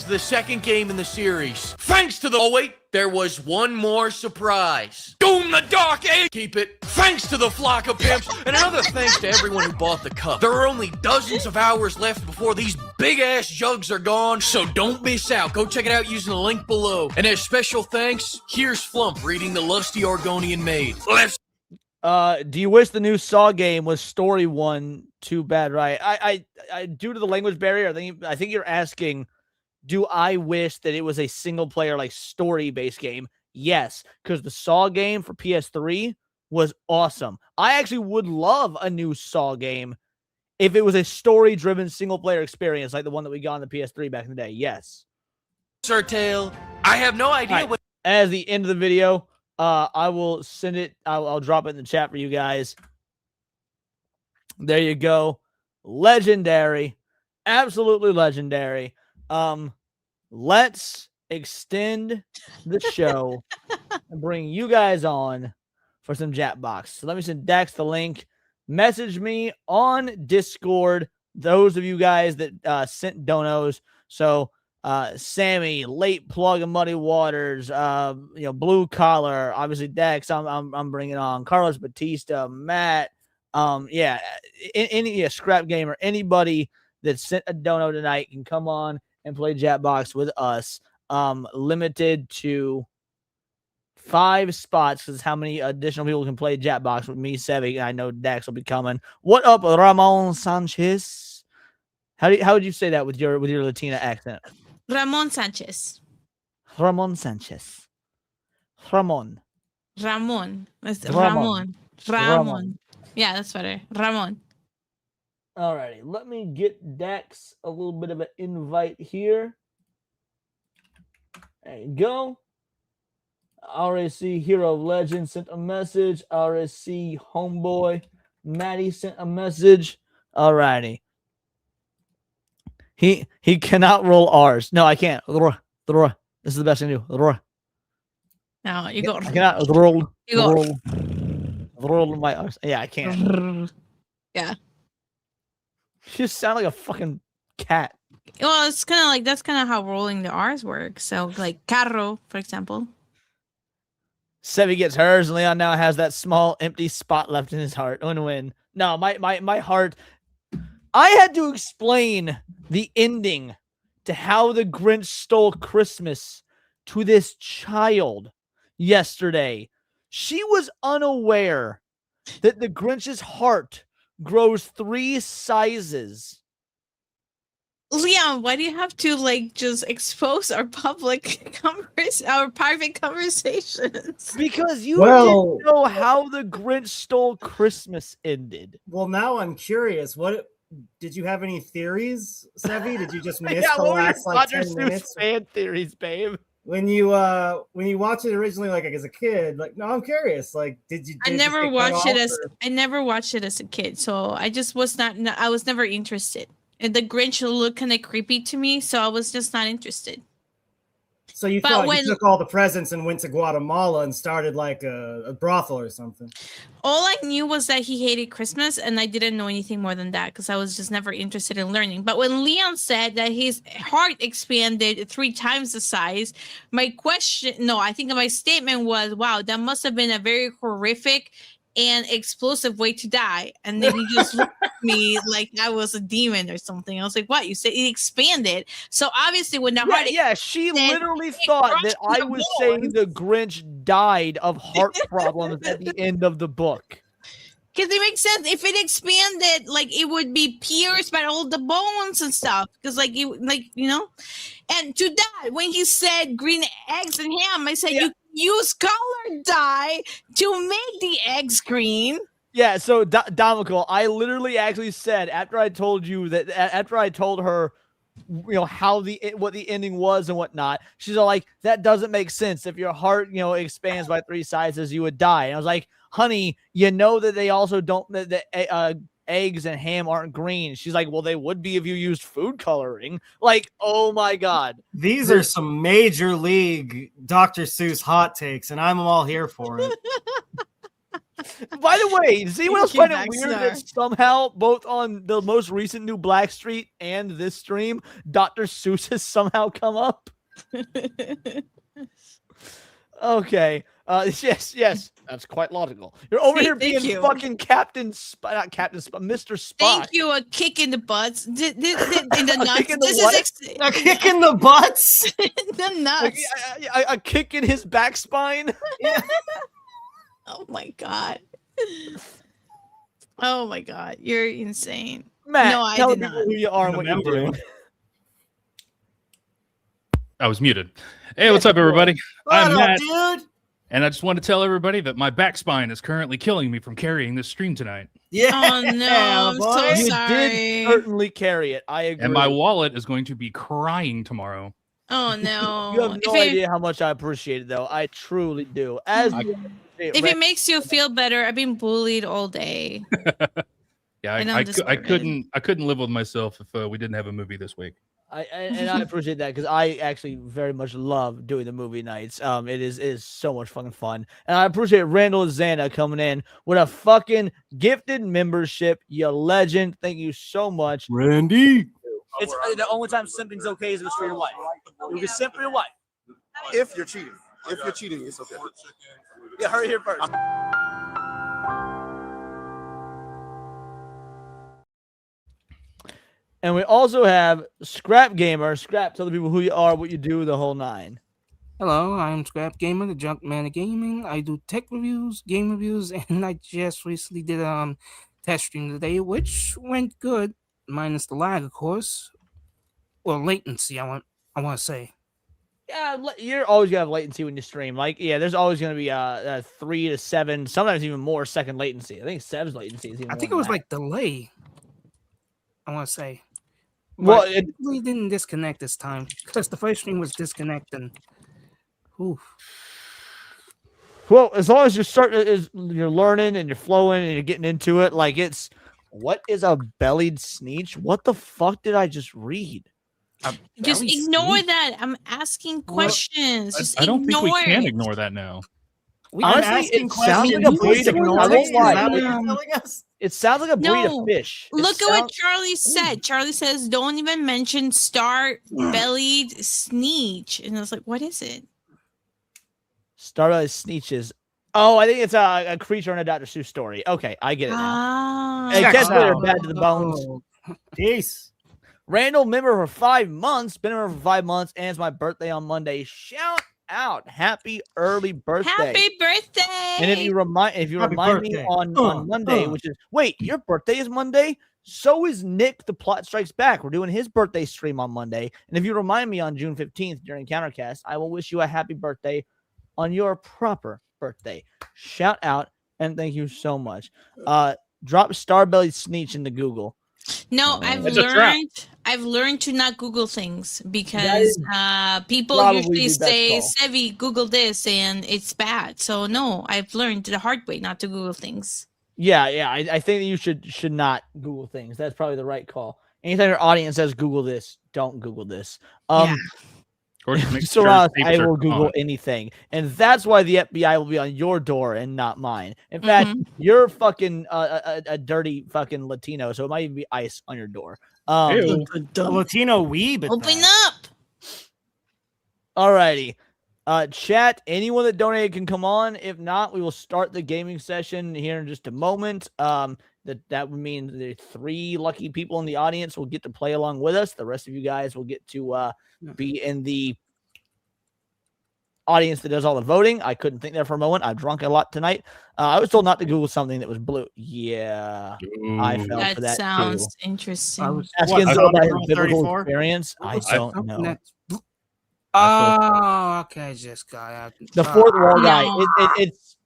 The second game in the series. Thanks to the... Oh, wait. There was one more surprise. Doom the Dark Age. Keep it. Thanks to the flock of pimps. And another thanks to everyone who bought the cup. There are only dozens of hours left before these big-ass jugs are gone, so don't miss out. Go check it out using the link below. And as special thanks, here's Flump reading the Lusty Argonian Maid. Let's... Do you wish the new Saw game was story one? Too bad, right? I due to the language barrier, I think you're asking... Do I wish that it was a single player, like story-based game? Yes, because the Saw game for PS3 was awesome. I actually would love a new Saw game if it was a story-driven single-player experience like the one that we got on the PS3 back in the day. Yes. Surtail, I have no idea what... As the end of the video, I will send it. I'll drop it in the chat for you guys. There you go. Legendary. Absolutely legendary. Let's extend the show and bring you guys on for some Jackbox. So let me send Dax the link. Message me on Discord. Those of you guys that sent donos. So Sammy, Late Plug of Muddy Waters, Blue Collar, obviously Dax. I'm bringing on Carlos Batista, Matt. Any Scrap Gamer, anybody that sent a dono tonight can come on and play Jackbox with us. Limited to 5 spots because how many additional people can play Jackbox with me, Sevi. I know Dax will be coming. What up, Ramon Sanchez? How would you say that with your Latina accent? Ramon Sanchez. Ramon Sanchez. Ramon. Ramon. It's Ramon. Ramon. Yeah, that's better. Ramon. Alrighty, let me get Dax a little bit of an invite here. There you go. RSC Hero of Legend sent a message. RSC Homeboy Maddie sent a message. Alrighty. He cannot roll R's. No, I can't. This is the best thing to do. No, you go. I cannot roll. You go. Roll my R's. Yeah, I can't. Yeah. You just sound like a fucking cat. Well, it's kind of like that's kind of how rolling the R's work. So, like carro, for example. Sevi gets hers, and Leon now has that small empty spot left in his heart. Win-win. No, my heart. I had to explain the ending to How the Grinch Stole Christmas to this child yesterday. She was unaware that the Grinch's heart grows 3 sizes. Leon, why do you have to just expose our our private conversations? Because you didn't know how the Grinch Stole Christmas ended. Well, now I'm curious. What did you have any theories, Sevi? Did you just miss Yeah, the what were last your 10 minutes? Fan theories, babe? when you watched it originally, like as a kid, like no, I'm curious. Like, did you? I Did never you get cut watched it off, as or- I never watched it as a kid, so I just was not. I was never interested. And the Grinch looked kind of creepy to me, so I was just not interested. So you But thought when- you took all the presents and went to Guatemala and started like a brothel or something? All I knew was that he hated Christmas, and I didn't know anything more than that because I was just never interested in learning. But when Leon said that his heart expanded 3 times the size, my statement was, wow, that must have been a very horrific and explosive way to die. And then he just looked at me like I was a demon or something. I was like, what? You said it expanded. So obviously when the heart she expanded, literally it thought crushed that I the was saying bones. the Grinch died of heart problems at the end of the book. Because it makes sense. If it expanded, like it would be pierced by all the bones and stuff. Because and to that, when he said green eggs and ham, I said you use color dye to make the eggs green. Yeah, so Domical, I literally actually said after I told her, how what the ending was and whatnot, she's all like, that doesn't make sense. If your heart, expands by 3 sizes, you would die. And I was like, honey, you know that they also don't that eggs and ham aren't green. She's like, well, they would be if you used food coloring. Like, oh my god, These are some major league Dr. Seuss hot takes, and I'm all here for it. By the way, does anyone else Thank find you, it weird Maxar. that somehow both on the most recent new Black Street and this stream, Dr. Seuss has somehow come up? Okay. Yes, that's quite logical. You're over here Thank being you. fucking not Captain Spock, Mr. Spock. Thank you. A kick in the butts. In the nuts. kick in the This what? is A kick in the butts? the nuts. A kick in his back spine. Oh my god. Oh my god. You're insane. Matt, no, I tell did people not. who you are and what you do. I was muted. Hey, what's up, everybody? What I'm up, Matt, dude? and I just want to tell everybody that my back spine is currently killing me from carrying this stream tonight. Yeah. Oh no, I'm so You sorry. did certainly carry it. I agree. And my wallet is going to be crying tomorrow. Oh no. You have no idea how much I appreciate it, though. I truly do. If it makes you feel better, I've been bullied all day. Yeah, I don't I deserve it. couldn't live with myself if we didn't have a movie this week. And I appreciate that because I actually very much love doing the movie nights. It is so much fucking fun, and I appreciate Randall Zana coming in with a fucking gifted membership. You legend! Thank you so much, Randy. It's the only time simping's okay is if it's for your wife. You can simp for your wife. If you're cheating. If you're cheating, it's okay. Yeah, hurry here first. and we also have Scrap Gamer. Scrap, tell the people who you are, what you do, the whole nine. Hello, I'm Scrap Gamer, the junk man of gaming. I do tech reviews, game reviews, and I just recently did a test stream today, which went good, minus the lag, of course. Well, latency, I want to say. Yeah, you're always gonna have latency when you stream. Like, yeah, there's always gonna be a 3 to 7, sometimes even more second latency. I think 7's latency is even. I think more it was than like delay. I want to say. Well, But it really didn't disconnect this time because the first stream was disconnecting. Oof. Well, as long as you're learning and you're flowing and you're getting into it, like what is a bellied sneech? What the fuck did I just read? Just ignore that. I'm asking questions. Just I don't think we can it. ignore that now. Honestly, it sounds like a breed of It sounds like a breed of fish. Look at what Charlie said. Charlie says, "Don't even mention star-bellied sneech," and I was like, "What is it?" Star-bellied sneeches. Oh, I think it's a creature in a Dr. Seuss story. Okay, I get it now. Ah. Hey, cats are bad to the bones. Peace. Randall, member for 5 months. Been a member for 5 months, and it's my birthday on Monday. Shout out! Happy early birthday! Happy birthday! And if you remind me on Monday, which is your birthday is Monday. So is Nick. The Plot Strikes Back. We're doing his birthday stream on Monday. And if you remind me on June 15th during Countercast, I will wish you a happy birthday on your proper birthday. Shout out and thank you so much. Drop Starbelly Sneech into Google. No, I've It's a trap. I've learned to not Google things because people probably usually the best say, call. "Sevi, Google this," and it's bad. So no, I've learned the hard way not to Google things. Yeah, I think that you should not Google things. That's probably the right call. Anytime your audience says Google this, don't Google this. Yeah. Or just make so sure honest, tapes I are will Google on. anything, and that's why the FBI will be on your door and not mine. In fact, Mhm. you're fucking a dirty fucking Latino, so it might even be ICE on your door. Ew. Latino weeb. Open up. Alrighty. Chat, anyone that donated can come on. If not, we will start the gaming session here in just a moment. That would mean the 3 lucky people in the audience will get to play along with us. The rest of you guys will get to be in the audience that does all the voting. I couldn't think there for a moment. I've drunk a lot tonight. I was told not to Google something that was blue. Yeah, I fell for That that sounds too. interesting. Asking What, Zoe about his Rule biblical 34? experience. I don't know. Oh, okay, just got out. The fourth wall No. guy. It's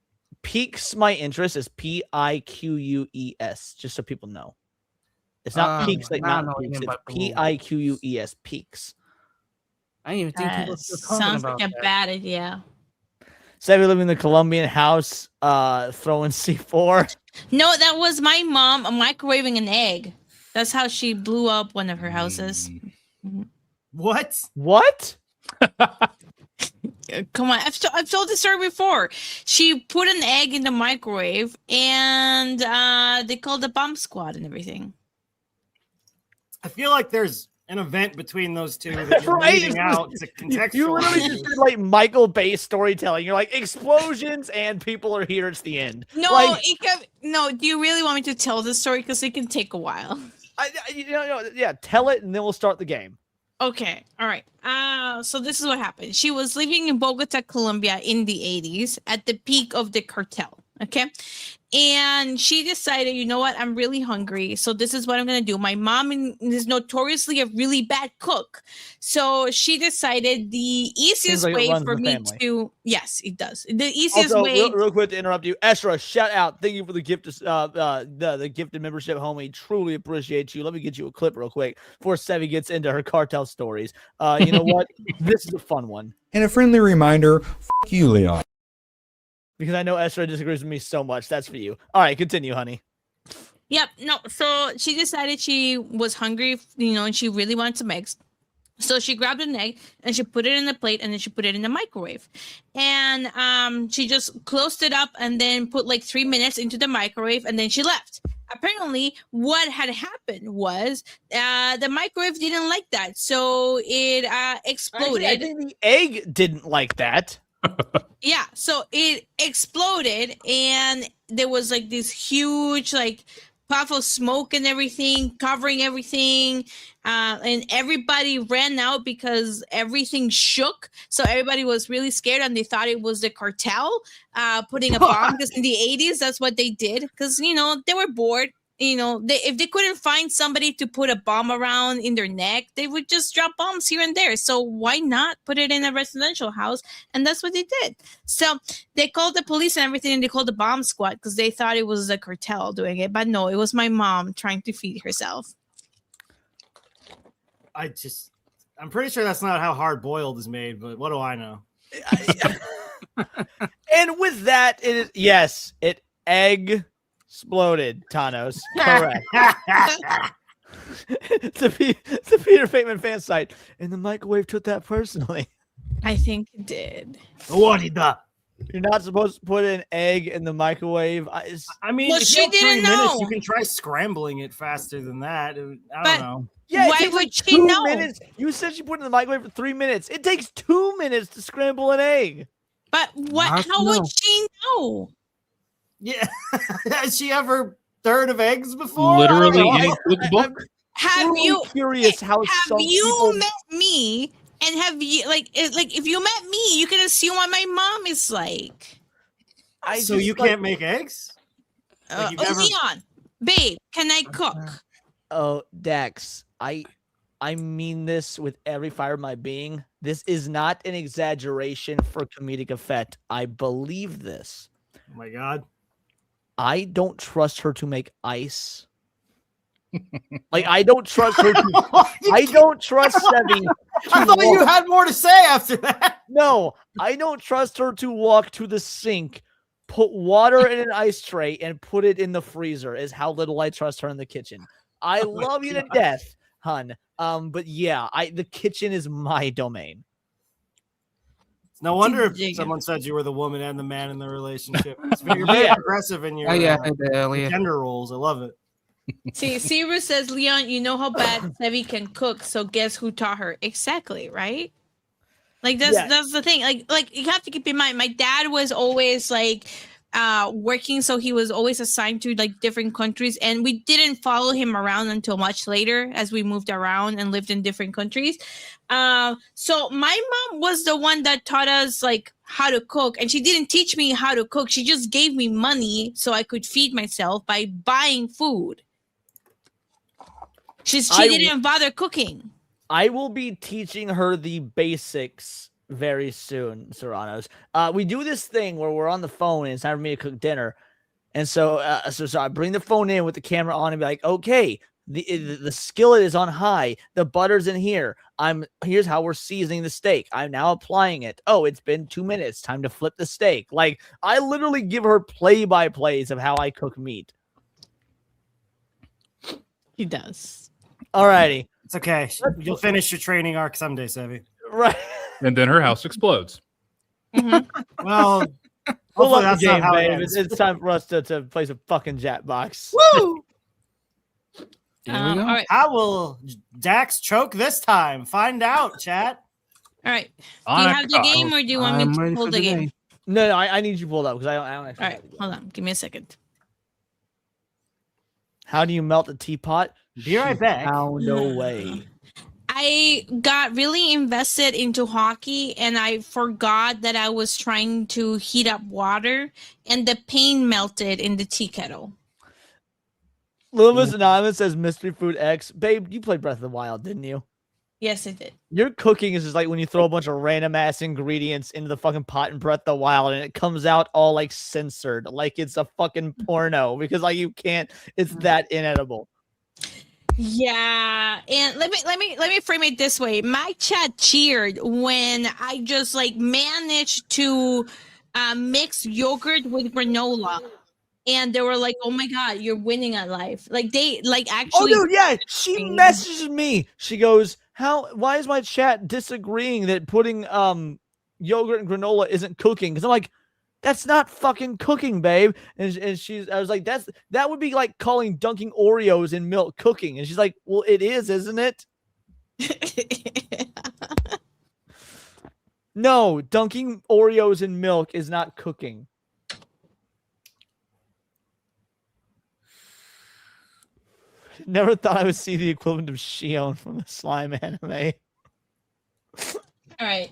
piques my interest as Piqueus, just so people know. It's not peaks like I don't mountain know peaks. anything It's about the rules. Piqueus, peaks. I didn't even think people were That still talking sounds about like a that. bad idea. Savvy living in the Colombian house, throwing C4. No, that was my mom microwaving an egg. That's how she blew up one of her houses. What? What? Come on, I've told this story before. She put an egg in the microwave, and they called the bomb squad and everything. I feel like there's an event between those two that you're Right? leaving out to contextualize. You literally just did like Michael Bay storytelling. You're like, explosions and people are here. It's the end. No, Like, no. Do you really want me to tell this story? Because it can take a while. yeah, tell it and then we'll start the game. Okay, all right. So this is what happened. She was living in Bogota, Colombia in the 80s at the peak of the cartel. Okay. And she decided, you know what? I'm really hungry. So this is what I'm going to do. My mom is notoriously a really bad cook. So she decided the easiest like it way runs for the me family. to, yes, it does. The easiest Also, way. real quick to interrupt you, Esra, shout out. Thank you for the gift, the gifted membership, homie. Truly appreciate you. Let me get you a clip real quick before Sevi gets into her cartel stories. You know what? This is a fun one. And a friendly reminder, fuck you, Leon. Because I know Esra disagrees with me so much. That's for you. All right, continue, honey. Yep. No. So she decided she was hungry, and she really wanted some eggs. So she grabbed an egg and she put it in the plate and then she put it in the microwave. And she just closed it up and then put like 3 minutes into the microwave and then she left. Apparently, what had happened was the microwave didn't like that. So it exploded. Actually, I think the egg didn't like that. Yeah, so it exploded and there was like this huge like puff of smoke and everything covering everything, and everybody ran out because everything shook. So everybody was really scared and they thought it was the cartel putting a bomb, because in the 80s that's what they did, because they were bored. If they couldn't find somebody to put a bomb around in their neck, they would just drop bombs here and there. So why not put it in a residential house? And that's what they did. So they called the police and everything, and they called the bomb squad because they thought it was the cartel doing it. But no, it was my mom trying to feed herself. I'm pretty sure that's not how hard boiled is made, but what do I know? And with that, it egg exploded, Thanos. Correct. to Peter Bateman fan site. And the microwave took that personally. I think it did. What did that? You're not supposed to put an egg in the microwave. I mean, well, if she you have 3 didn't minutes, know. you can try scrambling it faster than that. I But- don't know. Yeah, it Why takes would like she 2 know? minutes. You said she put it in the microwave for 3 minutes. It takes 2 minutes to scramble an egg. But how would she know? Yeah, has she ever heard of eggs before? Literally I any don't know. book. Have Truly you curious how have some you people... met me? And have you like if you met me, you can assume what my mom is like. So you can't make eggs? Like you've never- Leon, babe, can I cook? Oh, Dex, I mean this with every fiber of my being. This is not an exaggeration for comedic effect. I believe this. Oh my god. I don't trust her to make ice. Like I don't trust her. I don't trust Sevi. I thought you had more to say after that. No, I don't trust her to walk to the sink, put water in an ice tray, and put it in the freezer. Is how little I trust her in the kitchen. I love you to death, hun. But yeah, the kitchen is my domain. No wonder if someone said you were the woman and the man in the relationship. You're very progressive in your gender roles. I love it. See, Sirius says, Leon, you know how bad Sevi can cook, so guess who taught her? Exactly, right? Like that's the thing. Like you have to keep in mind, my dad was always like working, so he was always assigned to like different countries, and we didn't follow him around until much later as we moved around and lived in different countries. So my mom was the one that taught us like how to cook, and she didn't teach me how to cook. She just gave me money so I could feed myself by buying food. She didn't bother cooking. I will be teaching her the basics very soon, Serranos. We do this thing where we're on the phone and it's time for me to cook dinner. And so I bring the phone in with the camera on and be like, okay, the skillet is on high. The butter's in here. Here's how we're seasoning the steak. I'm now applying it. Oh, it's been 2 minutes. Time to flip the steak. Like, I literally give her play-by-plays of how I cook meat. He does. Alrighty. It's okay. You'll finish your training arc someday, Sevi. Right. And then her house explodes. Mm-hmm. Well, we'll love that's the game, not how it babe. ends. It's time for us to play some fucking Jackbox. Woo! All right. How will Dax choke this time? Find out, chat. All right. Do you have the game, or do you want me to pull the game? No, I need you pulled up because I don't actually. All right, hold on. Give me a second. How do you melt a teapot? Be right back. No way. I got really invested into hockey, and I forgot that I was trying to heat up water, and the paint melted in the tea kettle. Little Miss Anonymous says Mystery Food X. Babe, you played Breath of the Wild, didn't you? Yes, I did. Your cooking is just like when you throw a bunch of random ass ingredients into the fucking pot in Breath of the Wild and it comes out all like censored, like it's a fucking porno because like you can't, it's that inedible. Yeah, and let me frame it this way. My chat cheered when I just like managed to mix yogurt with granola. And they were like, "Oh my god, you're winning at life!" Like they like actually. Oh, dude, yeah. She messages me. She goes, why is my chat disagreeing that putting yogurt and granola isn't cooking? Because I'm like, that's not fucking cooking, babe. And I was like, that would be like calling dunking Oreos in milk cooking. And she's like, well, it is, isn't it? No, dunking Oreos in milk is not cooking. Never thought I would see the equivalent of Shion from the slime anime. All right.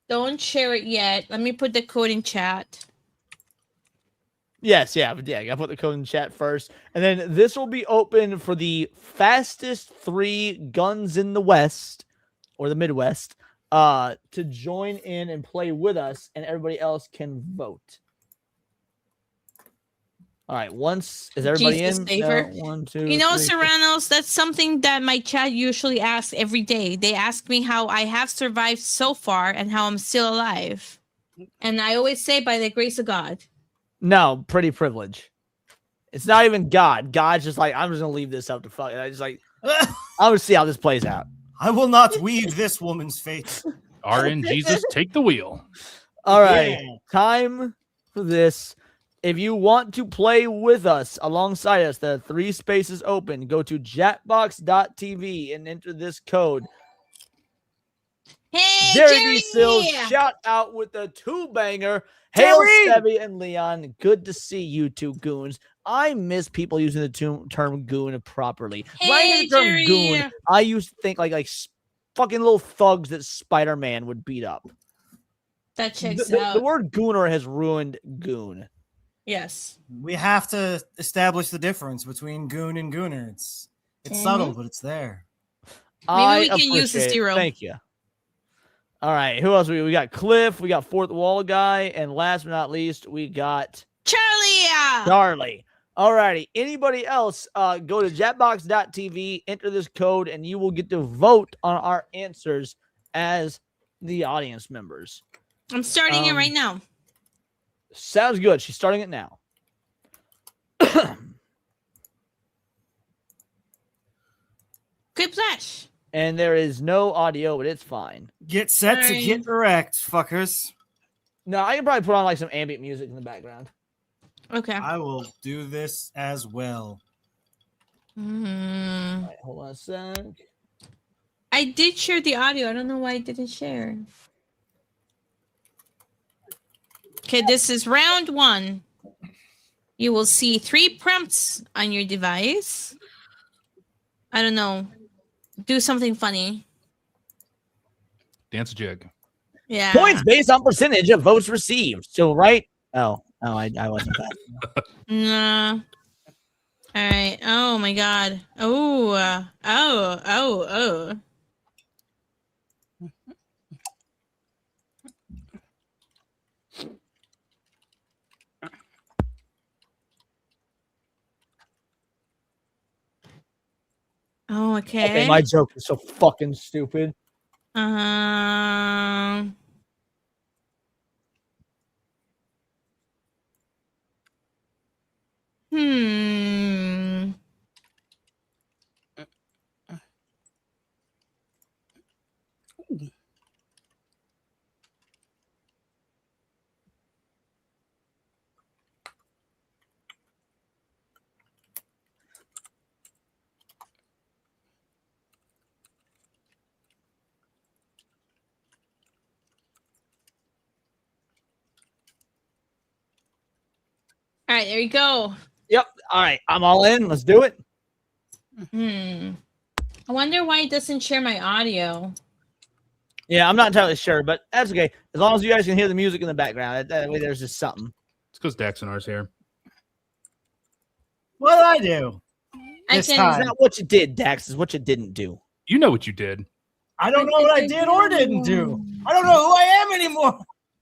Don't share it yet. Let me put the code in chat. Yes, yeah. I gotta put the code in chat first. And then this will be open for the fastest 3 guns in the West or the Midwest to join in and play with us, and everybody else can vote. All right, is everybody in? No, 1, 2, You know, 3, Serranos, that's something that my chat usually asks every day. They ask me how I have survived so far and how I'm still alive. And I always say, by the grace of God. No, pretty privilege. It's not even God. God's just like, I'm just going to leave this up to fuck. I just like, I'm going to see how this plays out. I will not weave this woman's fate. RN Jesus, take the wheel. All right, time for this. If you want to play with us alongside us, the 3 spaces open. Go to jackbox.tv and enter this code. Hey, Jerry Sills, shout out with the 2-banger. Hail, Stevie and Leon. Good to see you two goons. I miss people using the term goon properly. Hey, when I hear the term Jerry. goon, I used to think like fucking little thugs that Spider-Man would beat up. That checks The out. word gooner has ruined goon. Yes. We have to establish the difference between goon and gooner. It's subtle, but it's there. Maybe we can use the zero. Thank you. All right, who else? We got Cliff, we got Fourth Wall Guy, and last but not least, we got Charlie. Charlie. Alrighty. Anybody else? Go to Jetbox.tv, enter this code, and you will get to vote on our answers as the audience members. I'm starting it right now. Sounds good. She's starting it now. Quick flash. And there is no audio, but it's fine. Get set to get wrecked, fuckers. No, I can probably put on like some ambient music in the background. Okay. I will do this as well. Right, hold on a sec. I did share the audio. I don't know why I didn't share. Okay, this is round 1. You will see 3 prompts on your device. I don't know. Do something funny. Dance a jig. Yeah. Points based on percentage of votes received. So, right? I wasn't that. No. All right. Oh my God. Oh. Oh, okay. Okay, my joke is so fucking stupid. All right, there you go. Yep. All right, I'm all in. Let's do it. I wonder why it doesn't share my audio. Yeah, I'm not entirely sure, but that's okay. As long as you guys can hear the music in the background, that way there's just something. It's because Daxonar's here. What did I do? It's not what you did, Dax. It's what you didn't do. You know what you did. I don't know what I did or didn't do. I don't know who I am anymore.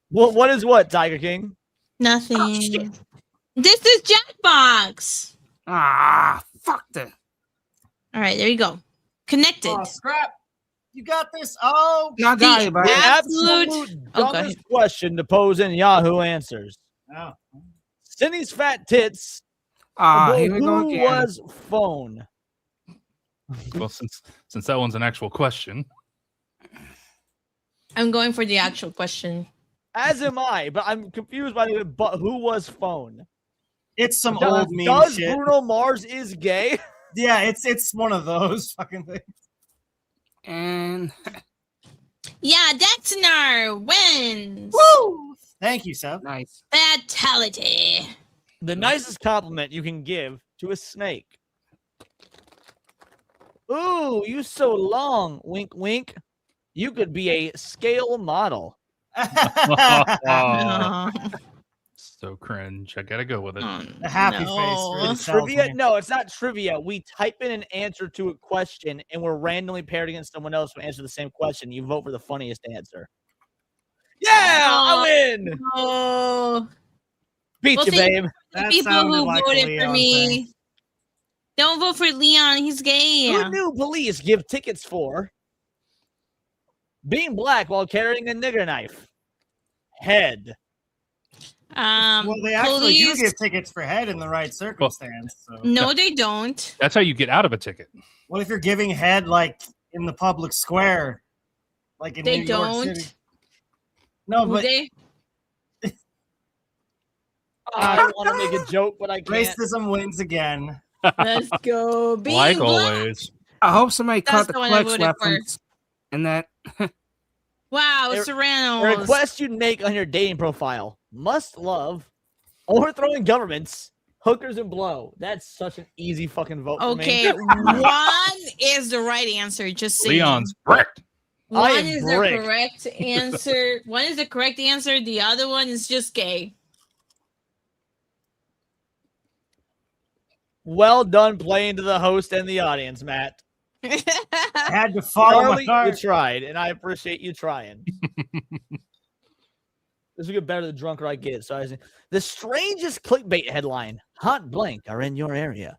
What is what, Tiger King? Nothing. Oh, shit. This is Jackbox. Fuck that. All right, there you go. Connected. Oh, scrap. You got this. Oh, not got it, but absolute dumbest question to pose in Yahoo Answers. Oh. Cindy's fat tits. Here we go Who again. was phone? Well, since that one's an actual question. I'm going for the actual question. As am I, but I'm confused by the but who was phone? It's some Does- old meme Does shit. Bruno Mars is gay? Yeah, it's one of those fucking things. And Yeah, Daxonar wins. Woo! Thank you, Seth. Nice. Fatality. The nicest compliment you can give to a snake. Ooh, you so long. Wink, wink. You could be a scale model. So cringe. I gotta go with it. The happy face for yourself. Trivia? No, it's not trivia. We type in an answer to a question, and we're randomly paired against someone else who answers the same question. You vote for the funniest answer. Yeah, I win. Oh. Beat you, thank babe. The people who voted for me. Don't vote for Leon. He's gay. Who knew police give tickets for being black while carrying a nigger knife? Head. Well, they actually police- do give tickets for head in the right circumstance. So. No, they don't. That's how you get out of a ticket. What if you're giving head like in the public square, like in They New York don't. City? No, but They. I want to make a joke, but I can't. racism wins again. Let's go. Being Like black. always. I hope somebody That's caught the the one I Plex voted for. reference in that. Wow, A Serranos. request you'd make on your dating profile: must love, overthrowing governments, hookers and blow. That's such an easy fucking vote for Okay, me. one is the right answer. Just saying. Leon's bricked. I One am is bricked. the correct answer. One is the correct answer. The other one is just gay. Well done playing to the host and the audience, Matt. I had to follow Charlie, my heart. you tried, and I appreciate you trying. This will get better the drunker I get. So the strangest clickbait headline. hot blank are in your area.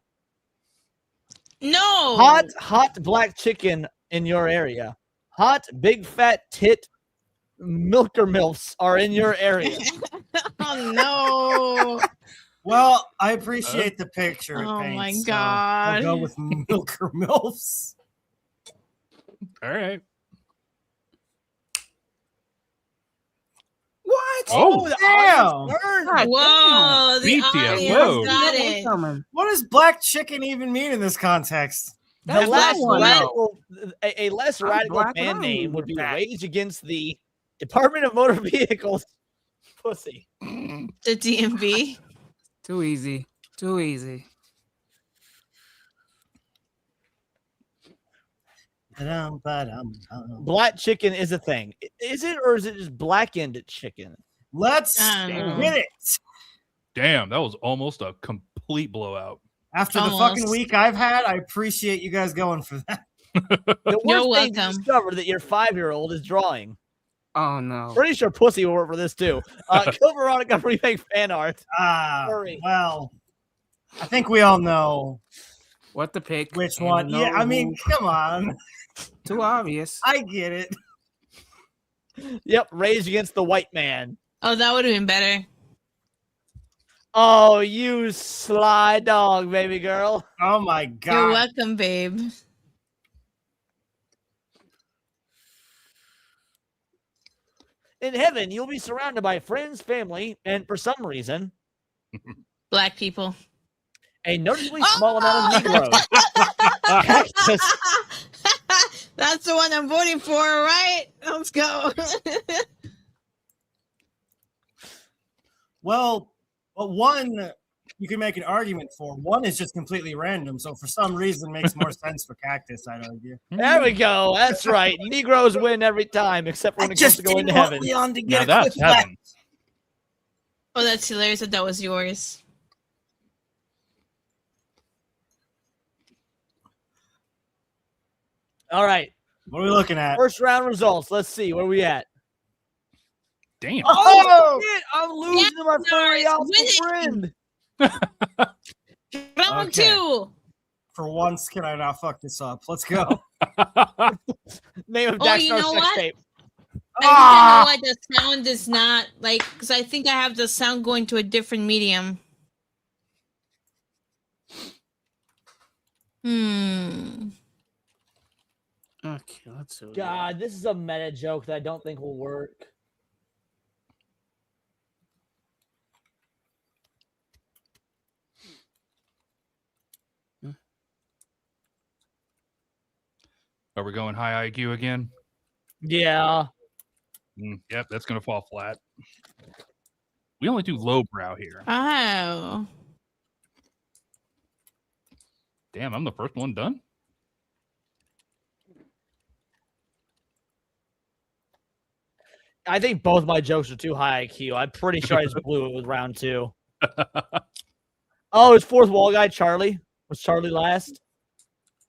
No. Hot black chicken in your area. Hot big fat tit milker milfs are in your area. Oh no. Well, I appreciate the picture. Oh it my paints, God. So we'll go with milker milfs. All right. What? Oh, damn! Whoa, the BTS, audience whoa. got it. What does black chicken even mean in this context? The less one, radical, a less I'm radical black fan and I'm name would be that. Rage Against the Department of Motor Vehicles. Pussy. The DMV. Too easy. Too easy. Black chicken is a thing. Is it, or is it just blackened chicken? Let's Damn. get it. Damn, that was almost a complete blowout. After the Almost. fucking week I've had, I appreciate you guys going for that. The You're worst thing to welcome. discover that your 5-year-old is drawing. Oh no. Pretty sure Pussy will work for this too. Kill Veronica remake fan art. Well, I think we all know What to pick? which and one. know Yeah, I mean, who. come on. Too obvious. I get it. Yep, Rage Against the White Man. Oh, that would have been better. Oh, you sly dog, baby girl. Oh my You're god. welcome, babe. In heaven, you'll be surrounded by friends, family, and for some reason, Black people. a noticeably small amount of Negroes. Cactus. That's the one I'm voting for, right? Let's go. Well, one you can make an argument for. One is just completely random, so for some reason makes more sense for Cactus, I'd argue. There we go. That's right. Negroes win every time, except when it comes to going to heaven. Now that's heaven. Oh, that's hilarious that was yours. All right. What are we looking at? First round results. Let's see where we at. Damn. Oh, shit! I'm losing to my furry Nice. alpha Winning. friend. Round Okay. 2. For once, can I not fuck this up? Let's go. Name of Oh, Dax you know sex what? tape. I think I know why the sound is not like, because I think I have the sound going to a different medium. Okay, let's see. God, this is a meta joke that I don't think will work. Are we going high IQ again? Yeah. Yep, that's gonna fall flat. We only do lowbrow here. Oh. Damn, I'm the first one done. I think both my jokes are too high IQ. I'm pretty sure I just blew it with round 2. Oh, it's fourth wall guy, Charlie. Was Charlie last?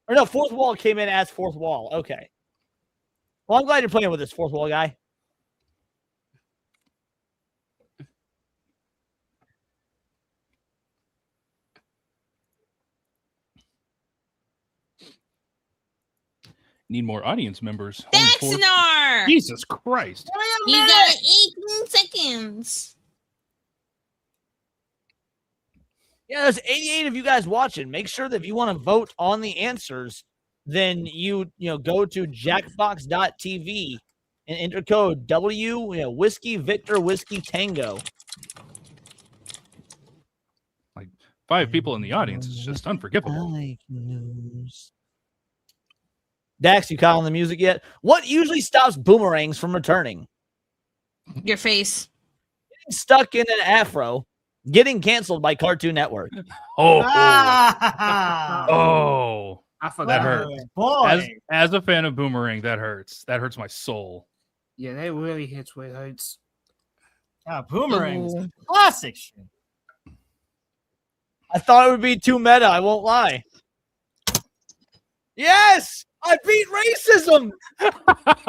Or no, fourth wall came in as fourth wall. Okay. Well, I'm glad you're playing with this fourth wall guy. Need more audience members. Only four- Daxnar! Jesus Christ. You got 18 seconds. Yeah, there's 88 of you guys watching. Make sure that if you want to vote on the answers, then you go to jackbox.tv and enter code Whiskey Victor Whiskey Tango. Like 5 people in the audience is just unforgivable. News. Dax, you caught on the music yet? What usually stops boomerangs from returning? Your face. Getting stuck in an afro. Getting canceled by Cartoon Network. Oh, Ah! I forgot. that hurt. Boy. As a fan of Boomerang, that hurts. That hurts my soul. Yeah, that really hits where it hurts. Boomerangs. Ooh. Classic shit. I thought it would be too meta. I won't lie. Yes! I beat racism!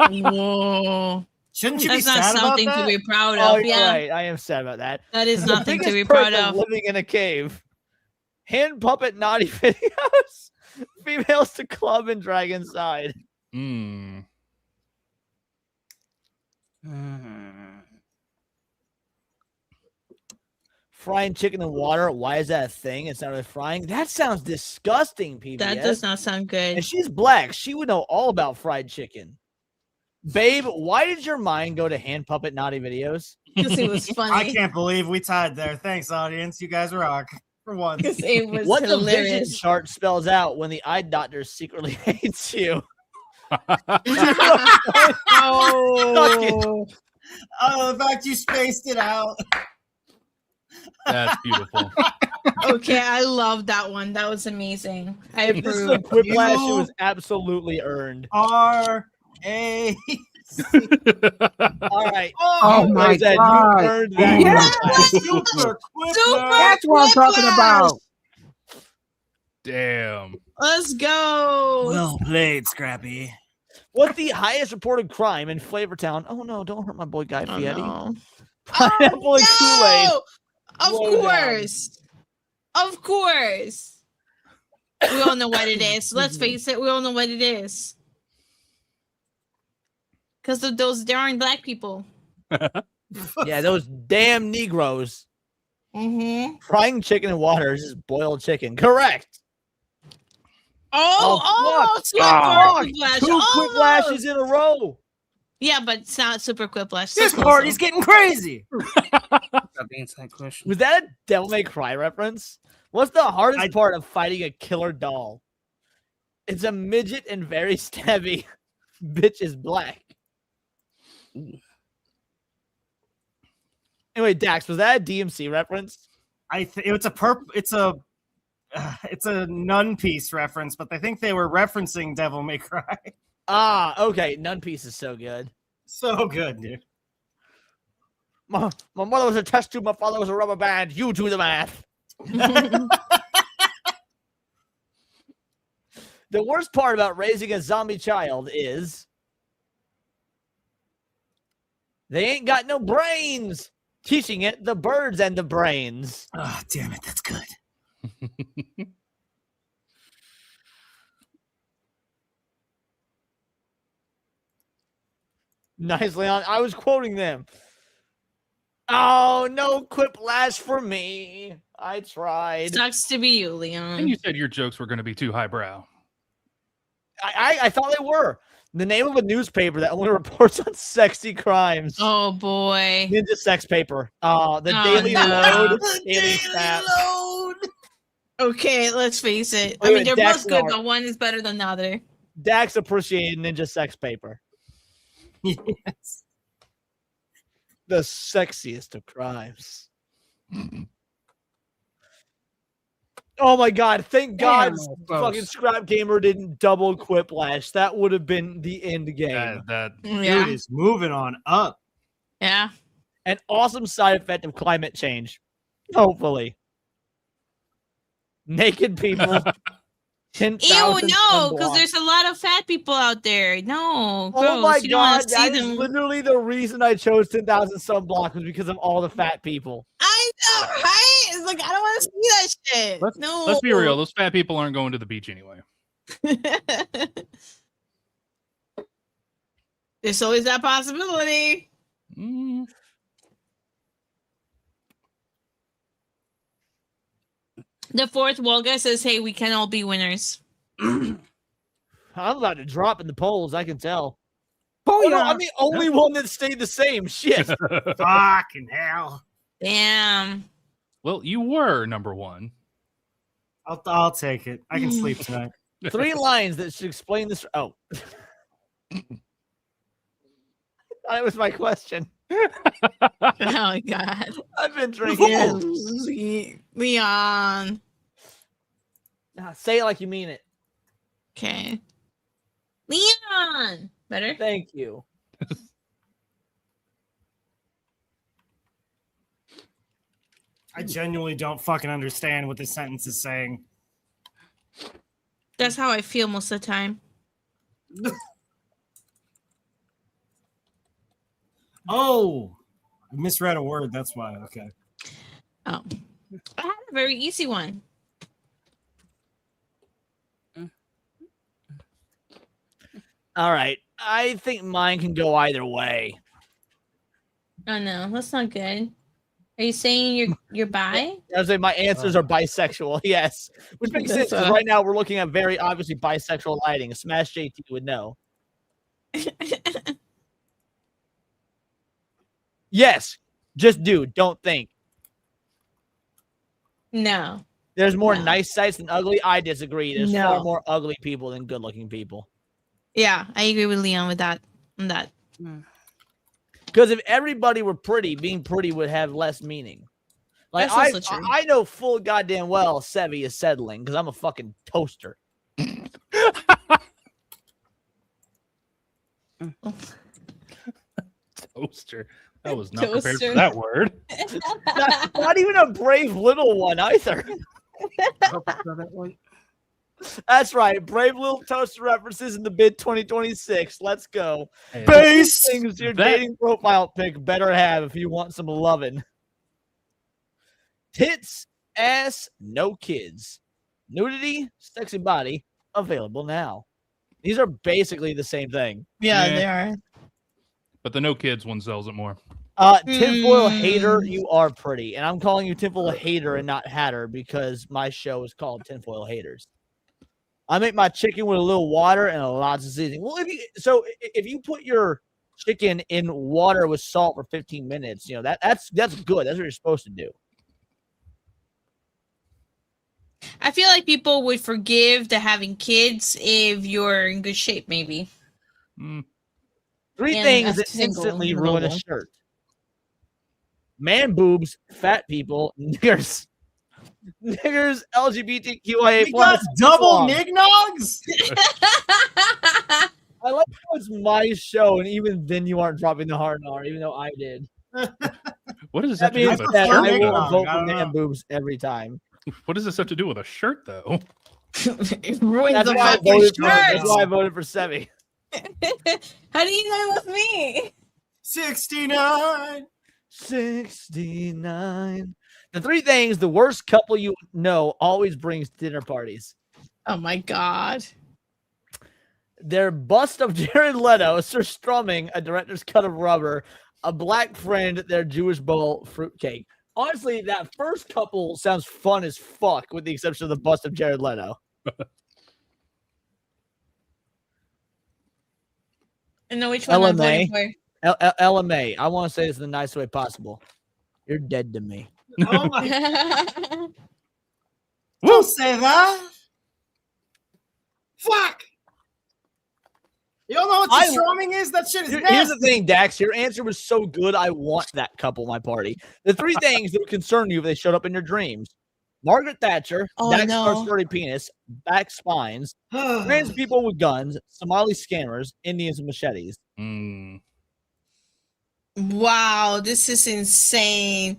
Whoa. Shouldn't you be That's not sad about something that? to be proud Oh, of. you're Yeah. right. I am sad about that. That is The nothing to biggest be perk proud of. living in a cave. Hand puppet naughty videos. Females to club and drag inside. Frying chicken in water. Why is that a thing? It's not really frying. That sounds disgusting, PBS. That does not sound good. And she's black. She would know all about fried chicken. Babe, why did your mind go to hand puppet naughty videos? Because it was funny. I can't believe we tied there. Thanks, audience. You guys rock. For once. Because it was what hilarious. the vision chart spells out when the eye doctor secretly hates you. Oh, the fact you spaced it out. That's beautiful. Okay, I love that one. That was amazing. I If this is a approve. quiplash, it was absolutely earned. R-A. All right. Oh my Like I said, God. you earned that. Yes! Super quiplash. That's what I'm talking about. Damn. Let's go. Well played, Scrappy. What's the highest reported crime in Flavortown? Oh no, don't hurt my boy Guy Fieri. No. Pineapple and Kool-Aid. Of Slow course. Of course. We all know what it is. Let's face it, we all know what it is. Because of those darn black people. Yeah, those damn Negroes. Mm-hmm. Frying chicken in water is just boiled chicken. Correct. Oh, almost. Fuck. Quiplash. Two quiplashes in a row. Yeah, but it's not super quiplash. This party's getting crazy. Was that a Devil May Cry reference? What's the hardest part of fighting a killer doll? It's a midget and very stabby. Bitch is black. Anyway, Dax, was that a DMC reference? It's a nun piece reference, but I think they were referencing Devil May Cry. Ah, okay. Nun piece is so good. So good, dude. My mother was a test tube, my father was a rubber band. You do the math. The worst part about raising a zombie child is they ain't got no brains. Teaching it the birds and the brains. Oh, damn it. That's good. Nice, Leon. I was quoting them. Oh, no quiplash for me. I tried. Sucks to be you, Leon. And you said your jokes were going to be too highbrow. I thought they were. The name of a newspaper that only reports on sexy crimes. Oh, boy. Ninja Sex Paper. The Daily Load. Daily Stat. Okay, let's face it. Wait, I mean, they're Dax both good, Nard. but one is better than the other. Dax appreciated Ninja Sex Paper. Yes. The sexiest of crimes. Oh my god, thank God fucking Scrap Gamer didn't double quiplash. That would have been the end game. Yeah. Dude is moving on up. Yeah. An awesome side effect of climate change. Hopefully. Naked people. 10,000 Ew, no, because sunblocks. there's a lot of fat people out there. No, Oh gross. my You don't wanna god, see that is them. literally the reason I chose 10,000 sunblocks was because of all the fat people. I know, right? It's like, I don't want to see that shit. Let's be real. Those fat people aren't going to the beach anyway. There's always that possibility. The fourth Wolga says, hey, we can all be winners. I'm about to drop in the polls, I can tell. Oh, no, yeah. I'm the only one that stayed the same. Shit. Fucking hell. Damn. Well, you were number one. I'll take it. I can sleep tonight. 3 lines that should explain this. Oh. That was my question. Oh my god. I've been drinking. Leon. Say it like you mean it. Okay. Leon. Better? Thank you. I genuinely don't fucking understand what this sentence is saying. That's how I feel most of the time. Oh, I misread a word. That's why. Okay. Oh. I had a very easy one. All right. I think mine can go either way. Oh no, that's not good. Are you saying you're bi? I was saying my answers are bisexual. Yes, which makes sense because right now we're looking at very obviously bisexual lighting. Smash JT would know. Yes, just do. Don't think. No. There's more nice sites than ugly. I disagree. There's far No. more ugly people than good-looking people. Yeah, I agree with Leon with that. On that. Because if everybody were pretty, being pretty would have less meaning. Like That's also true. I know full goddamn well Sevi is settling because I'm a fucking toaster. Toaster. That was not prepared for that word. not even a brave little one either. That's right. Brave little toaster references in the bid 2026. Let's go. Hey, Base things your dating profile pic better have if you want some loving. Tits, ass, no kids. Nudity, sexy body, available now. These are basically the same thing. Yeah, they are. But the no kids one sells it more. Tinfoil hater, you are pretty. And I'm calling you tinfoil hater and not hatter because my show is called Tinfoil Haters. I make my chicken with a little water and lots of seasoning. Well, if you put your chicken in water with salt for 15 minutes, you know, that's good. That's what you're supposed to do. I feel like people would forgive the having kids if you're in good shape, maybe. Three And things as that single, instantly ruin a available. shirt. Man boobs, fat people, niggers. Niggers, LGBTQIA+. We got double nignogs? I like how it's my show, and even then you aren't dropping the hard R, even though I did. What does this That have to do means with a that I shirt? will though? vote for man boobs every time. What does this have to do with a shirt, though? It ruins That's the why I fucking voted shirt. for. That's why I voted for Sevi. How do you know it was me? 69. 69. The three things the worst couple you know always brings to dinner parties. Oh my god. Their bust of Jared Leto, Sir Strumming, a director's cut of rubber, a black friend, their Jewish bowl fruitcake. Honestly, that first couple sounds fun as fuck, with the exception of the bust of Jared Leto. I know which one I'm LMA. voting for. LMA. I want to say this in the nicest way possible. You're dead to me. Oh my. Don't say that. Fuck. You don't know what strumming is? That shit is nasty. Here's the thing, Dax. Your answer was so good. I want that couple, my party. The three things that would concern you if they showed up in your dreams: Margaret Thatcher, Dax Sturdy penis, back spines, trans people with guns, Somali scammers, Indians with machetes. Wow, this is insane.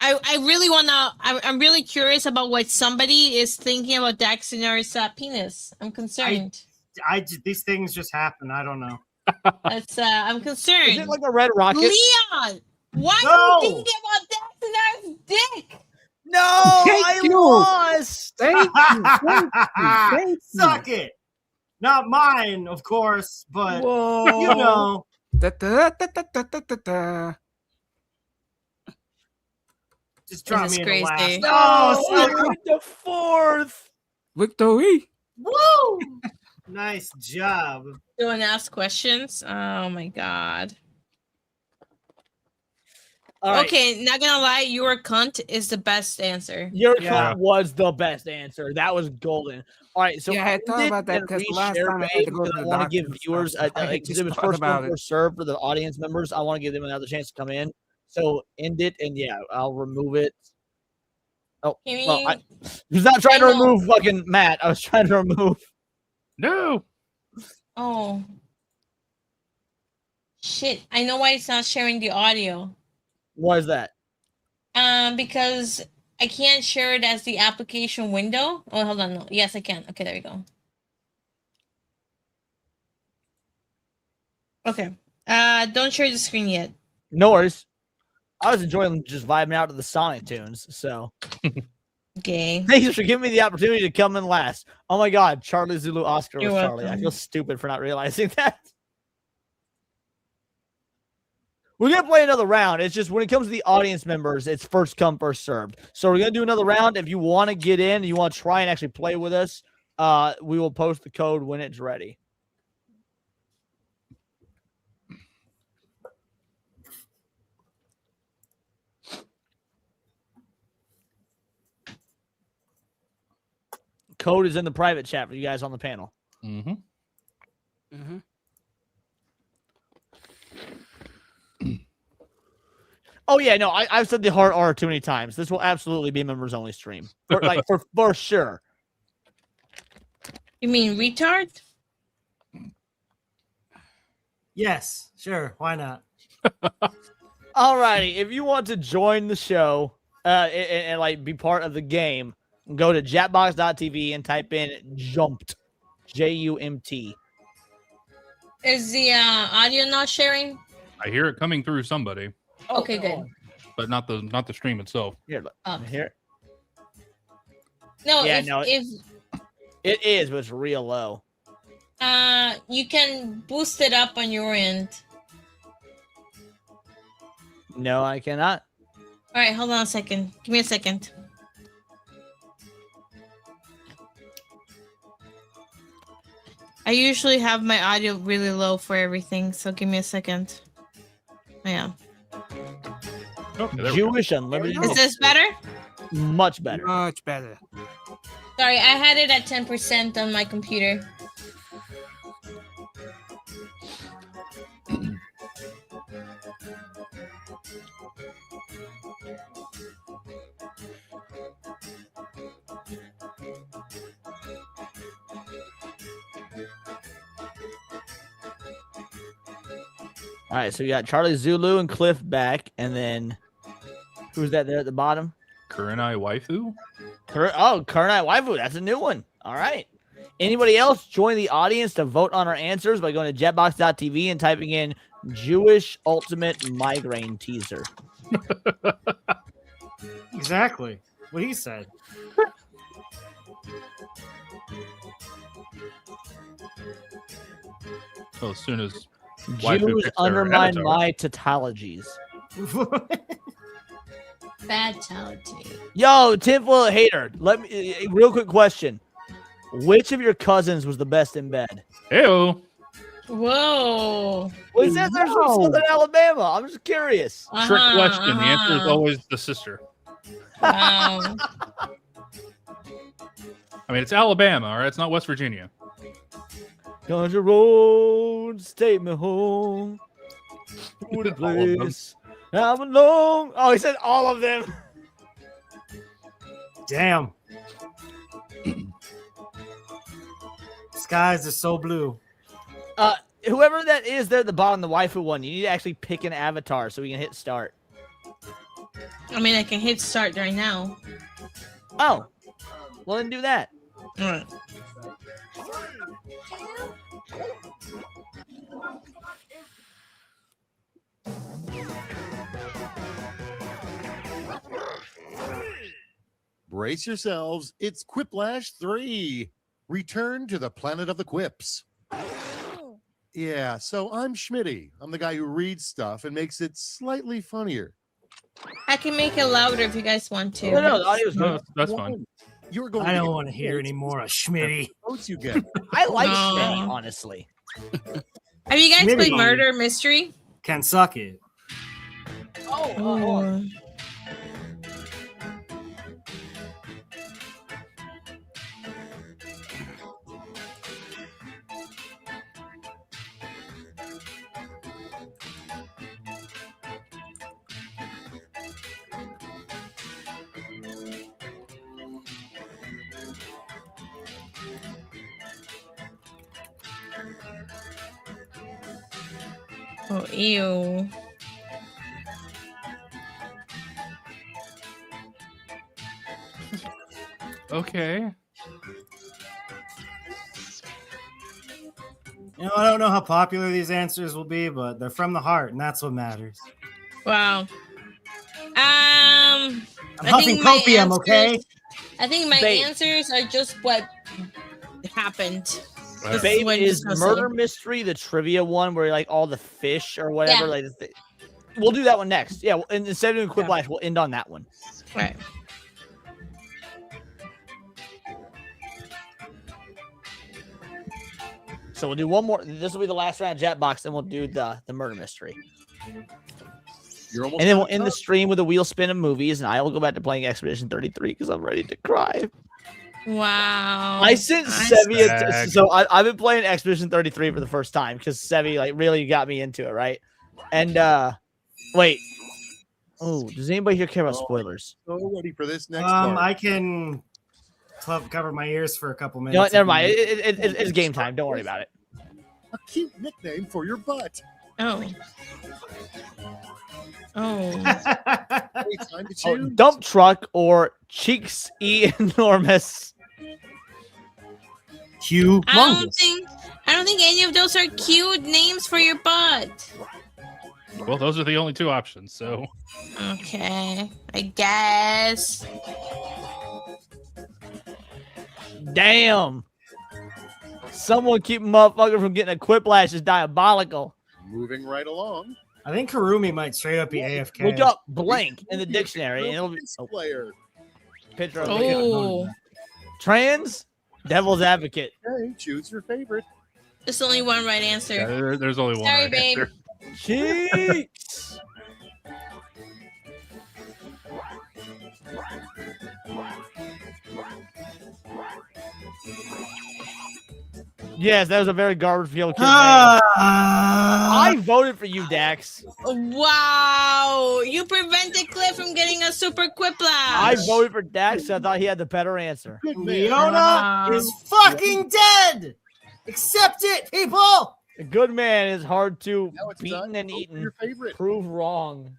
I really wanna. I'm really curious about what somebody is thinking about Daxinar's penis. I'm concerned. These things just happen. I don't know. That's I'm concerned. Is it like a red rocket? Leon, why No. are you thinking about Daxinar's dick? No, I lost. Thank you. Thank you. Suck it. Not mine, of course, but Whoa. you know. Just drop This me is in the crazy. last. No, I went to fourth. Victory. Woo! Nice job. Doing ask questions. Oh my god. All right. Okay, not gonna lie, your cunt is the best answer. Your cunt was the best answer. That was golden. All right, so Yeah, I thought about that because the last time I had to go to the I want to doctor give and viewers stuff, I because just it was thought first about come it. first serve for the audience members. I want to give them another chance to come in. So end it, and yeah, I'll remove it. Oh, Can well, I we- was not trying to I know. remove fucking Matt. I was trying to remove. No. Oh. Shit. I know why it's not sharing the audio. Why is that? Because I can't share it as the application window. Oh, hold on. No. Yes, I can. Okay, there we go. Okay. Don't share the screen yet. No worries. I was enjoying just vibing out to the Sonic tunes. So Okay. Thanks for giving me the opportunity to come in last. Oh my God, Charlie Zulu Oscar was You're Charlie. I welcome. feel stupid for not realizing that. We're going to play another round. It's just when it comes to the audience members, it's first come, first served. So we're going to do another round. If you want to get in, you want to try and actually play with us, we will post the code when it's ready. Code is in the private chat for you guys on the panel. Mm-hmm. Mm-hmm. Oh yeah, no, I've said the hard R too many times. This will absolutely be a members only stream, for sure. You mean retard? Yes, sure. Why not? Alrighty, if you want to join the show and like be part of the game, go to Japbox.tv and type in jumped, JUMT. Is the audio not sharing? I hear it coming through somebody, Okay, good. but not the stream itself. Here, look. Oh. Here. No, Yeah, if it is, but it's real low. you can boost it up on your end. No, I cannot. All right, hold on a second. Give me a second. I usually have my audio really low for everything, so give me a second. Yeah. Okay, there we go. Jewish Unlimited. Is this better? Much better. Much better. Sorry, I had it at 10% on my computer. All right, so we got Charlie Zulu and Cliff back, and then who's that there at the bottom? Kurenai Waifu? Kurenai Waifu. That's a new one. All right. Anybody else join the audience to vote on our answers by going to jetbox.tv and typing in Jewish Ultimate Migraine Teaser. Exactly what he said. So as soon as Jews undermine my tautologies. Fatality. Yo, tinfoil hater. Let me real quick question. Which of your cousins was the best in bed? Ew. Whoa. Well, it says there's from Southern Alabama. I'm just curious. Trick question. The answer is always the sister. Wow. I mean, it's Alabama, all right? It's not West Virginia. Country roads take me home to the place I belong. Oh, he said all of them. Damn. Skies are so blue. Whoever that is there at the bottom, the waifu one, you need to actually pick an avatar so we can hit start. I mean, I can hit start right now. Oh, well then do that. All right. Brace yourselves. It's Quiplash 3. Return to the planet of the quips. Yeah, so I'm Schmitty. I'm the guy who reads stuff and makes it slightly funnier. I can make it louder if you guys want to. No, the audio's good. That's fine. You're going. I don't want to hear any more of Schmitty. Votes you get. I like Schmitty, honestly. Have you guys Schmitty. played Murder Mystery? Can suck it. Oh. Oh, ew. Okay. You know, I don't know how popular these answers will be, but they're from the heart, and that's what matters. Wow. I'm huffing copium, okay? I think my Babe. answers are just what happened. This Babe what I'm is just gonna say. murder mystery, the trivia one where like all the fish or whatever. Yeah. Like, we'll do that one next. Yeah, and instead of doing Quiplash, we'll end on that one. Right. So we'll do one more. This will be the last round of Jetbox, then we'll do the murder mystery. You're almost And then we'll end the stream with a wheel spin of movies, and I will go back to playing Expedition 33 because I'm ready to cry. Wow. I sent Sevi so I've been playing Expedition 33 for the first time because Sevi like really got me into it, right? And wait. Oh, does anybody here care about spoilers? So ready for this next I can cover my ears for a couple minutes. You know what? Never mind. It's game time. Don't worry about it. A cute nickname for your butt. Oh. Oh. Time to choose. Dump truck or cheeks enormous. I don't think any of those are cute names for your butt. Well, those are the only two options, so. Okay, I guess. Damn. Someone keep a motherfucker from getting a quiplash is diabolical. Moving right along. I think Karumi might straight up be AFK. Look up blank in the dictionary and it'll be player. Picture of Oh. Trans devil's advocate. Okay, choose your favorite. There's only one right answer. Yeah, there's only one. Sorry, right babe. answer. Cheeks. Yes, that was a very garbage field kid. I voted for you, Dax. Wow, you prevented Cliff from getting a super quiplash. I voted for Dax. So I thought he had the better answer. Leona is fucking dead. Accept it, people. A good man is hard to beaten and eaten. Your favorite. Prove wrong.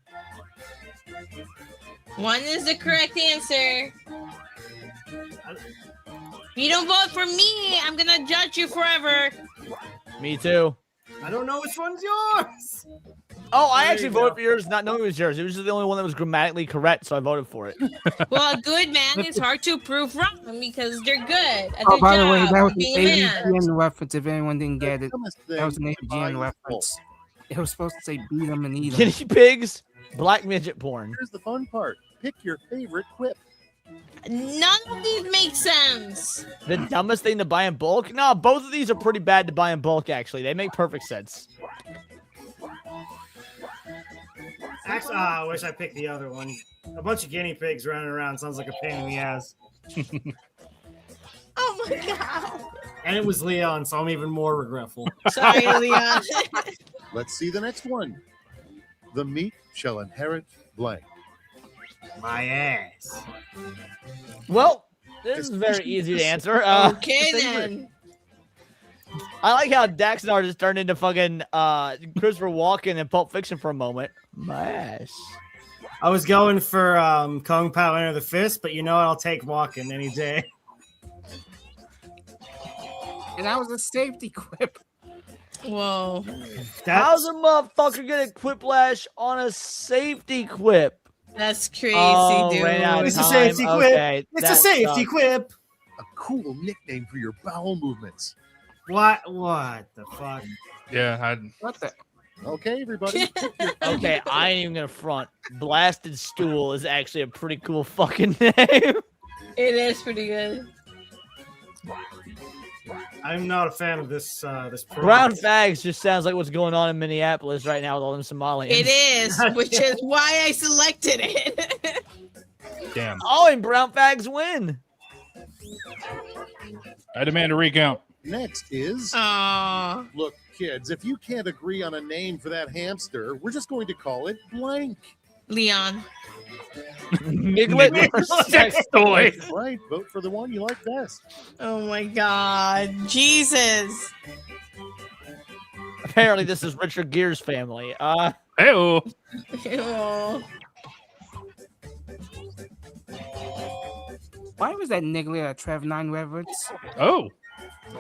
One is the correct answer. If you don't vote for me, I'm gonna judge you forever. Me too. I don't know which one's yours. Oh, I actually voted for yours, not knowing it was yours. It was just the only one that was grammatically correct, so I voted for it. Well, a good man is hard to prove wrong because they're good at Oh, their by the job way, that was of an being a man. AVGN reference. If anyone didn't get it, that was an AVGN reference. It was supposed to say beat them and eat them. Guinea pigs, black midget porn. Here's the fun part. Pick your favorite quip. None of these make sense. The dumbest thing to buy in bulk? No, both of these are pretty bad to buy in bulk, actually. They make perfect sense. Actually, I wish I picked the other one. A bunch of guinea pigs running around sounds like a pain in the ass. Oh my god. And it was Leon, so I'm even more regretful. Sorry, Leon. Let's see the next one. The meat shall inherit blank. My ass. Well, this is very easy to answer. Okay, then. I like how Dax and I just turned into fucking Christopher Walken in Pulp Fiction for a moment. My ass. I was going for Kung Pao Enter the Fist, but you know what? I'll take Walken any day. And that was a safety quip. Whoa. How's a motherfucker get a quiplash on a safety quip? That's crazy, dude. It's a safety quip. It's a safety quip. A cool nickname for your bowel movements. What the fuck? Yeah, What the? Okay, everybody. Okay, I ain't even gonna front. Blasted Stool is actually a pretty cool fucking name. It is pretty good. I'm not a fan of this this program. Brown Fags just sounds like what's going on in Minneapolis right now with all them Somalians. It is, which is why I selected it. Damn. Oh, and Brown Fags win. I demand a recount. Next is... Aww. Look, kids, if you can't agree on a name for that hamster, we're just going to call it blank. Leon. Niglet. Sex toy. Right, vote for the one you like best. Oh my god. Jesus. Apparently this is Richard Gere's family. Hey-oh. Ew. Why was that niggly a Trev 9 reference? Oh.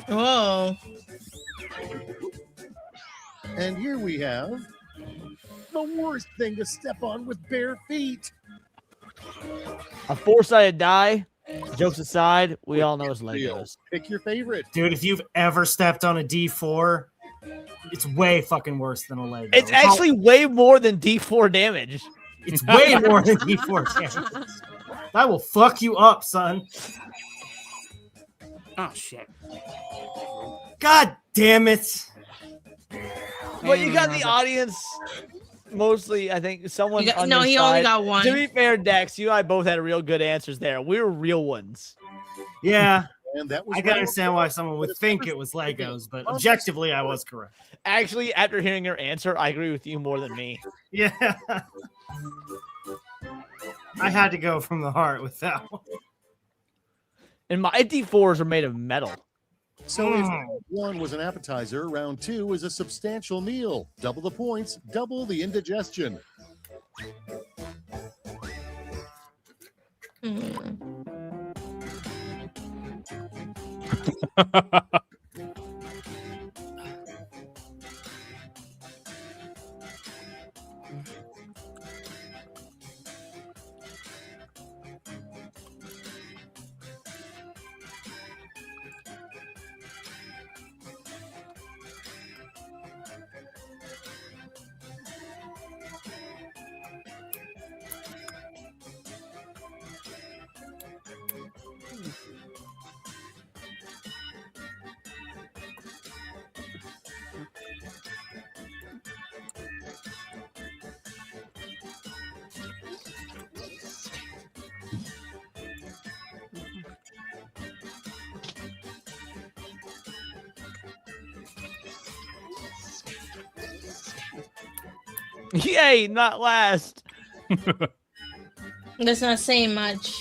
Whoa. And here we have the worst thing to step on with bare feet. A four-sided die. Jokes aside, we all know it's Legos. Pick your favorite. Dude, if you've ever stepped on a D4, it's way fucking worse than a Lego. It's actually way more than D4 damage. It's way more than D4 damage. That will fuck you up, son. Oh, shit. God damn it. But you got the audience. Mostly, I think someone. On no, your he side. only got one. To be fair, Dex, you and I both had real good answers there. We were real ones. Yeah. And that was I can understand why someone would think it was Legos, but objectively, I was correct. Actually, after hearing your answer, I agree with you more than me. Yeah. I had to go from the heart with that one. And my D4s are made of metal. So if round 1 was an appetizer, round 2 is a substantial meal. Double the points, double the indigestion. Yay, not last. That's not saying much.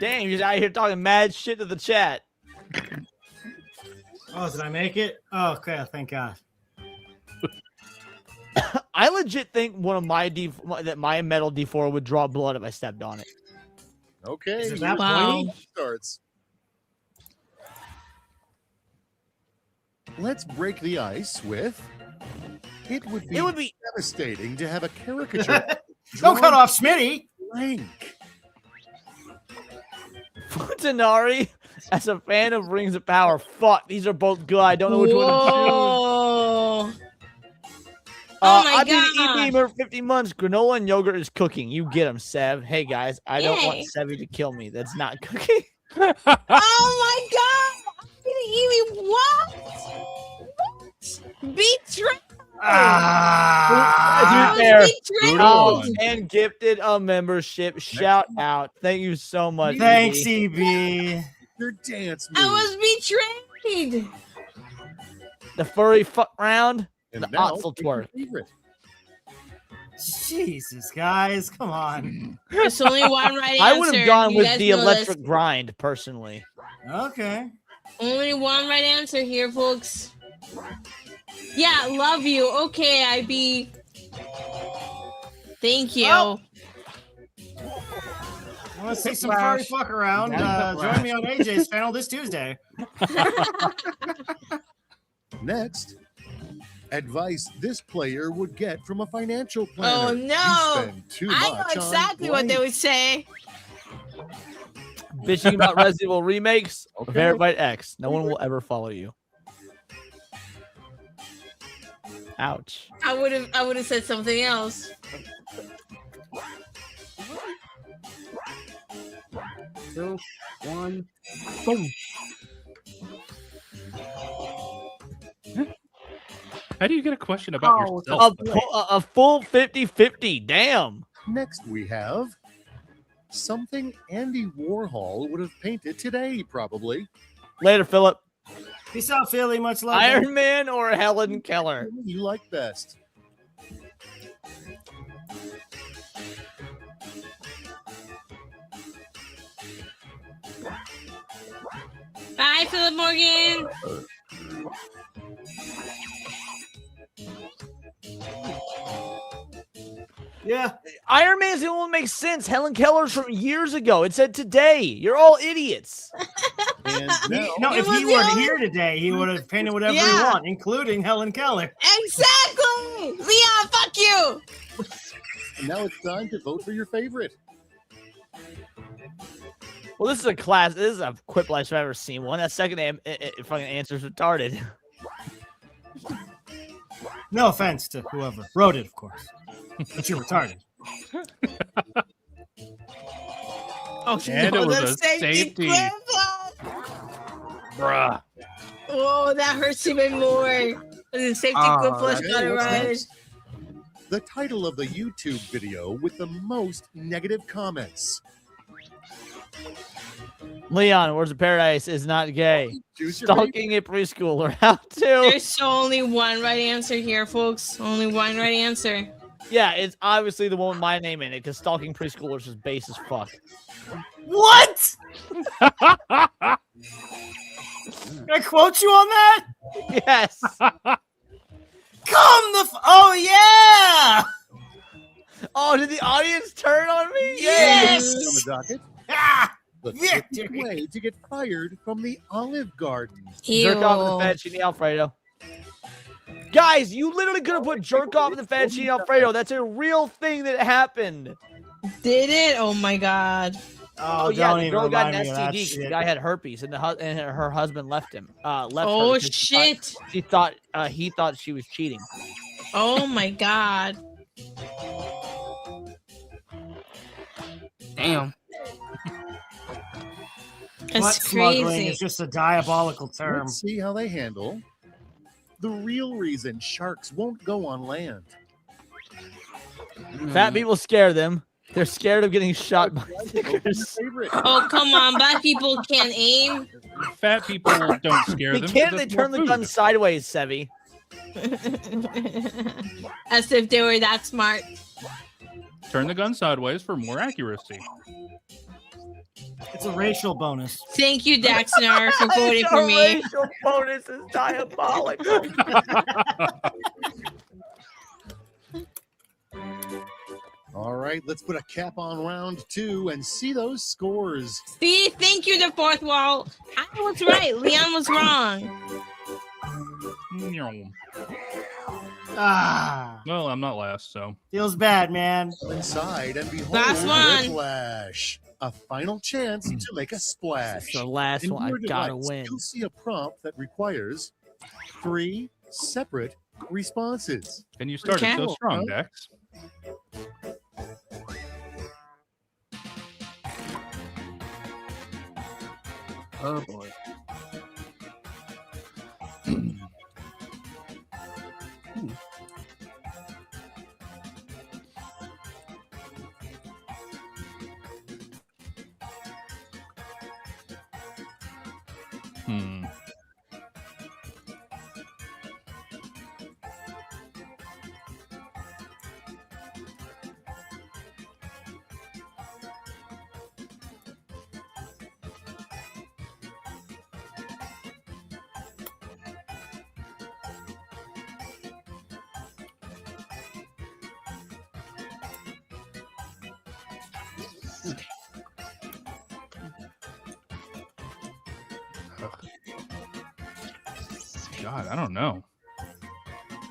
Damn, you're just out here talking mad shit to the chat. Oh, did I make it? Oh, okay, thank God. I legit think one of my that my metal D4 would draw blood if I stepped on it. Okay, Is it that Wow. pointy? starts. Let's break the ice with. It would be devastating to have a caricature. Don't cut off Smitty. Blank. Futanari, as a fan of Rings of Power, fuck, these are both good. I don't know which one to choose. Whoa. Oh my I've been God. eating for 50 months. Granola and yogurt is cooking. You get them, Sev. Hey, guys, I don't want Yay. Sevy to kill me. That's not cooking. Oh my God. I'm gonna eat what? Betrayed. To be I fair, was betrayed. and gifted a membership. Shout out. Thank you so much. Thanks, EB. EB. Your dance I move. was betrayed. The furry fuck round. And The now, Otzel pick your twerk. favorite. Jesus, guys, come on. There's only one right answer. I would have gone You with guys the know this. electric grind, personally. Okay. Only one right answer here, folks. Yeah, love you. Okay, IB. Thank you. Oh. Want to see some furry fuck around? Join me on AJ's panel this Tuesday. Next, advice this player would get from a financial planner. Oh You no! spend too I know much on exactly what they blank. would say. Bitching about Resident Evil remakes. Okay. Verified X. No one will ever follow you. Ouch. I would have said something else. Two, one, boom. How do you get a question about Oh, yourself? A full 50-50. Damn. Next, we have something Andy Warhol would have painted today, probably. Later, Philip. Peace out, Philly. Much love. Iron Man or Helen Keller? You like best. Bye, Philip Morgan. Yeah. Iron Man's the only one that makes sense. Helen Keller's from years ago. It said today. You're all idiots. And now, No, if was he the weren't only- here today, he would have painted whatever he Yeah. want, including Helen Keller. Exactly. Leon, fuck you. and now it's time to vote for your favorite. Well, this is a class. This is a Quiplash if I've ever seen one. That second fucking answer's retarded. No offense to whoever wrote it, of course. But you're retarded. Oh, And no, it was the a safety. Bruh. Oh, that hurts even more. The safety Quiplash got it right. The title of the YouTube video with the most negative comments. Leon, Words of Paradise is not gay. Stalking a preschooler. How to? There's only one right answer here, folks. Only one right answer. Yeah, it's obviously the one with my name in it because stalking preschoolers is base as fuck. What? Can I quote you on that? Yes. Oh yeah! Oh, did the audience turn on me? Yes! On the docket. The quickest way to get fired from the Olive Garden. Jerk off in the fettuccine Alfredo. Guys, you literally could have put jerk off in the fettuccine Alfredo. That's a real thing that happened. Did it? Oh my god. Oh yeah, the girl got an STD because the guy had herpes, and her husband left him. Left her Oh because shit! he thought she was cheating. Oh my god. Damn. Butt smuggling is just a diabolical term. Let's see how they handle the real reason sharks won't go on land. Fat people scare them. They're scared of getting shot by stickers. Oh come on, black people can't aim. Fat people don't scare them. Can't they turn the gun sideways, Sevi? As if they were that smart. Turn the gun sideways for more accuracy. It's a racial bonus. Thank you, Daxnar, for voting for me. Racial bonus is diabolical. All right, let's put a cap on round 2 and see those scores. See, thank you, the fourth wall. I was right. Leon was wrong. Well, I'm not last, so. Feels bad, man. Inside and behold, Last one. Whiplash. A final chance to make a splash. The last In one, I your gotta device, win. You'll see a prompt that requires 3 separate responses. And you started so strong, Dex. Oh boy. God, I don't know.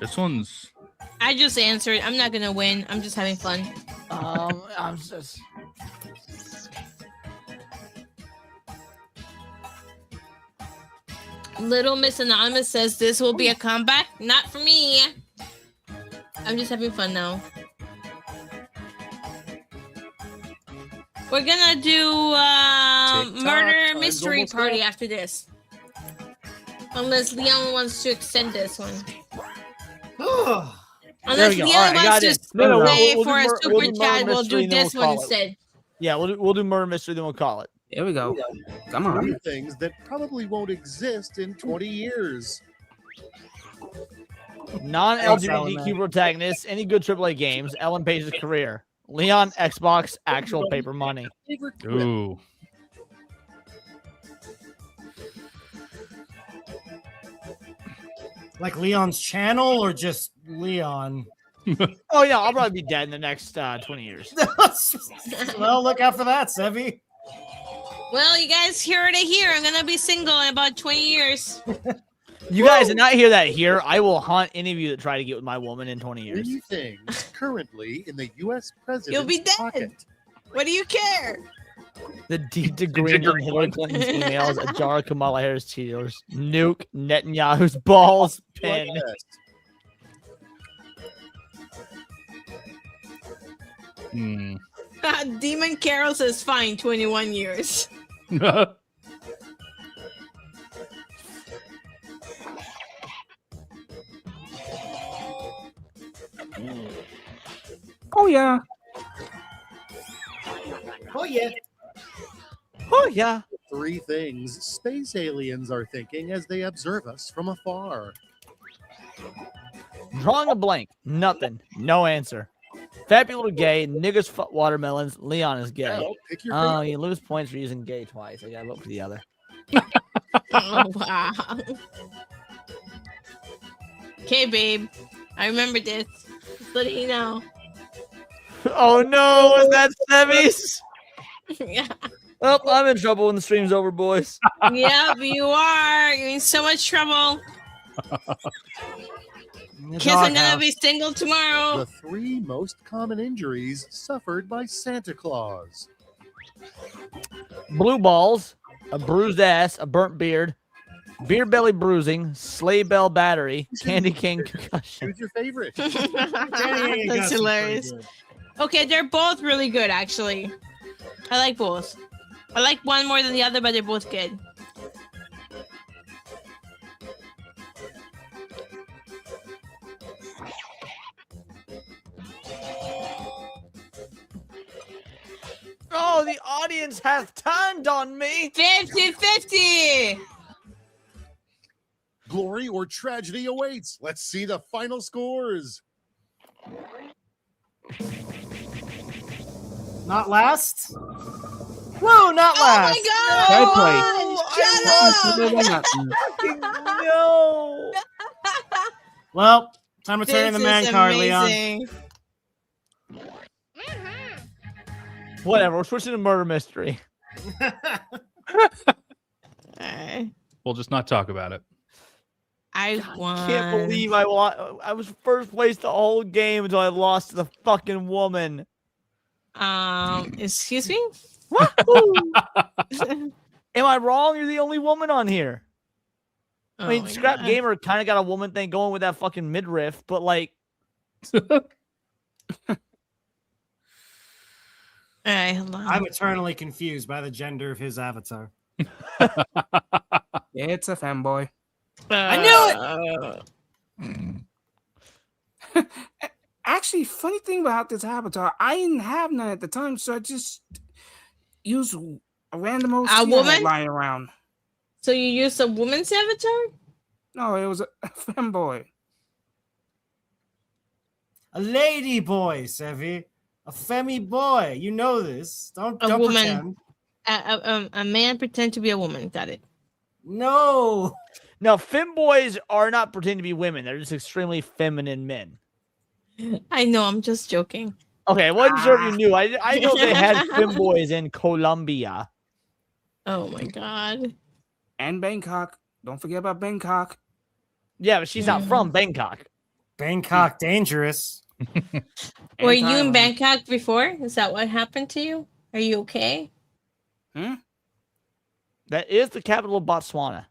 This one's. I just answered. I'm not gonna win. I'm just having fun. I'm just. Little Miss Anonymous says this will be a comeback. Not for me. I'm just having fun now. We're gonna do murder mystery party after this. Unless Leon wants to extend this one. Unless Leon wants to stay for a super chat, we'll do this one instead. Yeah, we'll do murder mystery, then we'll call it. Here we go. Come on. 3 things that probably won't exist in 20 years. Non-LGBTQ protagonists, any good AAA games, Ellen Page's career. Leon, Xbox, actual paper money. Ooh. Like Leon's channel or just Leon? Oh, yeah, I'll probably be dead in the next 20 years. Well, look out for that, Sevi. Well, you guys heard it here. I'm going to be single in about 20 years. You guys did not hear that here. I will haunt any of you that try to get with my woman in 20 years. 3 things currently in the U.S. president's You'll be dead. pocket. What do you care? The deep degree in Hillary Clinton's emails, a jar of Kamala Harris Cheetos, nuke Netanyahu's balls, pin. Demon Carol says fine, 21 years. Oh yeah. Oh yeah. Oh yeah. Three things space aliens are thinking as they observe us from afar. Drawing a blank. Nothing. No answer. Fat people are gay. Niggas fuck watermelons. Leon is gay. Well, pick your Oh, favorite. you lose points for using gay twice. I gotta vote for the other. Oh, wow. Okay, babe. I remember this. Just letting you know. Oh no, was that Sevies? Yeah. Oh, I'm in trouble when the stream's over, boys. Yep, you are. You're in so much trouble. Kids are gonna be single tomorrow. The three most common injuries suffered by Santa Claus. Blue balls, a bruised ass, a burnt beard, beer belly bruising, sleigh bell battery, candy cane concussion. Who's your favorite? That's hilarious. Okay, they're both really good, actually. I like both. I like one more than the other, but they're both good. Oh, the audience has turned on me. 50-50. Glory or tragedy awaits. Let's see the final scores. Not last? Whoa, not last. Oh my god! Shut up! No. Well, time to turn in the This man is card, Leon. amazing. Whatever, we're switching to murder mystery. We'll just not talk about it. I won. Can't believe I was first place the whole game until I lost to the fucking woman. Excuse me? Am I wrong? You're the only woman on here. I mean, Oh my Scrap God. Gamer kind of got a woman thing going with that fucking midriff, but like, All right, hold on. I'm eternally confused by the gender of his avatar. It's a fanboy. I knew it. Actually, funny thing about this avatar, I didn't have none at the time, so I just used a random old A woman lying around. So you used a woman's avatar? No, it was a fanboy. A lady boy, Sevi. A femi boy. You know this. Don't woman. pretend. A man pretend to be a woman. Got it. No. No, femboys are not pretending to be women. They're just extremely feminine men. I know. I'm just joking. Okay, I wasn't sure if you knew. I know they had femboys in Colombia. Oh my god. And Bangkok. Don't forget about Bangkok. Yeah, but she's not from Bangkok. Bangkok dangerous. Were you in Bangkok before? Is that what happened to you? Are you okay? That is the capital of Botswana.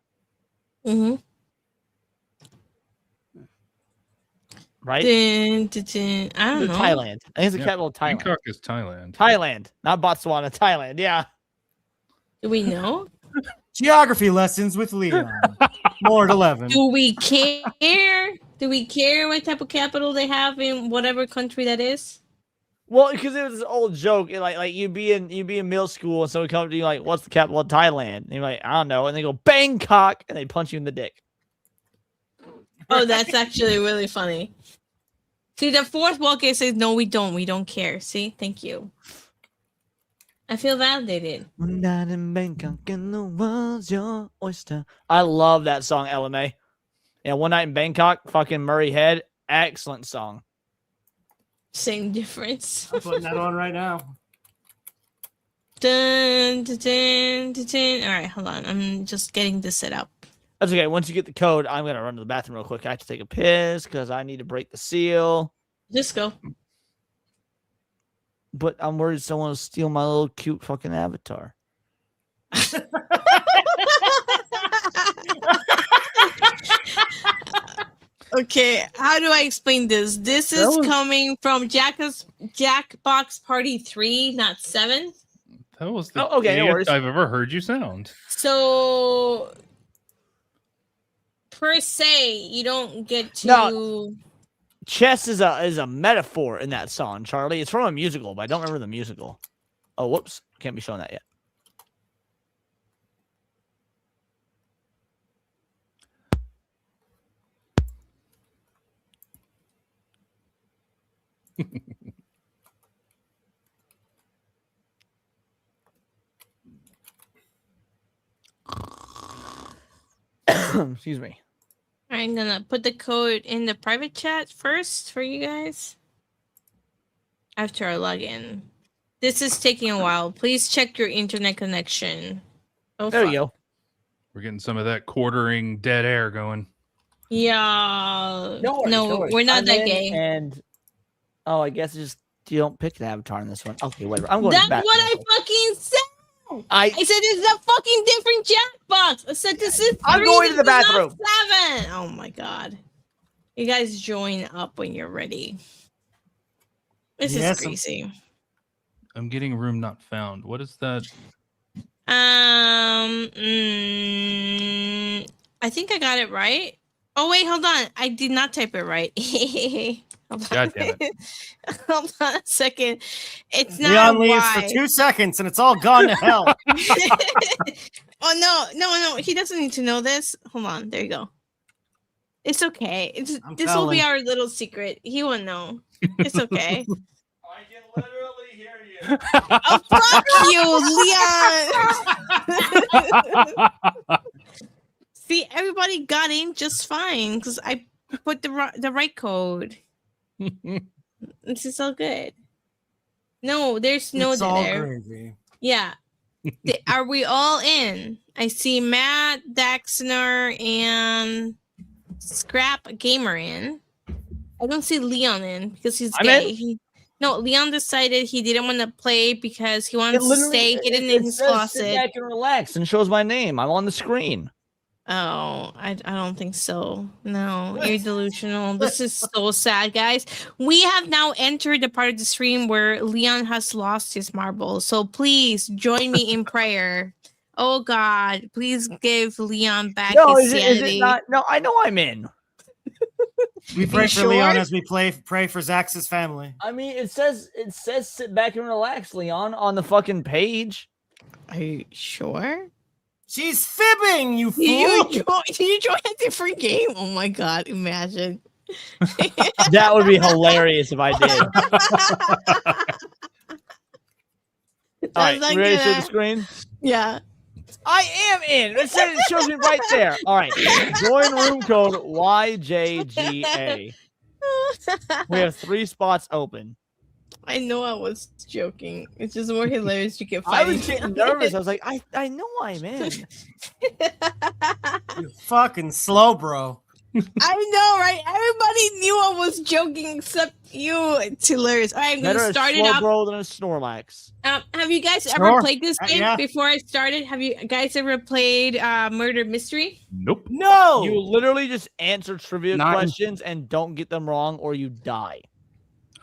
Mm-hmm. Right? I don't know. Thailand. I think it's the capital of Thailand. Bangkok is Thailand. Thailand, not Botswana. Thailand. Yeah. Do we know? Geography lessons with Leon. More at 11. Do we care? Do we care what type of capital they have in whatever country that is? Well, because it was this old joke, like you'd be in middle school, and someone comes to you like, "What's the capital of Thailand?" And you're like, "I don't know," and they go Bangkok, and they punch you in the dick. Oh, that's actually really funny. See, the fourth wall case says, "No, we don't care." See, thank you. I feel validated. One night in Bangkok, and the world's your oyster. I love that song, LMA. Yeah, One Night in Bangkok, fucking Murray Head, excellent song. Same difference. I'm putting that on right now. Dun, dun, dun, dun, dun. All right, hold on. I'm just getting this set up. That's okay. Once you get the code, I'm gonna run to the bathroom real quick. I have to take a piss because I need to break the seal. Just go. But I'm worried someone will steal my little cute fucking avatar. Okay, how do I explain this? This is coming from Jackbox Party 3, not 7. That was the okay, no worries. I've ever heard you sound. So, per se, you don't get to. No. Chess is a metaphor in that song, Charlie. It's from a musical, but I don't remember the musical. Oh, whoops. Can't be showing that yet. Excuse me. I'm gonna put the code in the private chat first for you guys after I log in. This is taking a while. Please check your internet connection. Oh, there you go. We're getting some of that quartering dead air going. Yeah. No, we're not that gay. And I guess it's just you don't pick the avatar in this one. Okay, whatever. I'm going That's back. what I fucking said. I said it's a fucking different Jackbox. I said this is. I'm going to the bathroom. 7. Oh my god. You guys join up when you're ready. This is crazy. I'm getting room not found. What is that? I think I got it right. Oh wait, hold on. I did not type it right. God damn it. Hold on a second. It's not Leon leaves for 2 seconds and it's all gone to hell. Oh no. He doesn't need to know this. Hold on. There you go. It's okay. This will be our little secret. He won't know. It's okay. I can literally hear you. Oh, fuck you, Leon. See, everybody got in just fine because I put the right code. This is all good. No, there's no It's all there. gravy. Yeah. Are we all in? I see Matt, Daxner, and Scrap Gamer in. I don't see Leon in because he's gay. No, Leon decided he didn't want to play because he wants to stay hidden in his closet. Sit back and relax and shows my name. I'm on the screen. Oh, I don't think so. No, you're delusional. This is so sad, guys. We have now entered the part of the stream where Leon has lost his marbles. So please join me in prayer. Oh God, please give Leon back his sanity. Is it not? No, I know I'm in. We pray for Leon as we pray for Zax's family. I mean, it says sit back and relax, Leon, on the fucking page. Are you sure? She's fibbing, you fool! You join a different game? Oh my God, imagine. That would be hilarious if I did. All right, like ready to share the screen? Yeah. I am in. It shows me right there. All right. Join room code YJGA. We have 3 spots open. I know I was joking. It's just more hilarious to get I fighting. was getting nervous. I was like, I know I'm in. You fucking slow, bro. I know, right? Everybody knew I was joking except you. It's hilarious. All right, I'm going to start it up. Bro than a Snorlax. Have you guys ever played this game before I started? Have you guys ever played Murder Mystery? Nope. No. You literally just answer trivia questions and don't get them wrong or you die.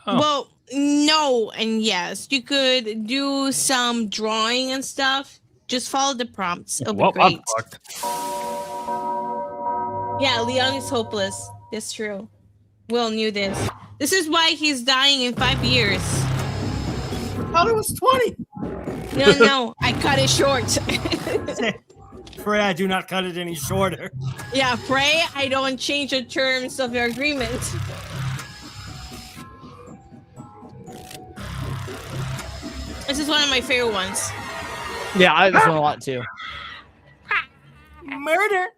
Oh. Well, no and yes. You could do some drawing and stuff. Just follow the prompts. It'll be great. I'm fucked. Yeah, Leon is hopeless. That's true. Will knew this. This is why he's dying in 5 years. I thought it was 20. No, I cut it short. Pray I do not cut it any shorter. Yeah, pray I don't change the terms of your agreement. This is one of my favorite ones. Yeah, I like this one a lot too. Murder.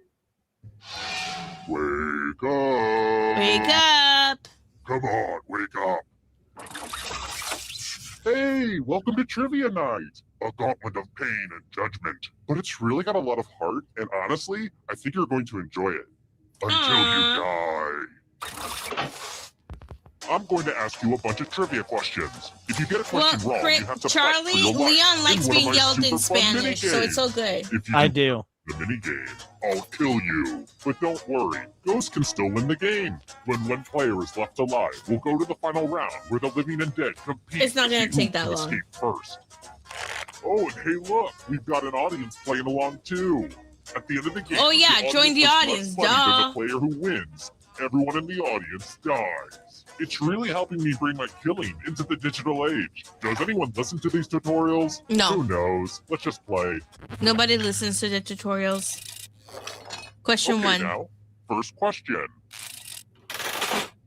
Wake up. Wake up. Come on, wake up. Hey, welcome to Trivia Night. A gauntlet of pain and judgment. But it's really got a lot of heart, and honestly, I think you're going to enjoy it. Until you die. I'm going to ask you a bunch of trivia questions. If you get a question wrong, you have to Charlie, fight for your life Leon likes in one being of my yelled in super fun Spanish, so it's so good. If you I do. the minigame, I'll kill you. But don't worry, Ghost can still win the game. When one player is left alive, we'll go to the final round where the living and dead compete. It's not gonna to see take who that can long. escape first. Oh, and hey, look, we've got an audience playing along too. At the end of the game, Oh, yeah, if join the does audience, less money than duh. the player who wins, everyone in the audience dies. It's really helping me bring my killing into the digital age. Does anyone listen to these tutorials? No. Who knows? Let's just play. Nobody listens to the tutorials. Question Okay, 1. now, first question.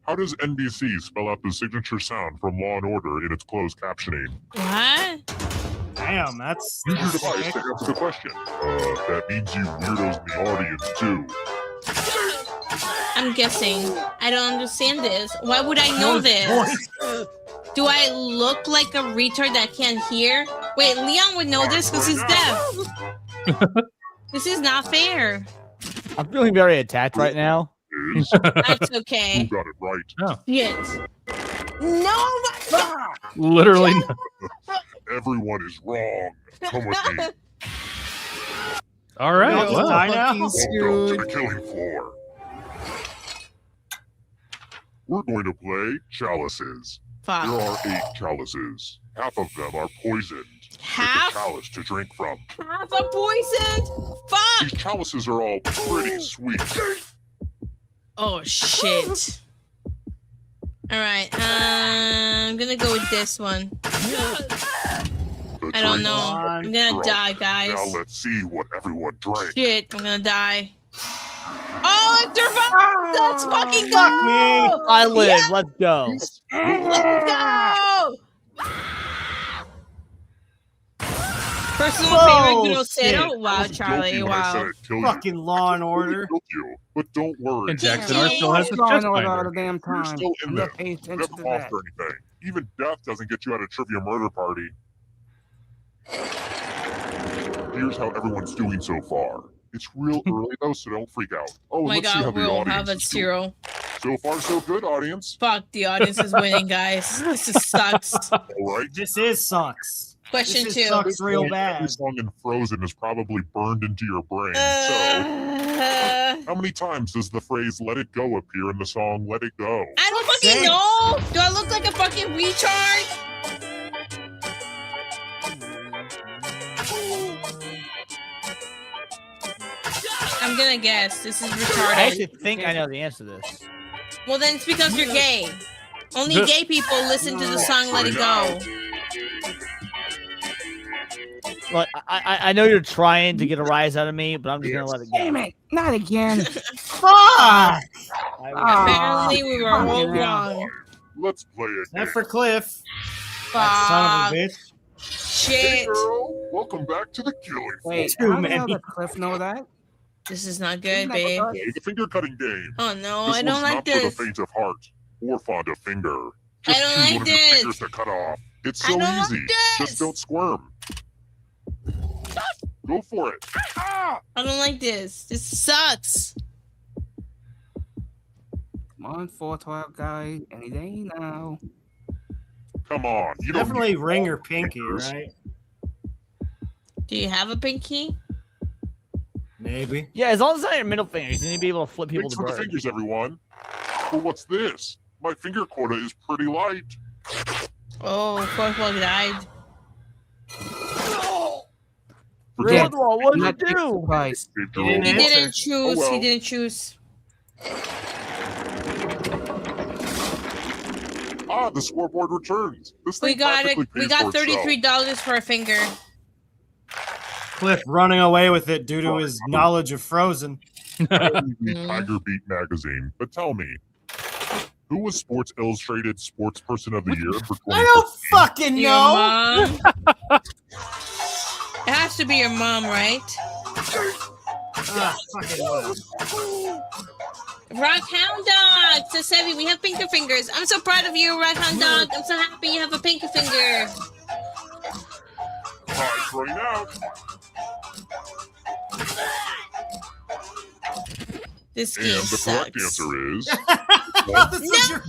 How does NBC spell out the signature sound from Law & Order in its closed captioning? What? Damn, that's Use your device to answer the question. That means you weirdos in the audience too. I'm guessing. I don't understand this. Why would I know this? Do I look like a retard that can't hear? Wait, Leon would know this because he's deaf. This is not fair. I'm feeling very attacked right now. That's okay. Who got it right? Oh. Yes. No, my Literally. No. Everyone is wrong. Come with me. All right. Y'all Well, die now? Welcome to the killing floor. We're going to play chalices. Fuck. There are 8 chalices. Half of them are poisoned. Half? Pick a chalice to drink from. Half a poison? Fuck! These chalices are all pretty sweet. Oh, shit. Alright, I'm gonna go with this one. I don't know. I'm gonna die, guys. Now let's see what everyone drank. Shit, I'm gonna die. Oh, it survived! Let's fucking go! me! I live. Let's go. Let's go! Personal Whoa, favorite grosero? shit. Wow, Charlie, wow. Fucking Law and Order. You, but don't worry. and Jackson still has his Law chest and Order all binder. the damn You're time. still in I'm there. not paying attention Never to lost that. or anything. Even death doesn't get you out of trivia murder party. Here's how everyone's doing so far. It's real early though, so don't freak out. Oh, My let's see how god, the we'll audience have a is doing. 0. So far, so good, audience. Fuck, the audience is winning, guys. This just sucks. All right. This is sucks. Question This 2. sucks real Every bad. song in Frozen is probably burned into your brain. So, how many times does the phrase "Let It Go" appear in the song "Let It Go"? I don't fucking know! Do I look like a fucking retard? I'm gonna guess. This is I retarded. actually think I know the answer to this. Well, then it's because you're gay. Only gay people listen to the song Let It Go. Look, I know you're trying to get a rise out of me, but I'm just gonna let it go. Damn it! Not again. Fuck! Apparently, we were all wrong. Let's play it. That for Cliff. That son of a bitch. Hey, Shit. girl. Welcome back to the killing floor. Wait, Too how the hell many. did Cliff know that? This is not good, babe. Play the finger cutting game. Oh no, This I don't one's like not for the this. faint of heart or fond of finger. Just I don't choose like one of your this. fingers to cut off. It's I so don't like easy. this. Just don't squirm. Go for it. I don't like this. This sucks. Come on, 412 guy. Any day now. Come on. You don't Definitely need ring all or the pinky, fingers. right? Do you have a pinky? Maybe. Yeah, as long as it's not your middle finger, you need to be able to flip people Thanks to for the bird. fingers, everyone. But what's this? My finger quota is pretty light. Oh, Cornwall died. Forget what did Not you do? Christ. He didn't choose. Oh, well. He didn't choose. Ah, the scoreboard returns. This We thing got it. practically We pays got for itself. $33 for a finger. Cliff running away with it due to his knowledge of Frozen. I only read Tiger Beat magazine, but tell me, who was Sports Illustrated Sports Person of the Year for 2015? I don't fucking Your know. mom. It has to be your mom, right? Fucking whatever. Rock Hound Dog to Sevi. We have pinky fingers. I'm so proud of you, Rock Hound Dog. I'm so happy you have a pinky finger. Time's running out. This And game the correct sucks. answer is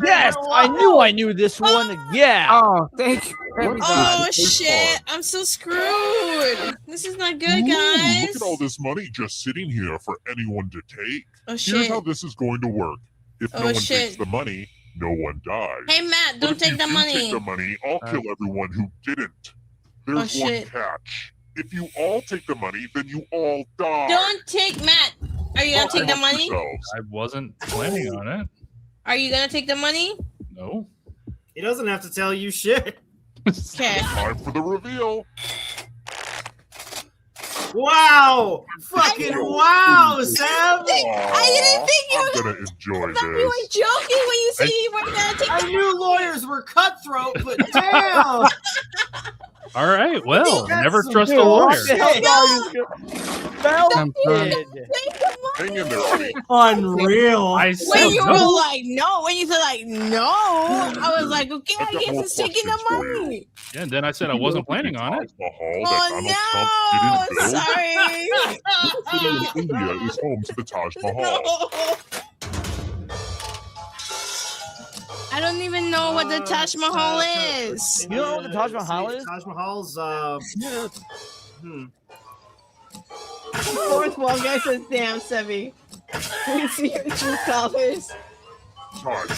Yes, I knew I knew this one. Yeah. Oh, thank you. Oh shit! I'm so screwed. This is not good, guys. Look at all this money just sitting here for anyone to take. Oh, Here's shit. how this is going to work. If no Oh, one shit. takes the money, no one dies. Hey Matt, But don't if you take the do money. Take the money, I'll kill everyone who didn't. There's one shit. catch. If you all take the money, then you all die. Don't take Matt. Are you gonna take the money? I wasn't planning on it. Are you gonna take the money? No. He doesn't have to tell you shit. Okay. Time for the reveal. Wow! Fucking wow, Sam! I didn't think you I'm gonna enjoy thought you were this. joking when you said you weren't gonna take I the knew lawyers were cutthroat, but damn! All right. Well, That's never some trust a good lawyer. shit. Hang in there, buddy. Unreal. I When said you no. were like no, when you said like no, I was like, okay, I guess he's taking the money. Yeah, and then I said I wasn't planning on it. Oh no! Sorry. India is home to the Taj Mahal. I don't even know what the Taj Mahal is. You know what the Taj Mahal is? Taj Mahal's Fourth wall guy says, "Damn, Sebi, we see your true colors."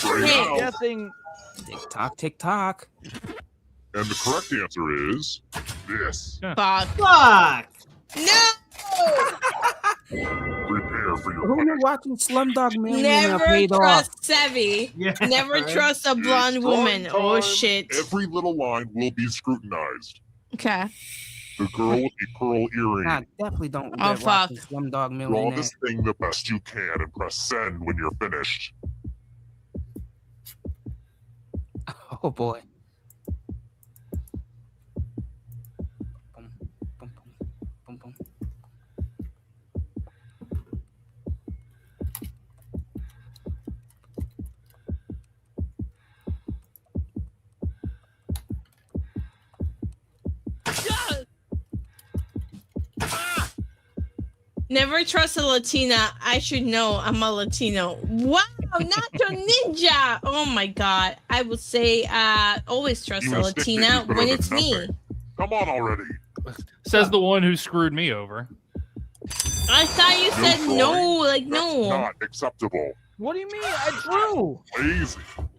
Hey, guessing. Tick tock. And the correct answer is this. Fuck. Fuck. No. Prepare for your Who you watching Slumdog Millionaire Never paid off? trust Sebi. Yeah, Never right. trust a blonde It's woman. time. Oh shit. Every little line will be scrutinized. Okay. The girl with the pearl earring. Nah, definitely don't Oh, regret watching fuck. Slumdog Draw Millionaire. this thing the best you can and press send when you're finished. Oh boy. Never trust a Latina. I should know. I'm a Latino. Wow, Nacho Ninja. Oh my god. I would say always trust You a must think Latina that you when could it's have me. nothing. Come on already. Says the one who screwed me over. I thought you said drawing. no, like That's no. not acceptable. What do you mean? I drew. Lazy.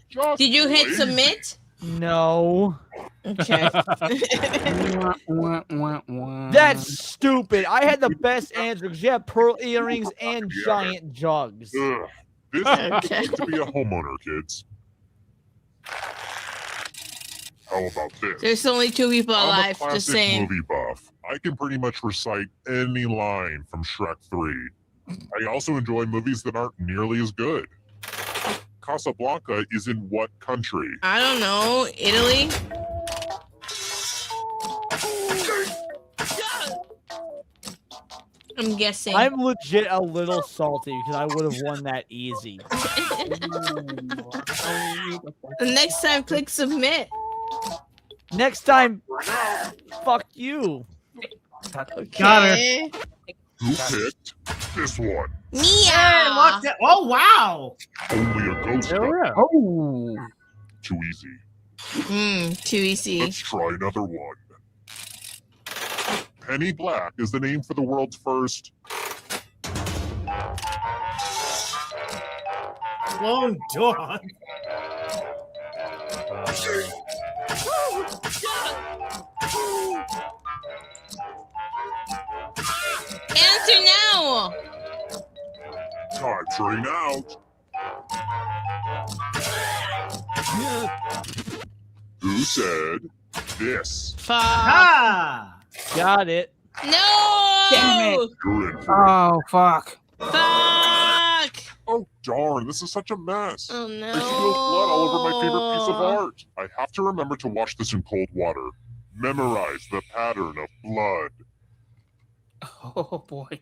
Just Did you hit lazy. submit? No. Okay. That's stupid. I had the best answer because you have pearl earrings and giant jugs. Ugh. This Okay. is to be a homeowner, kids. How about this? There's only 2 people I'm a alive. Just classic saying. movie buff. I can pretty much recite any line from Shrek 3. I also enjoy movies that aren't nearly as good. Casablanca is in what country? I don't know. Italy? I'm guessing. I'm legit a little salty because I would have won that easy. The next time, click submit. Next time, fuck you. Got her. Okay. Who picked this one? Hey, look that. Oh, wow. Only a ghost. got Oh. Too easy. Too easy. Let's try another one. Penny Black is the name for the world's first. Lone dog. Answer now. Time train out. Who said this? Fuck. Ah. Got it. No. Damn it. You're in for it. Oh fuck. Fuck. Oh darn, this is such a mess. Oh no. I spilled blood all over my favorite piece of art. I have to remember to wash this in cold water. Memorize the pattern of blood. Oh boy.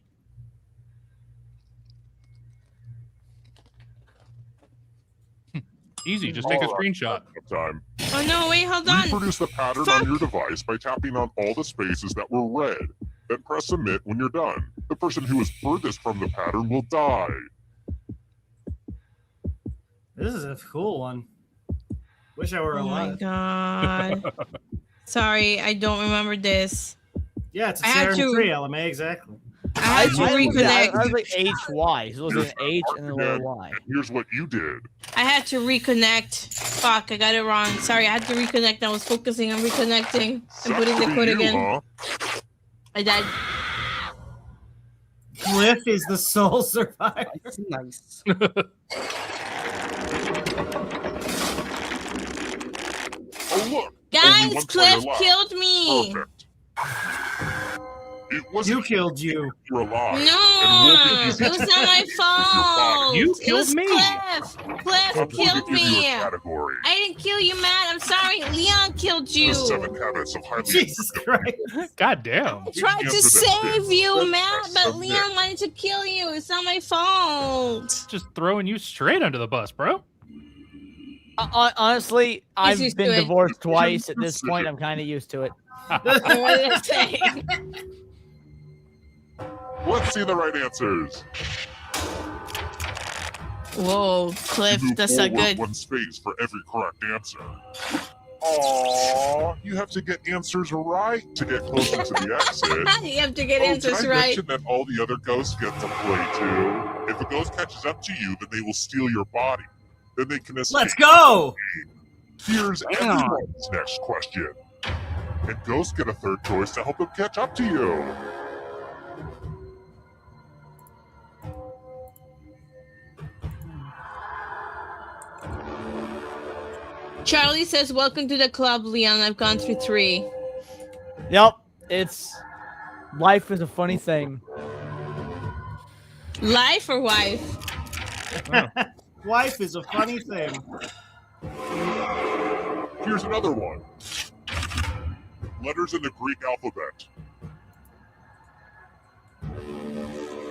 Easy, just take a screenshot. Time. Oh no, wait, hold on. Reproduce the pattern on your device by tapping on all the spaces that were red. Then press submit when you're done. The person who is furthest from the pattern will die. This is a cool one. Wish I were Oh my alive. god. Sorry, I don't remember this. Yeah, it's a I had Saturn to- 3, LMA, exactly. I had to reconnect. I was like HY. So it was an H and then a little Y. And here's what you did. I had to reconnect. Fuck, I got it wrong. Sorry, I had to reconnect. I was focusing on reconnecting and putting the code again. Huh? I died. Cliff is the sole survivor. Nice. Oh look! Guys, Only one Cliff player left. killed me. Perfect. It wasn't You killed you. You're alive. No, it was not my fault. You It killed was me. Cliff. Cliff killed me. Category. I didn't kill you, Matt. I'm sorry. Leon killed you. The 7 habits of highly Jesus Christ. God damn. I tried to Answer that save thing. you, Let's Matt, but submit. Leon wanted to kill you. It's not my fault. Just throwing you straight under the bus, bro. Honestly, I've used been to it. divorced twice. At this point, I'm kind of used to it. What did I say? Let's see the right answers. Whoa, Cliff, You move that's not forward good. 1 space for every correct answer. Aww, you have to get answers right to get closer to the exit. You have to get Oh, answers did I right. mention that all the other ghosts get to play too? If a ghost catches up to you, then they will steal your body. Then they can escape. Let's go! Here's everyone's next question. And ghosts get a third choice to help them catch up to you. Charlie says, "Welcome to the club, Leon. I've gone through 3." Yep, life is a funny thing. Life or wife? Wife is a funny thing. Here's another one. Letters in the Greek alphabet.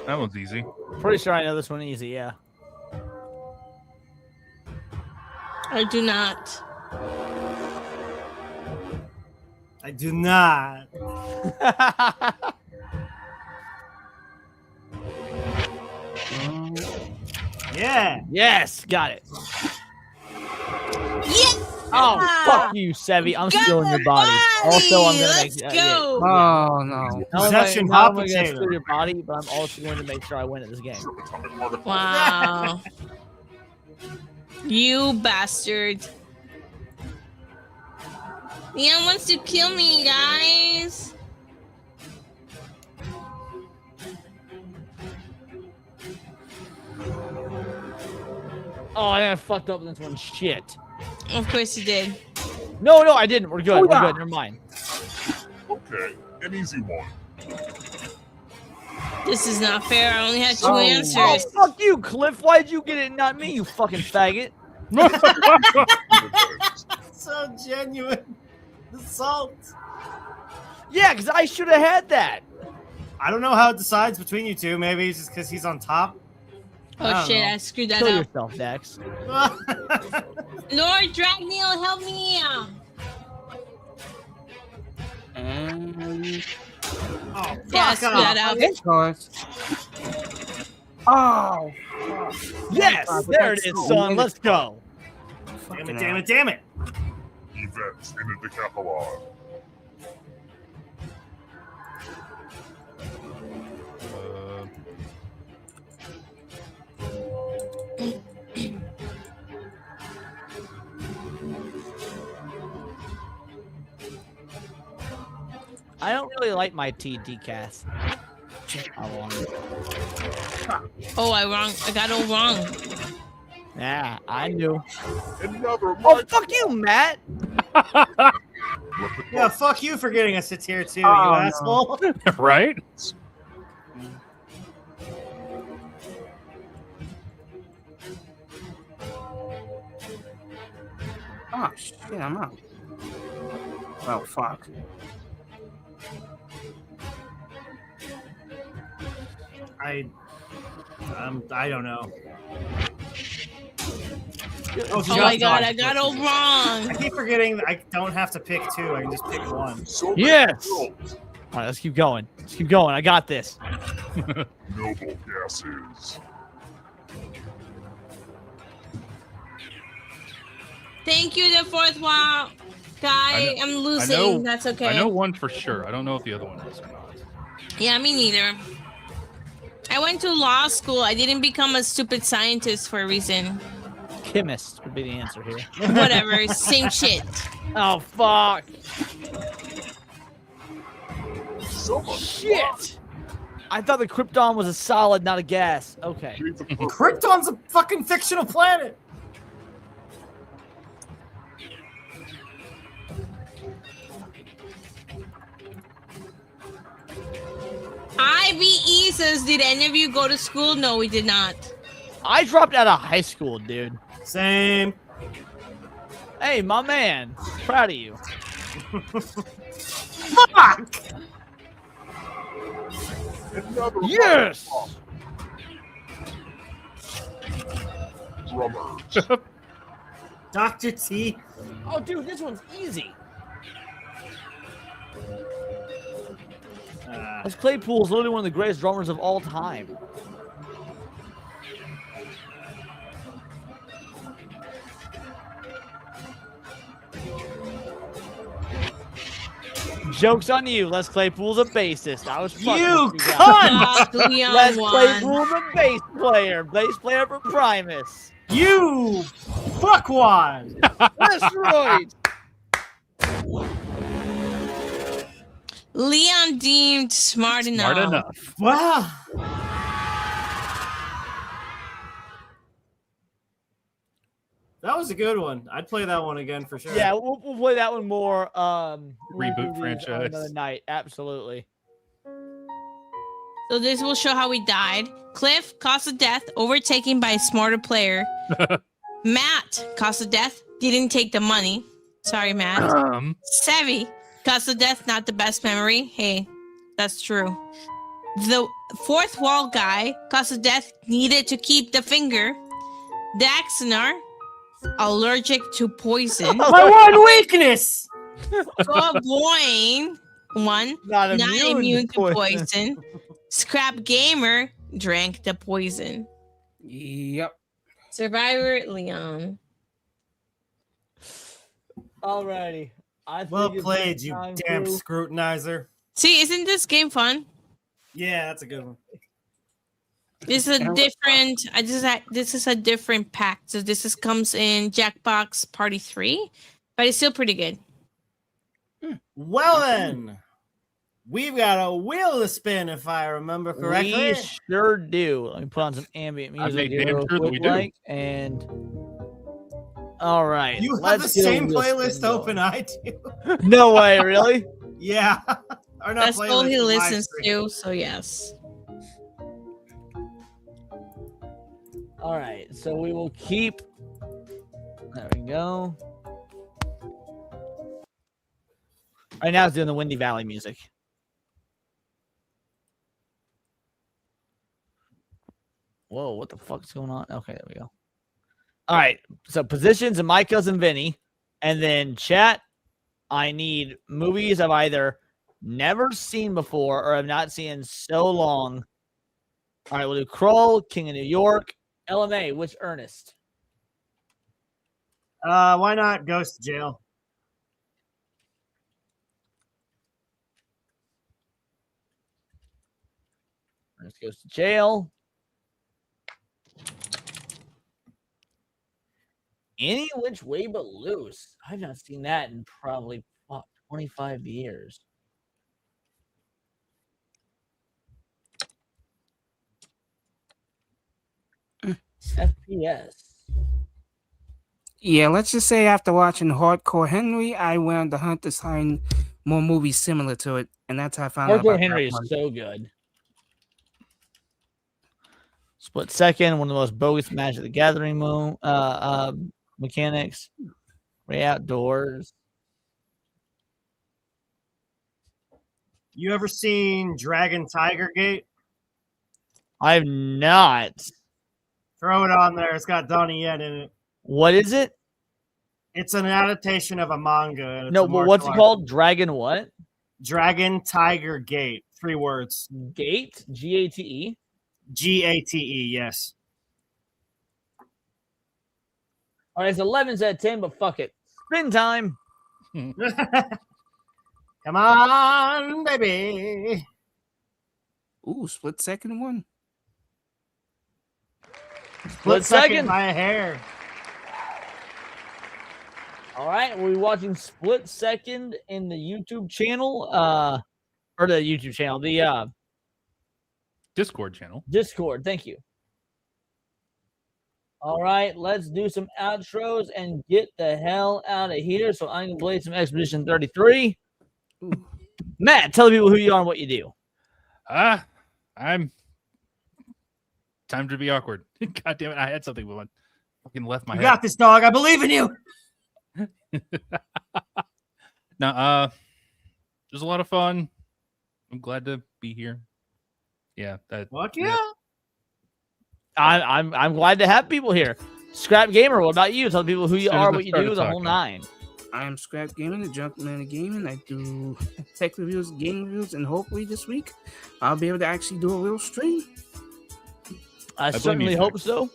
That one's easy. Pretty sure I know this one easy. Yeah. I do not. I do not. Yeah. Yes, got it. Yes. Oh, fuck you, Sevi. I'm stealing your body. Also, I'm gonna Let's make. go. Oh no. Possession not hot only am I gonna potato. steal your body, but I'm also going to make sure I win at this game. Wow. You bastard. Leon wants to kill me, guys. Oh, I fucked up this one. Shit. Of course you did. No, I didn't. We're good. Oh, We're yeah. good. Never mind. Okay, an easy one. This is not fair. I only had 2 Oh, answers. fuck you, Cliff. Why'd you get it, not me, you fucking faggot? So genuine. The salt. Yeah, because I should have had that. I don't know how it decides between you two. Maybe it's just because he's on top. Oh shit, I screwed that Kill up. yourself, Dex. Lord Dragneel, help me. Oh, Yeah, I fuck screwed off. that up. Of course. Oh. Yes, there it is, son. Let's go. Damn it, damn it, damn it. Events in the Decathlon. I don't really like my tea decaf. Oh, I got all wrong. Yeah, I knew. Another Oh, fuck you, Matt. Yeah, fuck you for getting us to tier 2, Oh, you no. asshole. Right? Oh shit, I'm out. Oh fuck. I don't know. Oh my god, I got all wrong. I keep forgetting I don't have to pick 2. I can just pick 1. Yes. All right, let's keep going. Let's keep going. I got this. Noble gases. Thank you, the fourth wall guy. I'm losing. That's okay. I know one for sure. I don't know if the other one is or not. Yeah, me neither. I went to law school. I didn't become a stupid scientist for a reason. Chemist would be the answer here. Whatever, same shit. Oh, fuck. Shit. I thought the Krypton was a solid, not a gas. Okay. Krypton's a fucking fictional planet. IBE says, did any of you go to school? No, we did not. I dropped out of high school, dude. Same. Hey, my man. Proud of you. Fuck! Yes! Dr. T. Oh, dude, this one's easy. This Claypool is literally one of the greatest drummers of all time. Joke's on you. Les Claypool's a bassist. I was fucking You with guys. cunt! Les Claypool's a bass player for Primus. You fuckwad! That's right. Leon deemed smart enough. Smart enough. Wow. That was a good one. I'd play that one again for sure. Yeah, we'll play that one more. Reboot franchise. on another night. Absolutely. So this will show how we died. Cliff, cause of death, overtaken by a smarter player. Matt, cause of death, didn't take the money. Sorry, Matt. Savvy, cause of death, not the best memory. Hey, that's true. The fourth wall guy, cause of death, needed to keep the finger. Daxonar, allergic to poison. My one weakness! Boyne, one, not immune to poison. Scrap Gamer drank the poison. Yep. Survivor Leon. Alrighty. Well played, you damn scrutinizer. See, isn't this game fun? Yeah, that's a good one. This is a different. This is a different pack. So this comes in Jackbox Party 3, but it's still pretty good. Well then, we've got a wheel to spin, if I remember correctly. We sure do. Let me put on some ambient music here real quick, Mike, and all right. You have the same playlist open I do. No way, really? Yeah. Or not That's all he listens to. So yes. All right, so we will keep. There we go. Right now, it's doing the Windy Valley music. Whoa, what the fuck's going on? Okay, there we go. All right, so positions and my cousin Vinny, and then chat. I need movies I've either never seen before or have not seen in so long. All right, we'll do Kroll, King of New York. LMA, which Ernest? Why not Ghost to Jail? Ernest goes to jail. Any Which Way But Loose. I've not seen that in probably 25 years. FPS. Yeah, let's just say after watching Hardcore Henry, I went on the hunt to find more movies similar to it, and that's how I found out Hardcore about Henry that is one. so good. Split Second, one of the most bogus Magic the Gathering mechanics. Way Outdoors. You ever seen Dragon Tiger Gate? I've not. Throw it on there. It's got Donnie Yen in it. What is it? It's an adaptation of a manga. And it's No, a but what's it martial called? Dragon what? Dragon Tiger Gate. 3 words. Gate? G-A-T-E? G-A-T-E, yes. All right, it's 11 instead of 10, but fuck it. Spin time. Come on, baby. Ooh, split second one. Split second. by a hair. All right, we'll be watching Split Second in the YouTube channel, or the YouTube channel, the Discord channel. Discord. Thank you. All right, let's do some outros and get the hell out of here. So I'm gonna play some Expedition 33. Ooh. Matt, tell the people who you are and what you do. I'm time to be awkward. God damn it, I had something but fucking left my head. You got this, dog. I believe in you. Now, there's a lot of fun. I'm glad to be here. Yeah, fuck yeah. I'm glad to have people here. Scrap Gamer, what about you? Tell the people who you are, what you do, the whole nine. I'm Scrap Gaming, the Junkman of Gaming. I do tech reviews, game reviews, and hopefully this week I'll be able to actually do a real stream. I certainly hope so.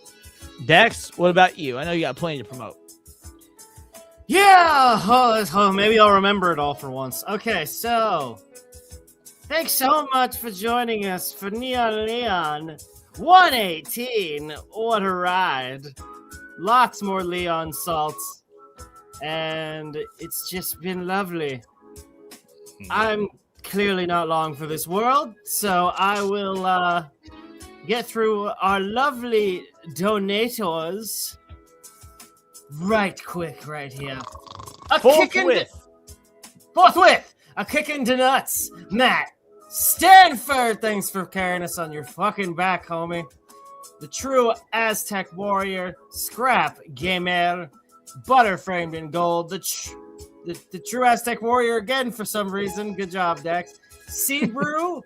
Dex, what about you? I know you got plenty to promote. Yeah, maybe I'll remember it all for once. Okay, so thanks so much for joining us for Neon Leon 118. What a ride. Lots more Leon salts. And it's just been lovely. I'm clearly not long for this world, so I will get through our lovely donators right quick, right here. Forthwith! A kick into nuts. Matt Stanford, thanks for carrying us on your fucking back, homie. The true Aztec warrior, Scrap Gamer, butter framed in gold. The true Aztec warrior again for some reason. Good job, Dex. Seed Brew,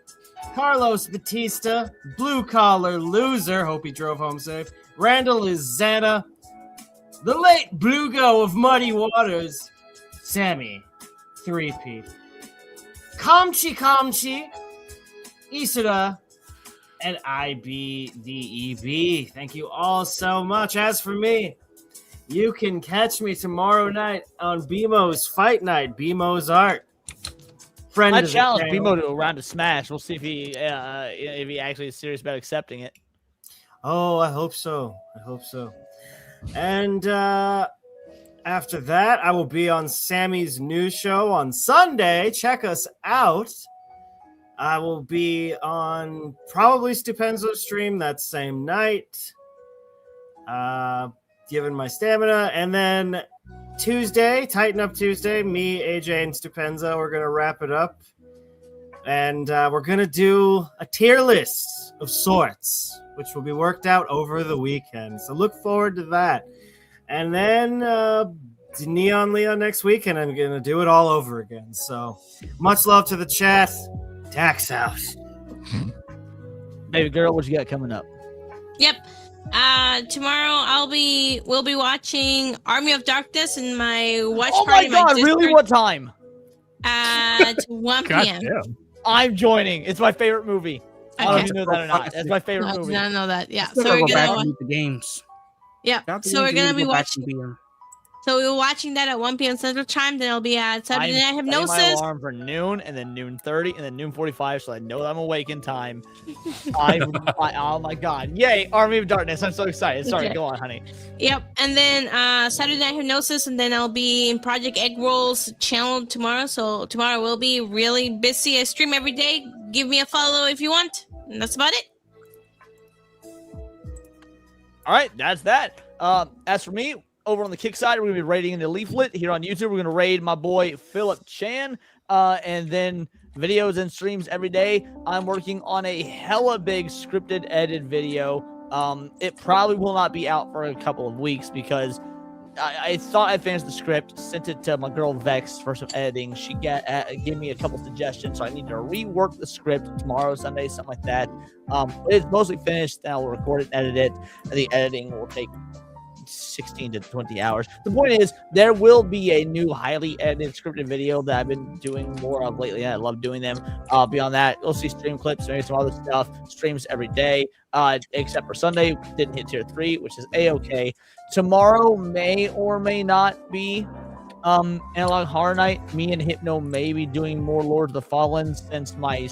Carlos Batista, blue collar loser. Hope he drove home safe. Randall is Xana. The late Blugo of Muddy Waters, Sammy, 3P. Kamchi, Isuda, and IBDEB. Thank you all so much. As for me, you can catch me tomorrow night on BMO's Fight Night, BMO's Art. I challenge BMO to a round of Smash. We'll see if he actually is serious about accepting it. Oh, I hope so. And after that, I will be on Sammy's new show on Sunday. Check us out. I will be on probably Stupenzo's stream that same night, given my stamina. And then Tuesday, Tighten Up Tuesday, me, AJ, and Stupenzo, we're going to wrap it up. And we're going to do a tier list of sorts, which will be worked out over the weekend. So look forward to that. And then Neon Leon next week, and I'm going to do it all over again. So much love to the chat. Tax out. Baby girl, what you got coming up? Yep. Tomorrow we'll be watching Army of Darkness in my watch party. Oh my god, really? What time? At 1 p.m. I'm joining. It's my favorite movie. I don't know if you know that or not. That's my favorite movie. I know that. Yeah. So we're gonna watch the games. Yeah. So we're gonna be watching. So we were watching that at 1 p.m. Central Time. Then I'll be at Saturday Night Hypnosis. My alarm for noon, and then noon 30, and then noon 45, so I know that I'm awake in time. Oh my god! Yay! Army of Darkness. I'm so excited. Sorry, Okay. Go on, honey. Yep. And then Saturday Night Hypnosis, and then I'll be in Project Egg Roll's channel tomorrow. So tomorrow we'll be really busy. I stream every day. Give me a follow if you want. And that's about it. All right, that's that. As for me, over on the Kick side, we're going to be raiding in the Leaflet. Here on YouTube, we're going to raid my boy Philip Chan. And then videos and streams every day. I'm working on a hella big scripted edited video. It probably will not be out for a couple of weeks because I thought I finished the script, sent it to my girl Vex for some editing. She gave me a couple suggestions, so I need to rework the script tomorrow, Sunday, something like that. It's mostly finished. Then I'll record it and edit it. And the editing will take 16 to 20 hours. The point is, there will be a new highly edited scripted video that I've been doing more of lately, and I love doing them. Beyond that, you'll see stream clips, maybe some other stuff, streams every day, except for Sunday. Didn't hit tier 3, which is a-okay. Tomorrow may or may not be Analog Horror Night. Me and Hypno may be doing more Lords of the Fallen since my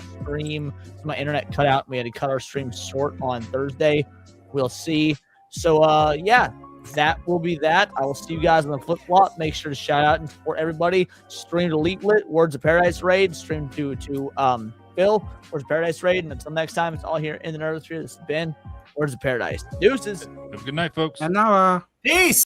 internet cut out. We had to cut our stream short on Thursday. We'll see. So yeah, that will be that. I will see you guys on the flip flop. Make sure to shout out and support everybody. Stream to Leaplet, Words of Paradise raid. Stream to Phil, Words of Paradise raid. And until next time, it's all here in the Nerdosphere. This has been Words of Paradise. Deuces. Have a good night, folks. And now, peace.